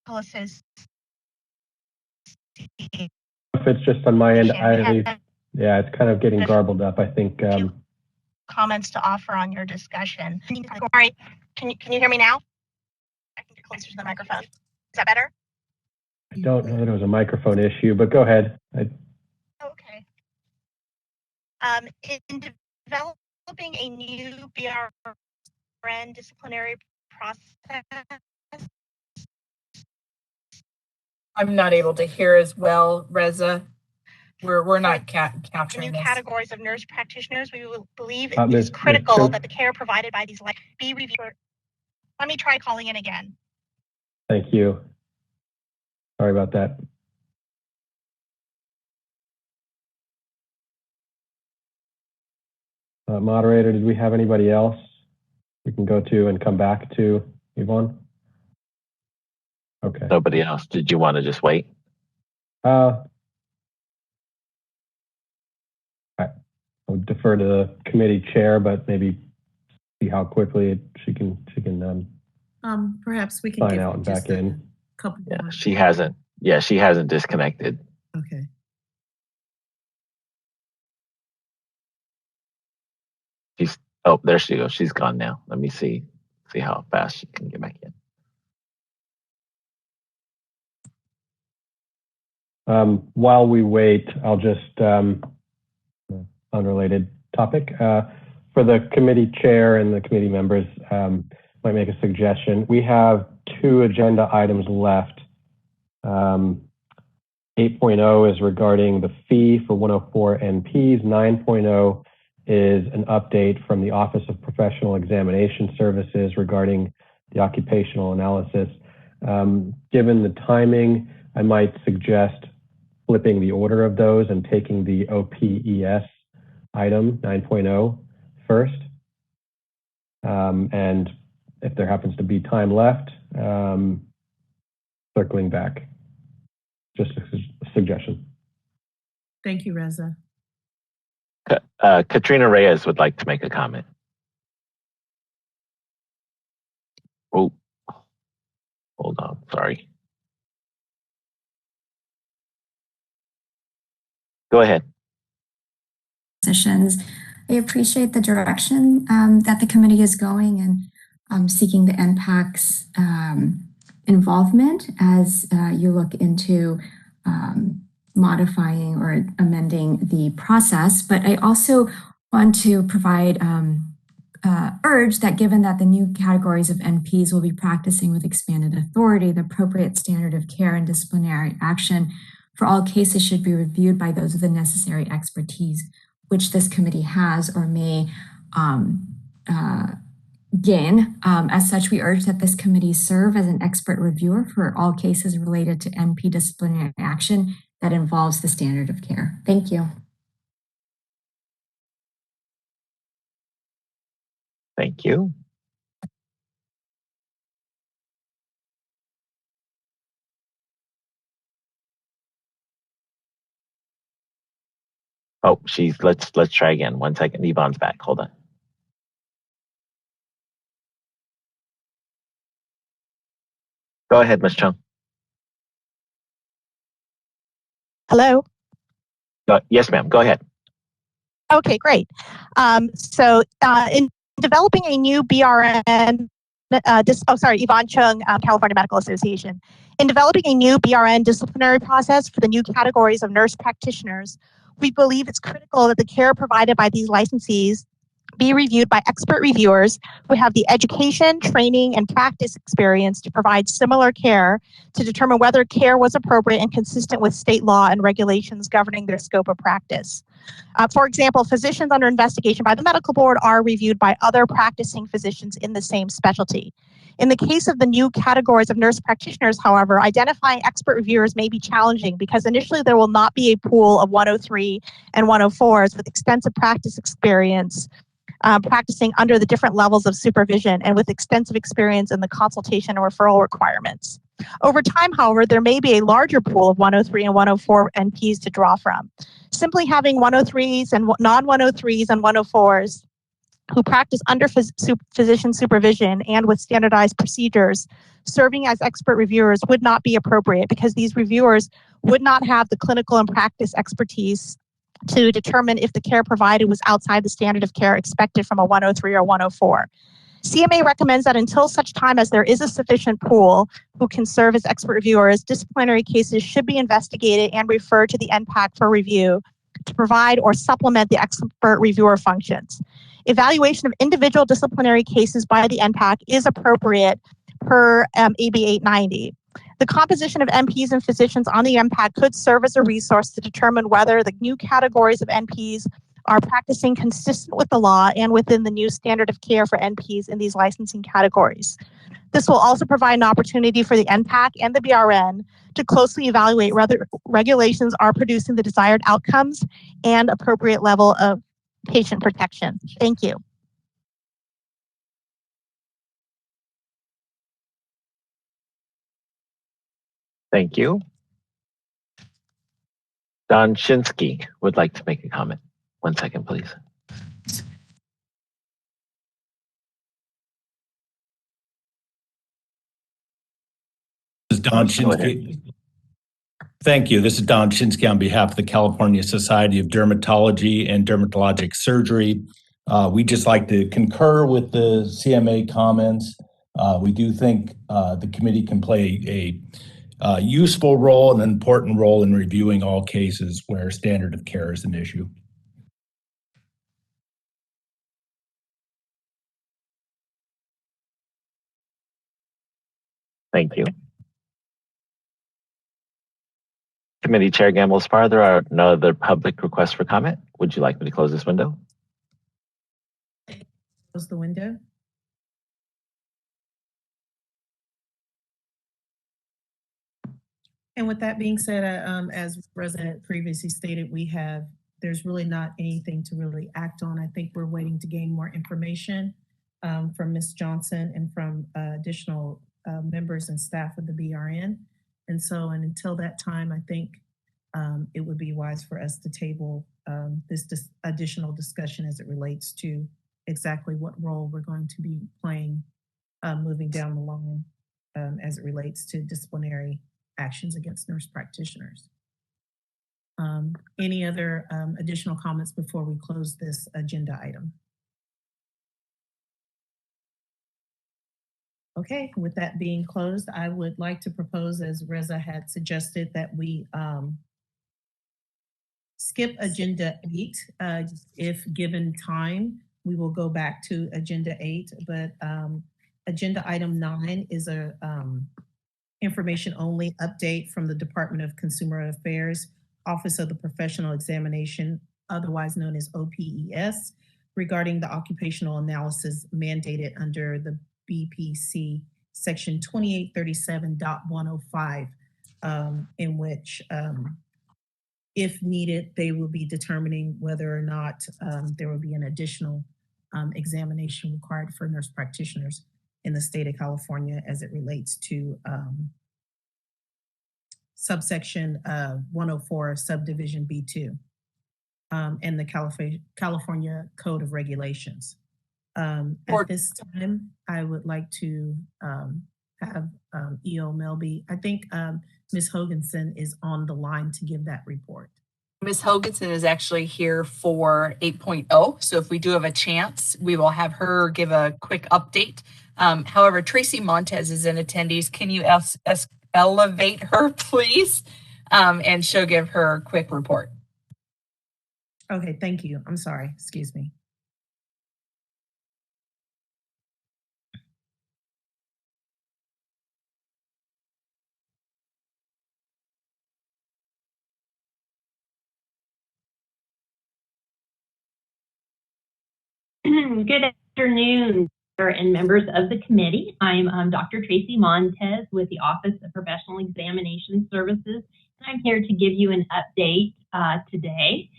Association. If it's just on my end, yeah, it's kind of getting garbled up. I think. Comments to offer on your discussion. Sorry, can you hear me now? I can get closer to the microphone. Is that better? I don't know that it was a microphone issue, but go ahead. Okay. In developing a new BRN disciplinary process. I'm not able to hear as well, Reza. We're not capturing new this. categories of nurse practitioners. We believe it is critical that the care provided by these be reviewed. Let me try calling in again. Thank you. Sorry about that. Moderator, did we have anybody else we can go to and come back to, Yvonne? Okay. Nobody else. Did you want to just wait? I would defer to the committee chair, but maybe see how quickly she can perhaps we can sign out and back in. Couple yeah, she hasn't. Yeah, she hasn't disconnected. Okay. Oh, there she goes. She's gone now. Let me see how fast she can get back in. While we wait, I'll just unrelated topic for the committee chair and the committee members. Might make a suggestion. We have 2 agenda items left. 8.0 is regarding the fee for 104 NPs. 9.0 is an update from the Office of Professional Examination Services regarding the Occupational Analysis. Given the timing, I might suggest flipping the order of those and taking the OPES item 9.0 first. And if there happens to be time left, circling back. Just a suggestion. Thank you, Reza. Katrina Reyes would like to make a comment. Oh, hold on. Sorry. Go ahead. I appreciate the direction that the committee is going and seeking the NPAC's involvement as you look into modifying or amending the process. But I also want to provide urge that given that the new categories of NPs will be practicing with expanded authority, the appropriate standard of care and disciplinary action for all cases should be reviewed by those with the necessary expertise, which this committee has or may gain. As such, we urge that this committee serve as an expert reviewer for all cases related to NP disciplinary action that involves the standard of care. Thank you. Thank you. Oh, let's try again. 1 second. Yvonne's back. Hold on. Go ahead, Ms. Chung. Hello? Yes, ma'am. Go ahead. Okay, great. In developing a new BRN, Yvonne Chung, California Medical Association. In developing a new BRN disciplinary process for the new categories of nurse practitioners, we believe it's critical that the care provided by these licensees be reviewed by expert reviewers who have the education, training, and practice experience to provide similar care to determine whether care was appropriate and consistent with state law and regulations governing their scope of practice. For example, physicians under investigation by the medical board are reviewed by other practicing physicians in the same specialty. In the case of the new categories of nurse practitioners, however, identifying expert reviewers may be challenging because initially there will not be a pool of 103 and 104s with extensive practice experience practicing under the different levels of supervision and with extensive experience in the consultation and referral requirements. Over time, however, there may be a larger pool of 103 and 104 NPs to draw from. Simply having 103s and non-103s and 104s who practice under physician supervision and with standardized procedures serving as expert reviewers would not be appropriate because these reviewers would not have the clinical and practice expertise to determine if the care provided was outside the standard of care expected from a 103 or 104. CMA recommends that until such time as there is a sufficient pool who can serve as expert reviewers, disciplinary cases should be investigated and referred to the NPAC for review to provide or supplement the expert reviewer functions. Evaluation of individual disciplinary cases by the NPAC is appropriate per AB 890. The composition of NPs and physicians on the NPAC could serve as a resource to determine whether the new categories of NPs are practicing consistent with the law and within the new standard of care for NPs in these licensing categories. This will also provide an opportunity for the NPAC and the BRN to closely evaluate whether regulations are producing the desired outcomes and appropriate level of patient protection. Thank you. Thank you. Don Shinsky would like to make a comment. 1 second, please. This is Don Shinsky. Thank you. This is Don Shinsky on behalf of the California Society of Dermatology and Dermatologic Surgery. We just like to concur with the CMA comments. We do think the committee can play a useful role, an important role in reviewing all cases where standard of care is an issue. Thank you. Committee Chair Gamble-Spar, there are no other public requests for comment. Would you like me to close this window? Close the window. And with that being said, as President previously stated, there's really not anything to really act on. I think we're waiting to gain more information from Ms. Johnson and from additional members and staff of the BRN. And until that time, I think it would be wise for us to table this additional discussion as it relates to exactly what role we're going to be playing moving down the line as it relates to disciplinary actions against nurse practitioners. Any other additional comments before we close this agenda item? Okay, with that being closed, I would like to propose, as Reza had suggested, that we skip agenda 8 if given time. we will go back to Agenda 8, but Agenda Item 9 is a information only update from the Department of Consumer Affairs, Office of the Professional Examination, otherwise known as OPES, regarding the occupational analysis mandated under the BPC Section 2837.105, in which, if needed, they will be determining whether or not there will be an additional examination required for nurse practitioners in the state of California as it relates to subsection 104, subdivision B2, and the California Code of Regulations. At this time, I would like to have E.O. Melby. I think Ms. Hoganson is on the line to give that report. Ms. Hoganson is actually here for 8.0. So if we do have a chance, we will have her give a quick update. However, Tracy Montez is in attendees. Can you elevate her, please? And she'll give her quick report. Okay, thank you. I'm sorry. Excuse me. Good afternoon, and members of the committee. I'm Dr. Tracy Montez with the Office of Professional Examination Services, and I'm here to give you an update today.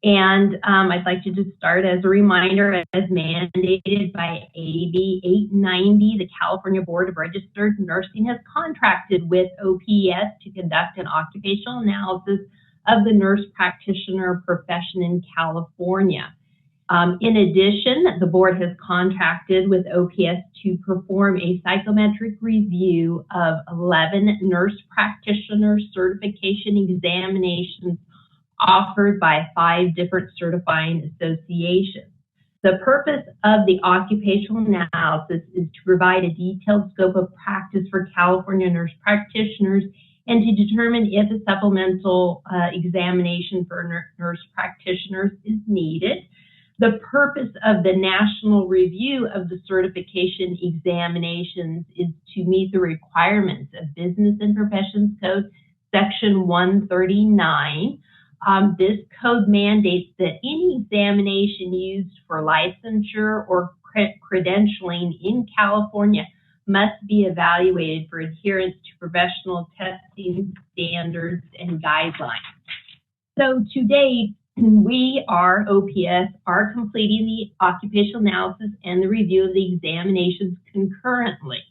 And I'd like to just start as a reminder, as mandated by AB 890, the California Board of Registered Nursing has contracted with OPS to conduct an occupational analysis of the nurse practitioner profession in California. In addition, the board has contracted with OPS to perform a psychometric review of 11 nurse practitioner certification examinations offered by 5 different certifying associations. The purpose of the occupational analysis is to provide a detailed scope of practice for California nurse practitioners and to determine if a supplemental examination for nurse practitioners is needed. The purpose of the national review of the certification examinations is to meet the requirements of Business and Professions Code Section 139. This code mandates that any examination used for licensure or credentialing in California must be evaluated for adherence to professional testing standards and guidelines. So to date, we, OPS, are completing the occupational analysis and the review of the examinations concurrently.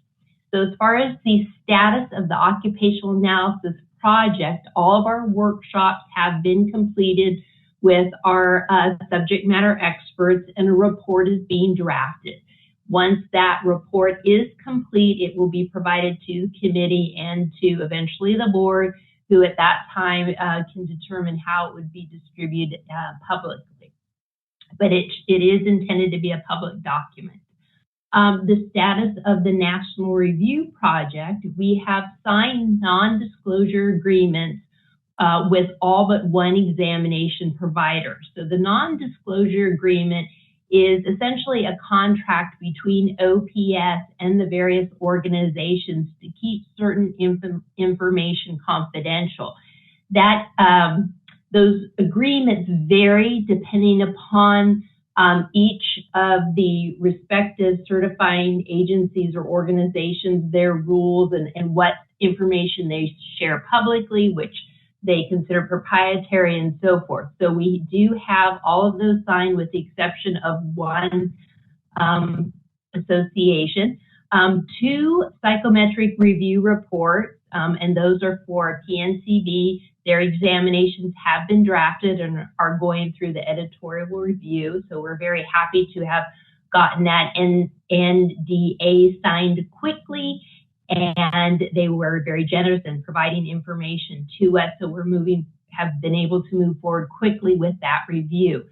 So as far as the status of the occupational analysis project, all of our workshops have been completed with our subject matter experts, and a report is being drafted. Once that report is complete, it will be provided to the committee and to eventually the board, who at that time can determine how it would be distributed publicly. But it is intended to be a public document. The status of the National Review Project, we have signed non-disclosure agreements with all but one examination provider. So the non-disclosure agreement is essentially a contract between OPS and the various organizations to keep certain information confidential. That those agreements vary depending upon each of the respective certifying agencies or organizations, their rules and what information they share publicly, which they consider proprietary and so forth. So we do have all of those signed with the exception of one association. 2 psychometric review reports, and those are for PNCB. Their examinations have been drafted and are going through the editorial review. So we're very happy to have gotten that NDA signed quickly, and they were very generous in providing information to us. So have been able to move forward quickly with that review.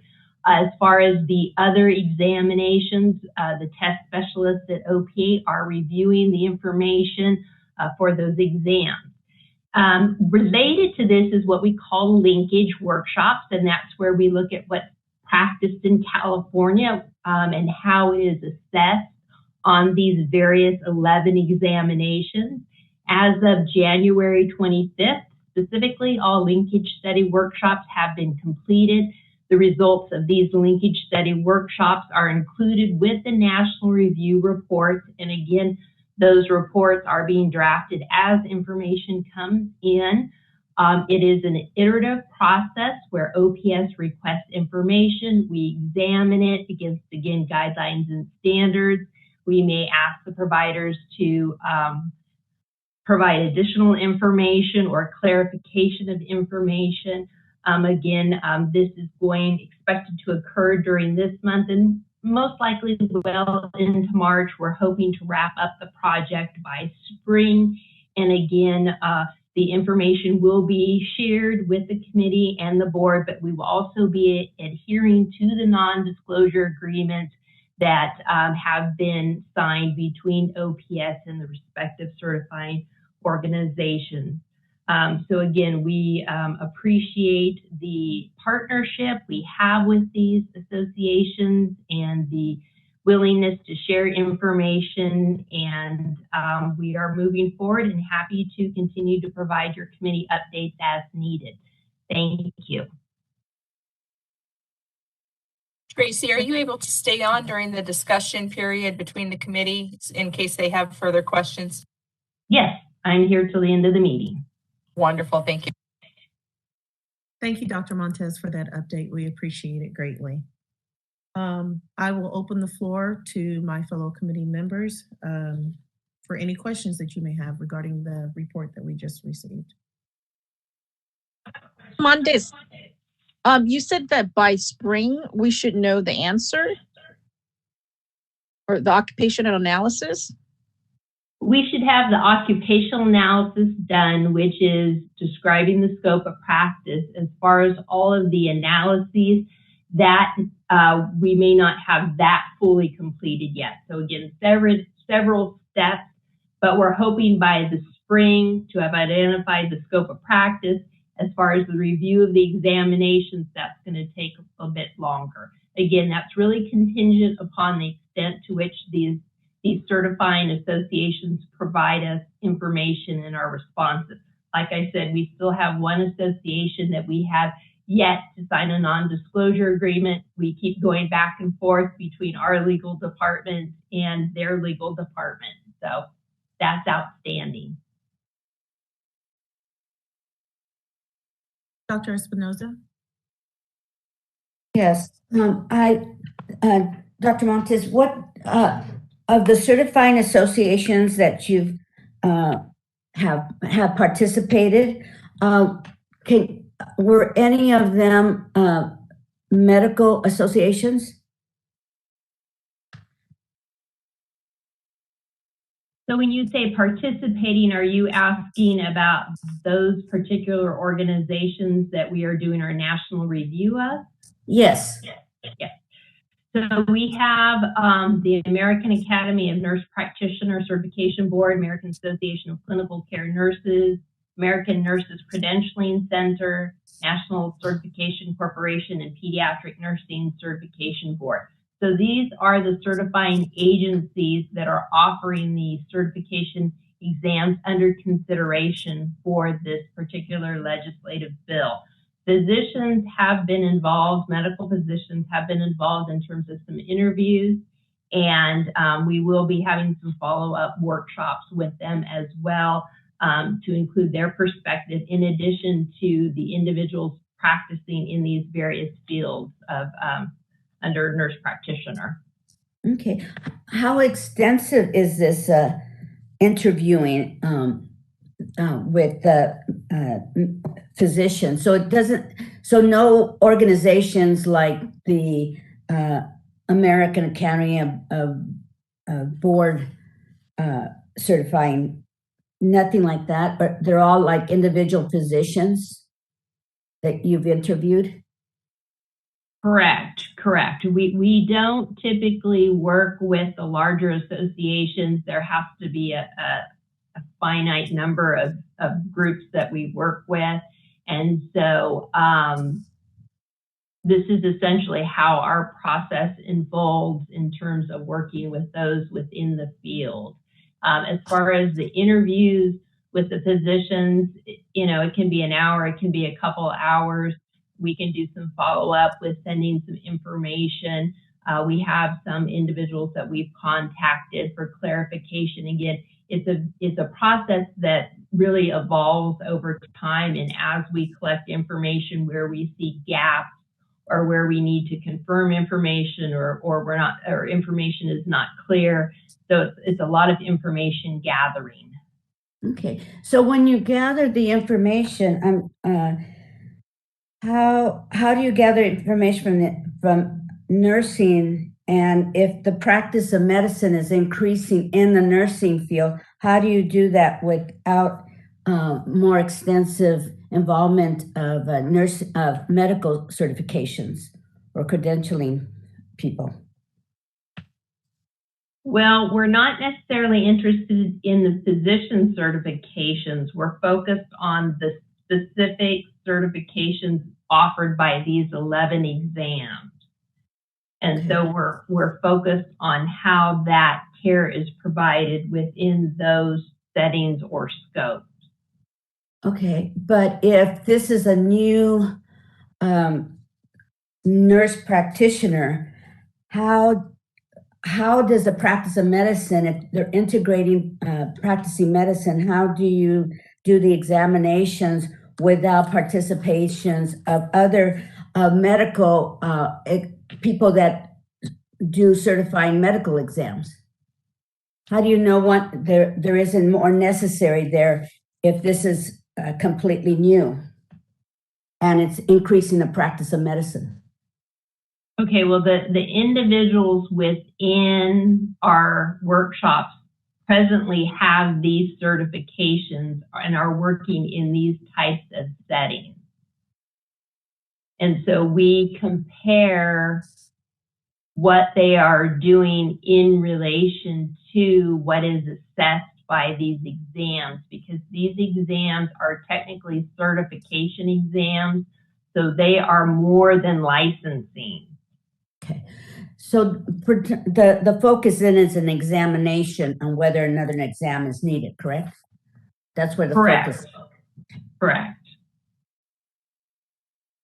As far as the other examinations, the test specialists at OPA are reviewing the information for those exams. Related to this is what we call linkage workshops, and that's where we look at what practiced in California and how it is assessed on these various 11 examinations. As of January 25th, specifically, all linkage study workshops have been completed. The results of these linkage study workshops are included with the national review reports. And again, those reports are being drafted as information comes in. It is an iterative process where OPS requests information. We examine it against, again, guidelines and standards. We may ask the providers to provide additional information or clarification of information. This is expected to occur during this month and most likely well into March. We're hoping to wrap up the project by spring. And again, the information will be shared with the committee and the board, but we will also be adhering to the non-disclosure agreements that have been signed between OPS and the respective certifying organizations. So again, we appreciate the partnership we have with these associations and the willingness to share information, and we are moving forward and happy to continue to provide your committee updates as needed. Thank you. Tracy, are you able to stay on during the discussion period between the committees in case they have further questions? Yes, I'm here till the end of the meeting. Wonderful, thank you. Thank you, Dr. Montez, for that update. We appreciate it greatly. I will open the floor to my fellow committee members for any questions that you may have regarding the report that we just received. Montez, you said that by spring we should know the answer or the occupational analysis? We should have the occupational analysis done, which is describing the scope of practice. As far as all of the analyses, that we may not have that fully completed yet. So again, several steps, but we're hoping by the spring to have identified the scope of practice. As far as the review of the examinations, that's going to take a bit longer. Again, that's really contingent upon the extent to which these certifying associations provide us information in our responses. Like I said, we still have one association that we have yet to sign a non-disclosure agreement. We keep going back and forth between our legal department and their legal department. So that's outstanding. Dr. Espinoza? Yes, Dr. Montes, what of the certifying associations that you've have participated, were any of them medical associations? So when you say participating, are you asking about those particular organizations that we are doing our national review of? Yes. Yes. So we have the American Academy of Nurse Practitioner Certification Board, American Association of Clinical Care Nurses, American Nurses Credentialing Center, National Certification Corporation, and Pediatric Nursing Certification Board. So these are the certifying agencies that are offering the certification exams under consideration for this particular legislative bill. Physicians have been involved, medical physicians have been involved in terms of some interviews, and we will be having some follow-up workshops with them as well to include their perspective in addition to the individuals practicing in these various fields of under nurse practitioner. Okay. How extensive is this interviewing with the physicians? So it doesn't, so no organizations like the American Academy of Board certifying, nothing like that, but they're all like individual physicians that you've interviewed? Correct. We don't typically work with the larger associations. There has to be a finite number of groups that we work with. And so this is essentially how our process unfolds in terms of working with those within the field. As far as the interviews with the physicians, you know, it can be an hour, it can be a couple hours. We can do some follow-up with sending some information. We have some individuals that we've contacted for clarification. Again, it's a process that really evolves over time, and as we collect information where we see gaps or where we need to confirm information or information is not clear. So it's a lot of information gathering. Okay, so when you gather the information, how do you gather information from nursing? And if the practice of medicine is increasing in the nursing field, how do you do that without more extensive involvement of medical certifications or credentialing people? Well, we're not necessarily interested in the physician certifications. We're focused on the specific certifications offered by these 11 exams. And so we're focused on how that care is provided within those settings or scopes. Okay, but if this is a new nurse practitioner, how does the practice of medicine, if they're integrating practicing medicine, how do you do the examinations without participations of other medical people that do certifying medical exams? How do you know what there isn't more necessary there if this is completely new and it's increasing the practice of medicine? Okay, well, the individuals within our workshops presently have these certifications and are working in these types of settings. And so we compare what they are doing in relation to what is assessed by these exams, because these exams are technically certification exams, so they are more than licensing. Okay, so for the focus then is an examination on whether another exam is needed, correct? That's where the focus is. Correct.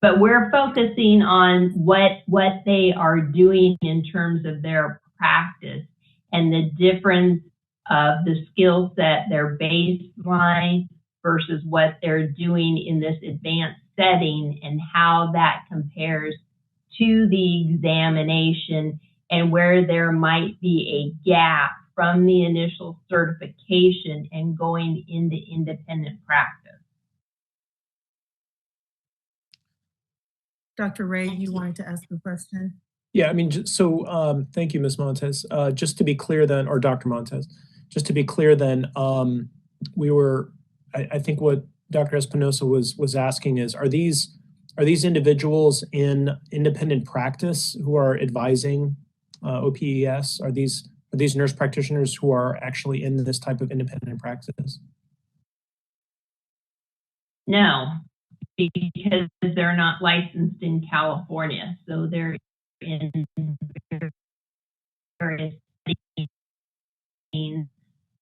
But we're focusing on what they are doing in terms of their practice and the difference of the skill set, their baseline versus what they're doing in this advanced setting, and how that compares to the examination and where there might be a gap from the initial certification and going into independent practice. Dr. Ray, you wanted to ask a question? Yeah, I mean, so thank you, Ms. Montez. Just to be clear then, or Dr. Montez, just to be clear then, I think what Dr. Espinosa was asking is, are these individuals in independent practice who are advising OPES? Are these nurse practitioners who are actually in this type of independent practice? No, because they're not licensed in California, so they're in various settings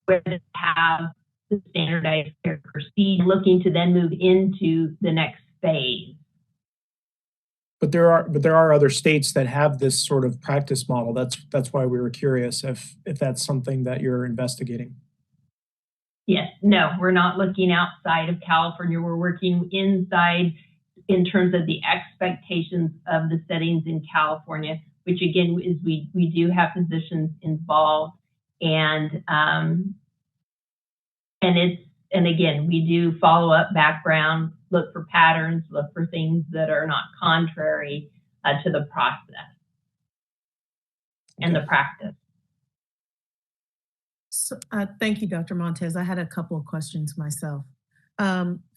where they have the standardized care procedure, looking to then move into the next phase. But there are other states that have this sort of practice model. That's why we were curious if that's something that you're investigating. Yes, no, we're not looking outside of California. We're working inside in terms of the expectations of the settings in California, which again is we do have physicians involved, and again, we do follow up background, look for patterns, look for things that are not contrary to the process and the practice. So, thank you, Dr. Montez. I had a couple of questions myself.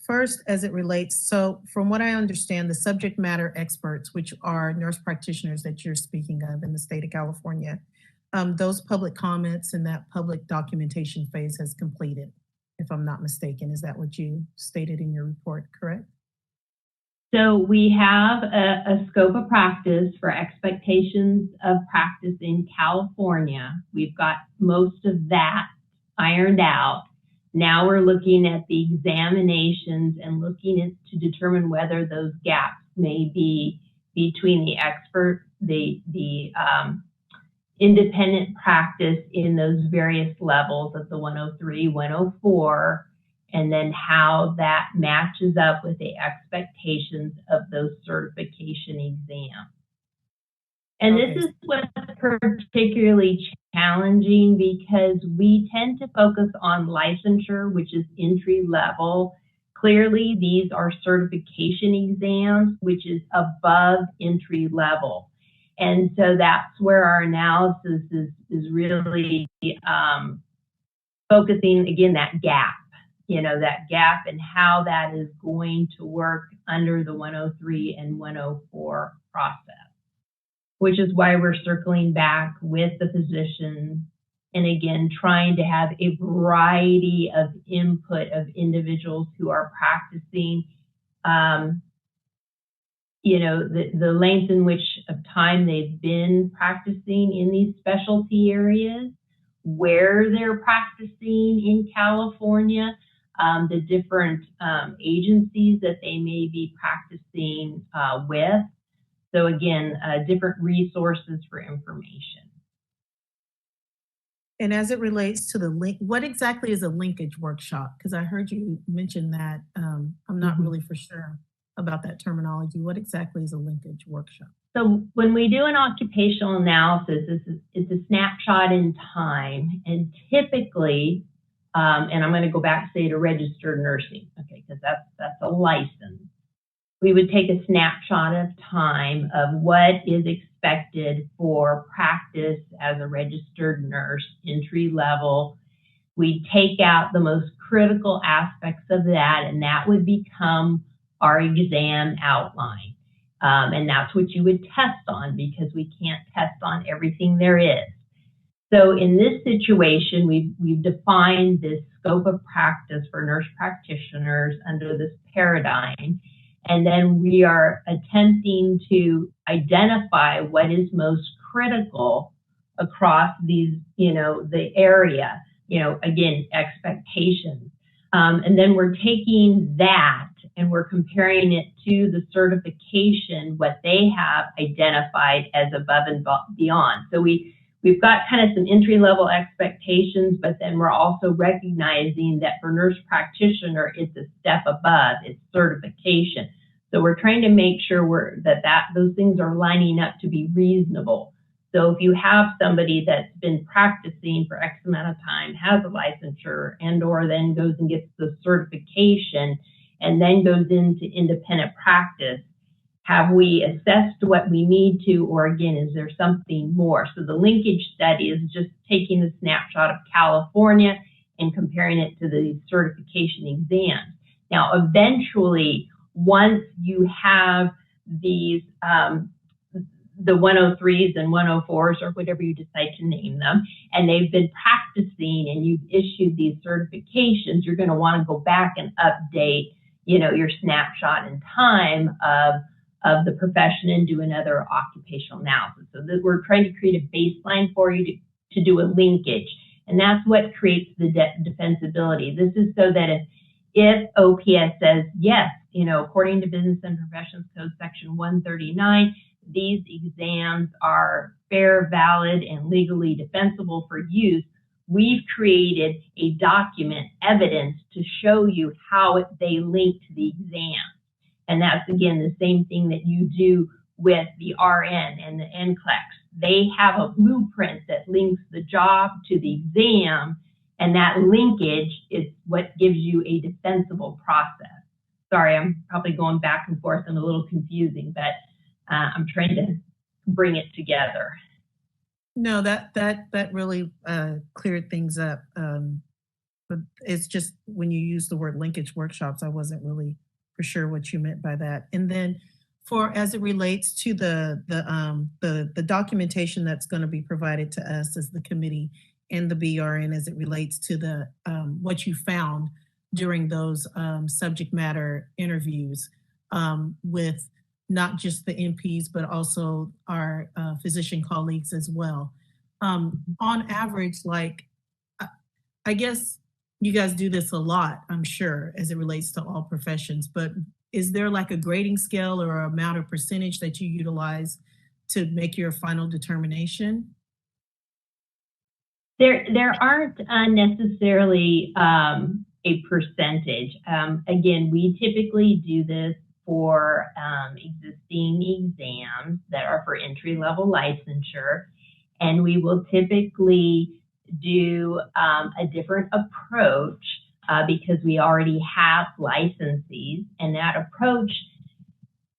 First, as it relates, so from what I understand, the subject matter experts, which are nurse practitioners that you're speaking of in the state of California, those public comments and that public documentation phase has completed, if I'm not mistaken. Is that what you stated in your report, correct? So we have a scope of practice for expectations of practice in California. We've got most of that ironed out. Now we're looking at the examinations and looking at to determine whether those gaps may be between the independent practice in those various levels of the 103, 104, and then how that matches up with the expectations of those certification exams. And this is what's particularly challenging because we tend to focus on licensure, which is entry level. Clearly, these are certification exams, which is above entry level. And so that's where our analysis is really focusing, again, that gap, that gap and how that is going to work under the 103 and 104 process, which is why we're circling back with the physician and, again, trying to have a variety of input of individuals who are practicing, the length in which of time they've been practicing in these specialty areas, where they're practicing in California, the different agencies that they may be practicing with. So again, different resources for information. And as it relates to the link, what exactly is a linkage workshop? Because I heard you mention that. I'm not really for sure about that terminology. What exactly is a linkage workshop? So when we do an occupational analysis, it's a snapshot in time, and typically, and I'm going to go back, say, to registered nursing, okay, because that's a license. We would take a snapshot of time of what is expected for practice as a registered nurse, entry level. We take out the most critical aspects of that, and that would become our exam outline. And that's what you would test on because we can't test on everything there is. So in this situation, we've defined this scope of practice for nurse practitioners under this paradigm. And then we are attempting to identify what is most critical across these, the area, again, expectations. And then we're taking that and we're comparing it to the certification, what they have identified as above and beyond. So we've got kind of some entry-level expectations, but then we're also recognizing that for nurse practitioner, it's a step above, it's certification. So we're trying to make sure those things are lining up to be reasonable. So if you have somebody that's been practicing for X amount of time, has a licensure, and or then goes and gets the certification, and then goes into independent practice, have we assessed what we need to, or again, is there something more? So the linkage study is just taking the snapshot of California and comparing it to the certification exams. Now, eventually, once you have these, the 103s and 104s or whatever you decide to name them, and they've been practicing and you've issued these certifications, you're going to want to go back and update, your snapshot in time of the profession and do another occupational analysis. So that we're trying to create a baseline for you to do a linkage. And that's what creates the defensibility. This is so that if OPS says, yes, according to Business and Professions Code Section 139, these exams are fair, valid, and legally defensible for use, we've created a document, evidence, to show you how they link to the exam. And that's, again, the same thing that you do with the RN and the NCLEX. They have a blueprint that links the job to the exam, and that linkage is what gives you a defensible process. Sorry, I'm probably going back and forth and a little confusing, but I'm trying to bring it together. No, that really cleared things up. But it's just when you use the word linkage workshops, I wasn't really for sure what you meant by that. And then as it relates to the documentation that's going to be provided to us as the committee and the BRN as it relates to the what you found during those subject matter interviews, with not just the NPs, but also our physician colleagues as well. On average, like, I guess you guys do this a lot, I'm sure, as it relates to all professions, but is there like a grading scale or amount of percentage that you utilize to make your final determination? There aren't necessarily a percentage. Again, we typically do this for existing exams that are for entry-level licensure, and we will typically do a different approach because we already have licensees, and that approach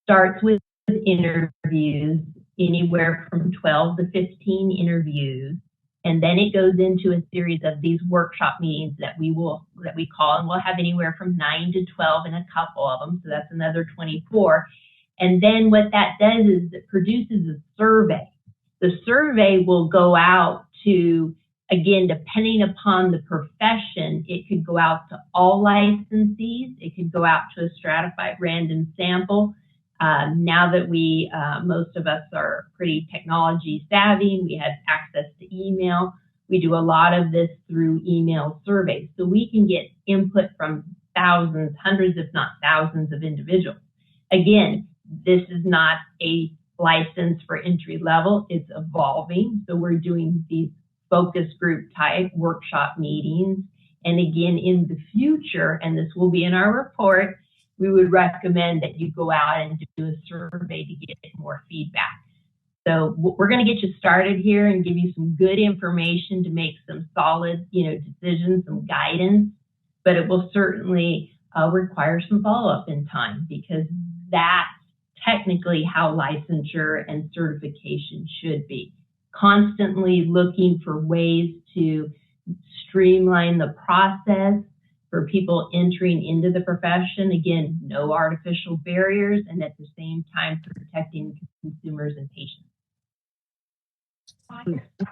starts with interviews, anywhere from 12 to 15 interviews. And then it goes into a series of these workshop meetings that we call, and we'll have anywhere from 9 to 12 in a couple of them. So that's another 24. And then what that does is it produces a survey. The survey will go out to, again, depending upon the profession, it could go out to all licensees. It could go out to a stratified random sample. Now that most of us are pretty technology savvy, we have access to email. We do a lot of this through email surveys. So we can get input from thousands, hundreds, if not thousands of individuals. Again, this is not a license for entry level. It's evolving. So we're doing these focus group type workshop meetings. And again, in the future, and this will be in our report, we would recommend that you go out and do a survey to get more feedback. So we're going to get you started here and give you some good information to make some solid, decisions, some guidance, but it will certainly require some follow-up in time, because that's technically how licensure and certification should be. Constantly looking for ways to streamline the process for people entering into the profession. Again, no artificial barriers, and at the same time protecting consumers and patients.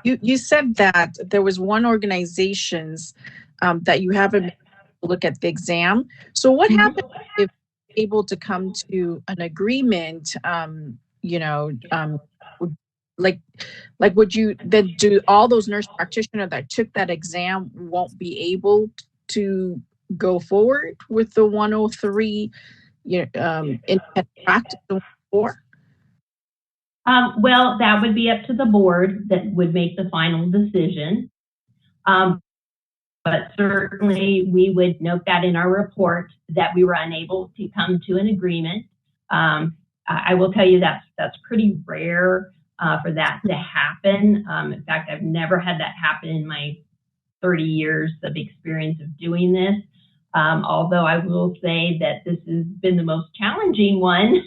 You said that there was one organization's that you haven't look at the exam. So what happens if able to come to an agreement? Would you then do all those nurse practitioners that took that exam won't be able to go forward with the 103 independent practice or? Well, that would be up to the board that would make the final decision. But certainly we would note that in our report that we were unable to come to an agreement. I will tell you that's pretty rare for that to happen. In fact, I've never had that happen in my 30 years of experience of doing this. Although I will say that this has been the most challenging one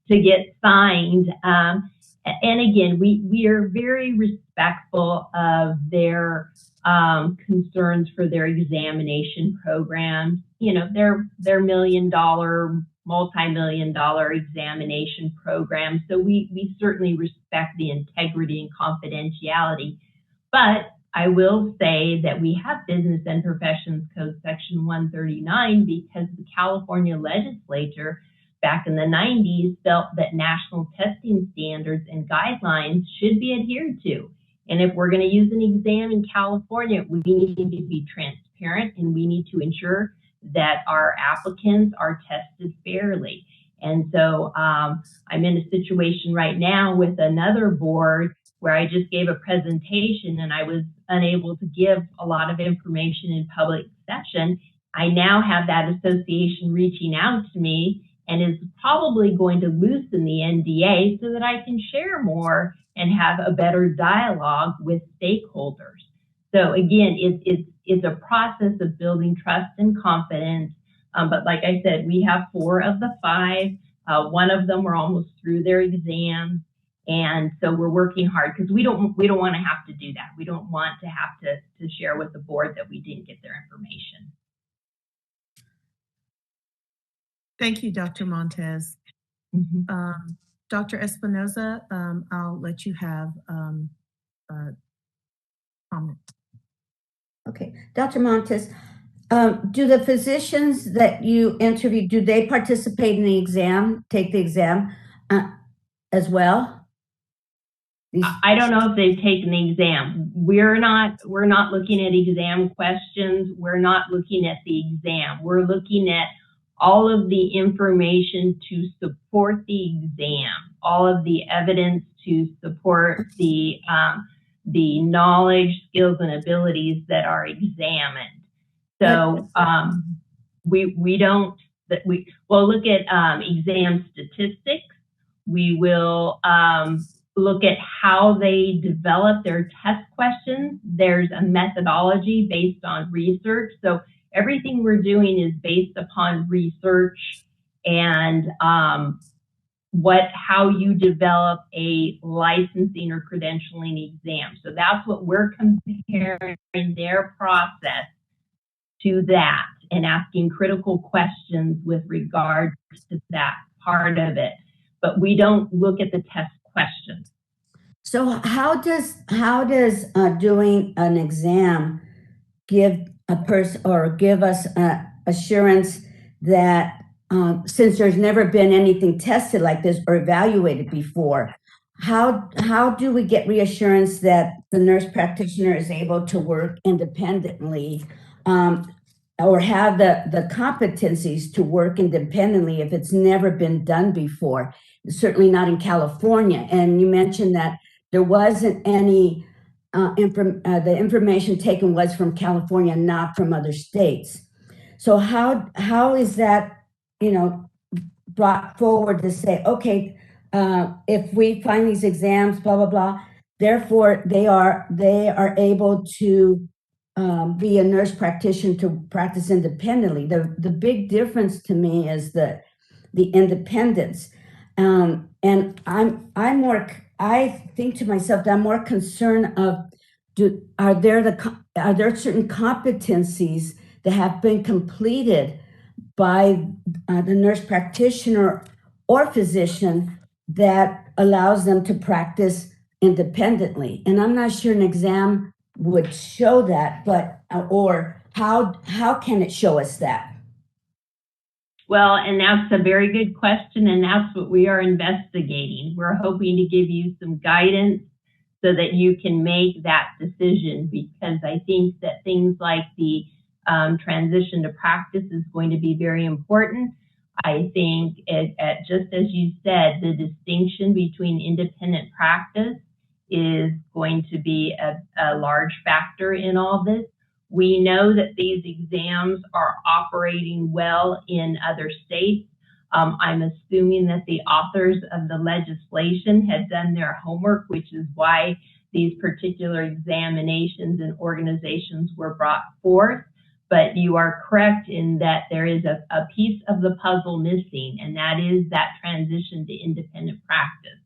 to get signed. And again, we are very respectful of their concerns for their examination programs. They're $1 million, multi-million-dollar examination programs. So we certainly respect the integrity and confidentiality. But I will say that we have Business and Professions Code Section 139 because the California legislature back in the 90s felt that national testing standards and guidelines should be adhered to. And if we're going to use an exam in California, we need to be transparent and we need to ensure that our applicants are tested fairly. And so I'm in a situation right now with another board where I just gave a presentation and I was unable to give a lot of information in public session. I now have that association reaching out to me and is probably going to loosen the NDA so that I can share more and have a better dialogue with stakeholders. So again, it's a process of building trust and confidence. But like I said, we have 4 of the 5. One of them are almost through their exam. And so we're working hard because we don't want to have to do that. We don't want to have to share with the board that we didn't get their information. Thank you, Dr. Montez. Dr. Espinoza, I'll let you have a comment. Okay, Dr. Montez, Do the physicians that you interview, do they participate in the exam, take the exam as well? I don't know if they've taken the exam. We're not looking at exam questions. We're not looking at the exam. We're looking at all of the information to support the exam, all of the evidence to support the knowledge, skills, and abilities that are examined. So we'll look at exam statistics. We will look at how they develop their test questions. There's a methodology based on research. So everything we're doing is based upon research and how you develop a licensing or credentialing exam. So that's what we're comparing their process to that and asking critical questions with regard to that part of it. But we don't look at the test questions. So how does doing an exam give a person or give us assurance that since there's never been anything tested like this or evaluated before, how do we get reassurance that the nurse practitioner is able to work independently or have the competencies to work independently if it's never been done before? Certainly not in California. And you mentioned that there wasn't any, the information taken was from California, not from other states. So how is that, brought forward to say, okay, if we find these exams, blah, blah, blah, therefore they are able to be a nurse practitioner to practice independently. The big difference to me is the independence. And I think to myself that I'm more concerned of are there certain competencies that have been completed by the nurse practitioner or physician that allows them to practice independently? And I'm not sure an exam would show that, but or how can it show us that? Well, and that's a very good question, and that's what we are investigating. We're hoping to give you some guidance so that you can make that decision, because I think that things like the transition to practice is going to be very important. I think, just as you said, the distinction between independent practice is going to be a large factor in all this. We know that these exams are operating well in other states. I'm assuming that the authors of the legislation had done their homework, which is why these particular examinations and organizations were brought forth. But you are correct in that there is a piece of the puzzle missing, and that is that transition to independent practice.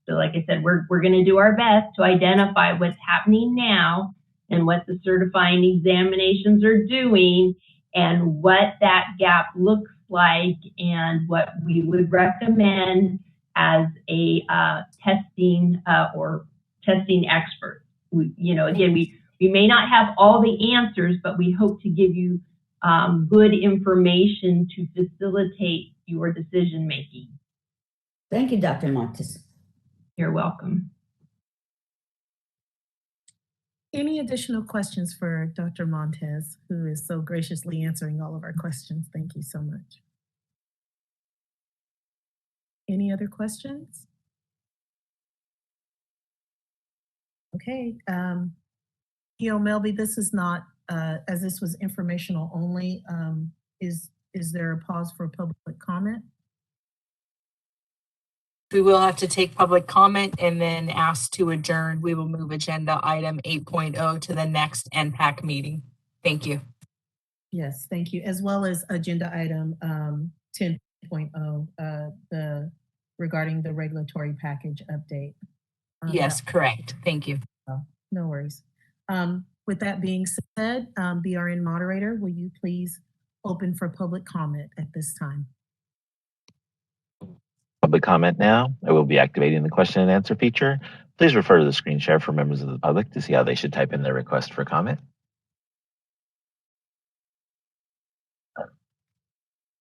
So like I said, we're going to do our best to identify what's happening now and what the certifying examinations are doing and what that gap looks like and what we would recommend as a testing or testing expert. Again, we may not have all the answers, but we hope to give you good information to facilitate your decision making. Thank you, Dr. Montes. You're welcome. Any additional questions for Dr. Montes, who is so graciously answering all of our questions? Thank you so much. Any other questions? Okay. Melby, this is not, as this was informational only, is there a pause for public comment? We will have to take public comment and then ask to adjourn. We will move agenda item 8.0 to the next NPAC meeting. Thank you. Yes, thank you. As well as agenda item 10.0, regarding the regulatory package update. Yes, correct. Thank you. No worries. With that being said, BRN moderator, will you please open for public comment at this time? Public comment now. I will be activating the question and answer feature. Please refer to the screen share for members of the public to see how they should type in their request for comment.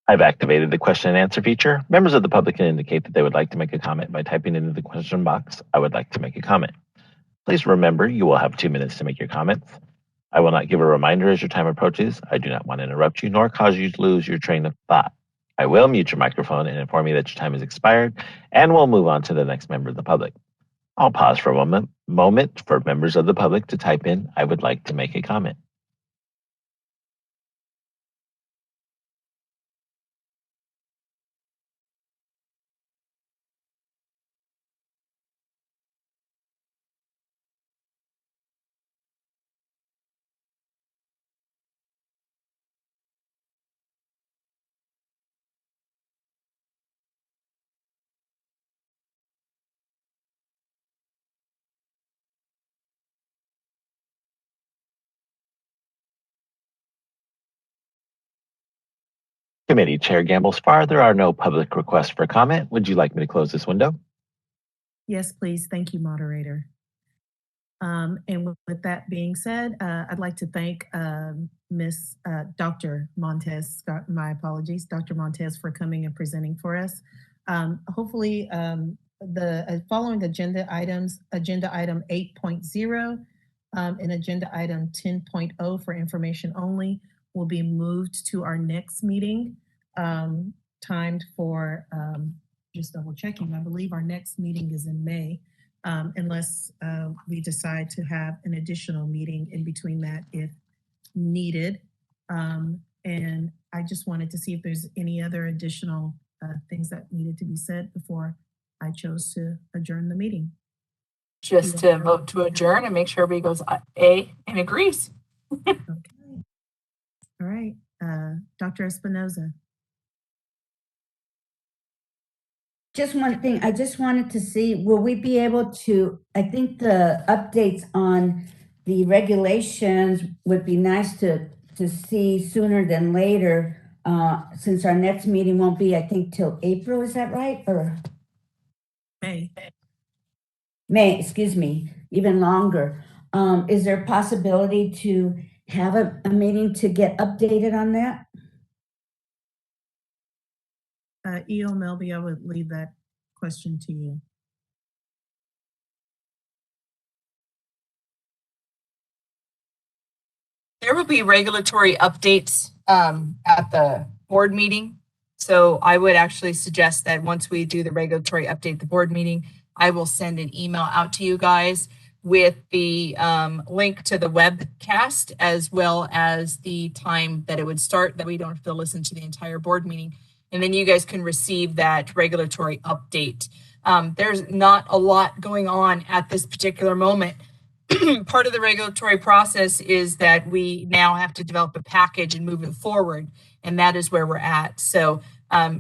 I've activated the question and answer feature. Members of the public can indicate that they would like to make a comment by typing into the question box, "I would like to make a comment." Please remember you will have 2 minutes to make your comments. I will not give a reminder as your time approaches. I do not want to interrupt you nor cause you to lose your train of thought. I will mute your microphone and inform you that your time has expired, and we'll move on to the next member of the public. I'll pause for a moment for members of the public to type in, "I would like to make a comment." Committee Chair Gambles Farr, there are no public requests for comment. Would you like me to close this window? Yes, please. Thank you, moderator. And with that being said, I'd like to thank Miss Dr. Montez, my apologies, Dr. Montez, for coming and presenting for us. Hopefully, the following agenda items, agenda item 8.0 and agenda item 10.0 for information only, will be moved to our next meeting, timed for, just double checking, I believe our next meeting is in May, unless we decide to have an additional meeting in between that if needed. And I just wanted to see if there's any other additional things that needed to be said before I chose to adjourn the meeting. Just to vote to adjourn and make sure everybody goes A and agrees. Okay. All right. Dr. Espinoza. Just one thing, I just wanted to see, will we be able to, I think the updates on the regulations would be nice to see sooner than later, since our next meeting won't be, I think, till April, is that right? Or May, excuse me, even longer. Is there a possibility to have a meeting to get updated on that? E.O. Melby, I would leave that question to you. There will be regulatory updates at the board meeting. So I would actually suggest that once we do the regulatory update at the board meeting, I will send an email out to you guys with the link to the webcast as well as the time that it would start, that we don't have to listen to the entire board meeting. And then you guys can receive that regulatory update. There's not a lot going on at this particular moment. Part of the regulatory process is that we now have to develop a package and move it forward. And that is where we're at. So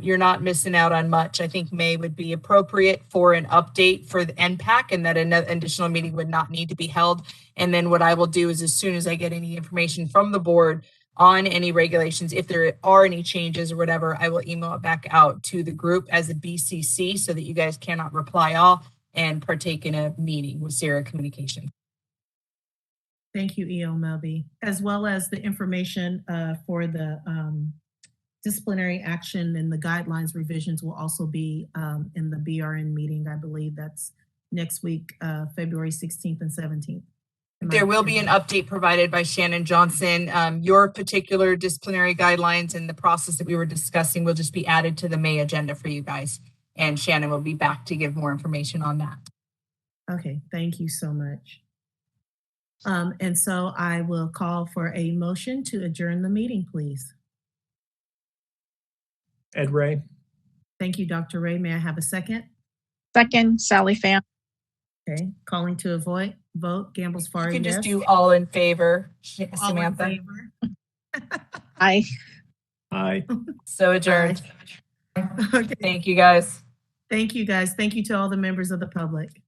you're not missing out on much. I think May would be appropriate for an update for the NPAC, and that an additional meeting would not need to be held. And then what I will do is, as soon as I get any information from the board on any regulations, if there are any changes or whatever, I will email it back out to the group as a BCC so that you guys cannot reply all and partake in a meeting with Sierra Communication. Thank you, E.O. Melby, as well as the information for the disciplinary action and the guidelines revisions will also be in the BRN meeting. I believe that's next week, February 16th and 17th. There will be an update provided by Shannon Johnson. Your particular disciplinary guidelines and the process that we were discussing will just be added to the May agenda for you guys. And Shannon will be back to give more information on that. Okay, thank you so much. And so I will call for a motion to adjourn the meeting, please. Ed Ray. Thank you, Dr. Ray. May I have a second? Second, Sally Pham. Okay, calling to a vote, Gambles Farr, You can yes. just do all in favor, All in Samantha. favor. Aye. Aye. So adjourned. Okay. Thank you, guys. Thank you, guys. Thank you to all the members of the public.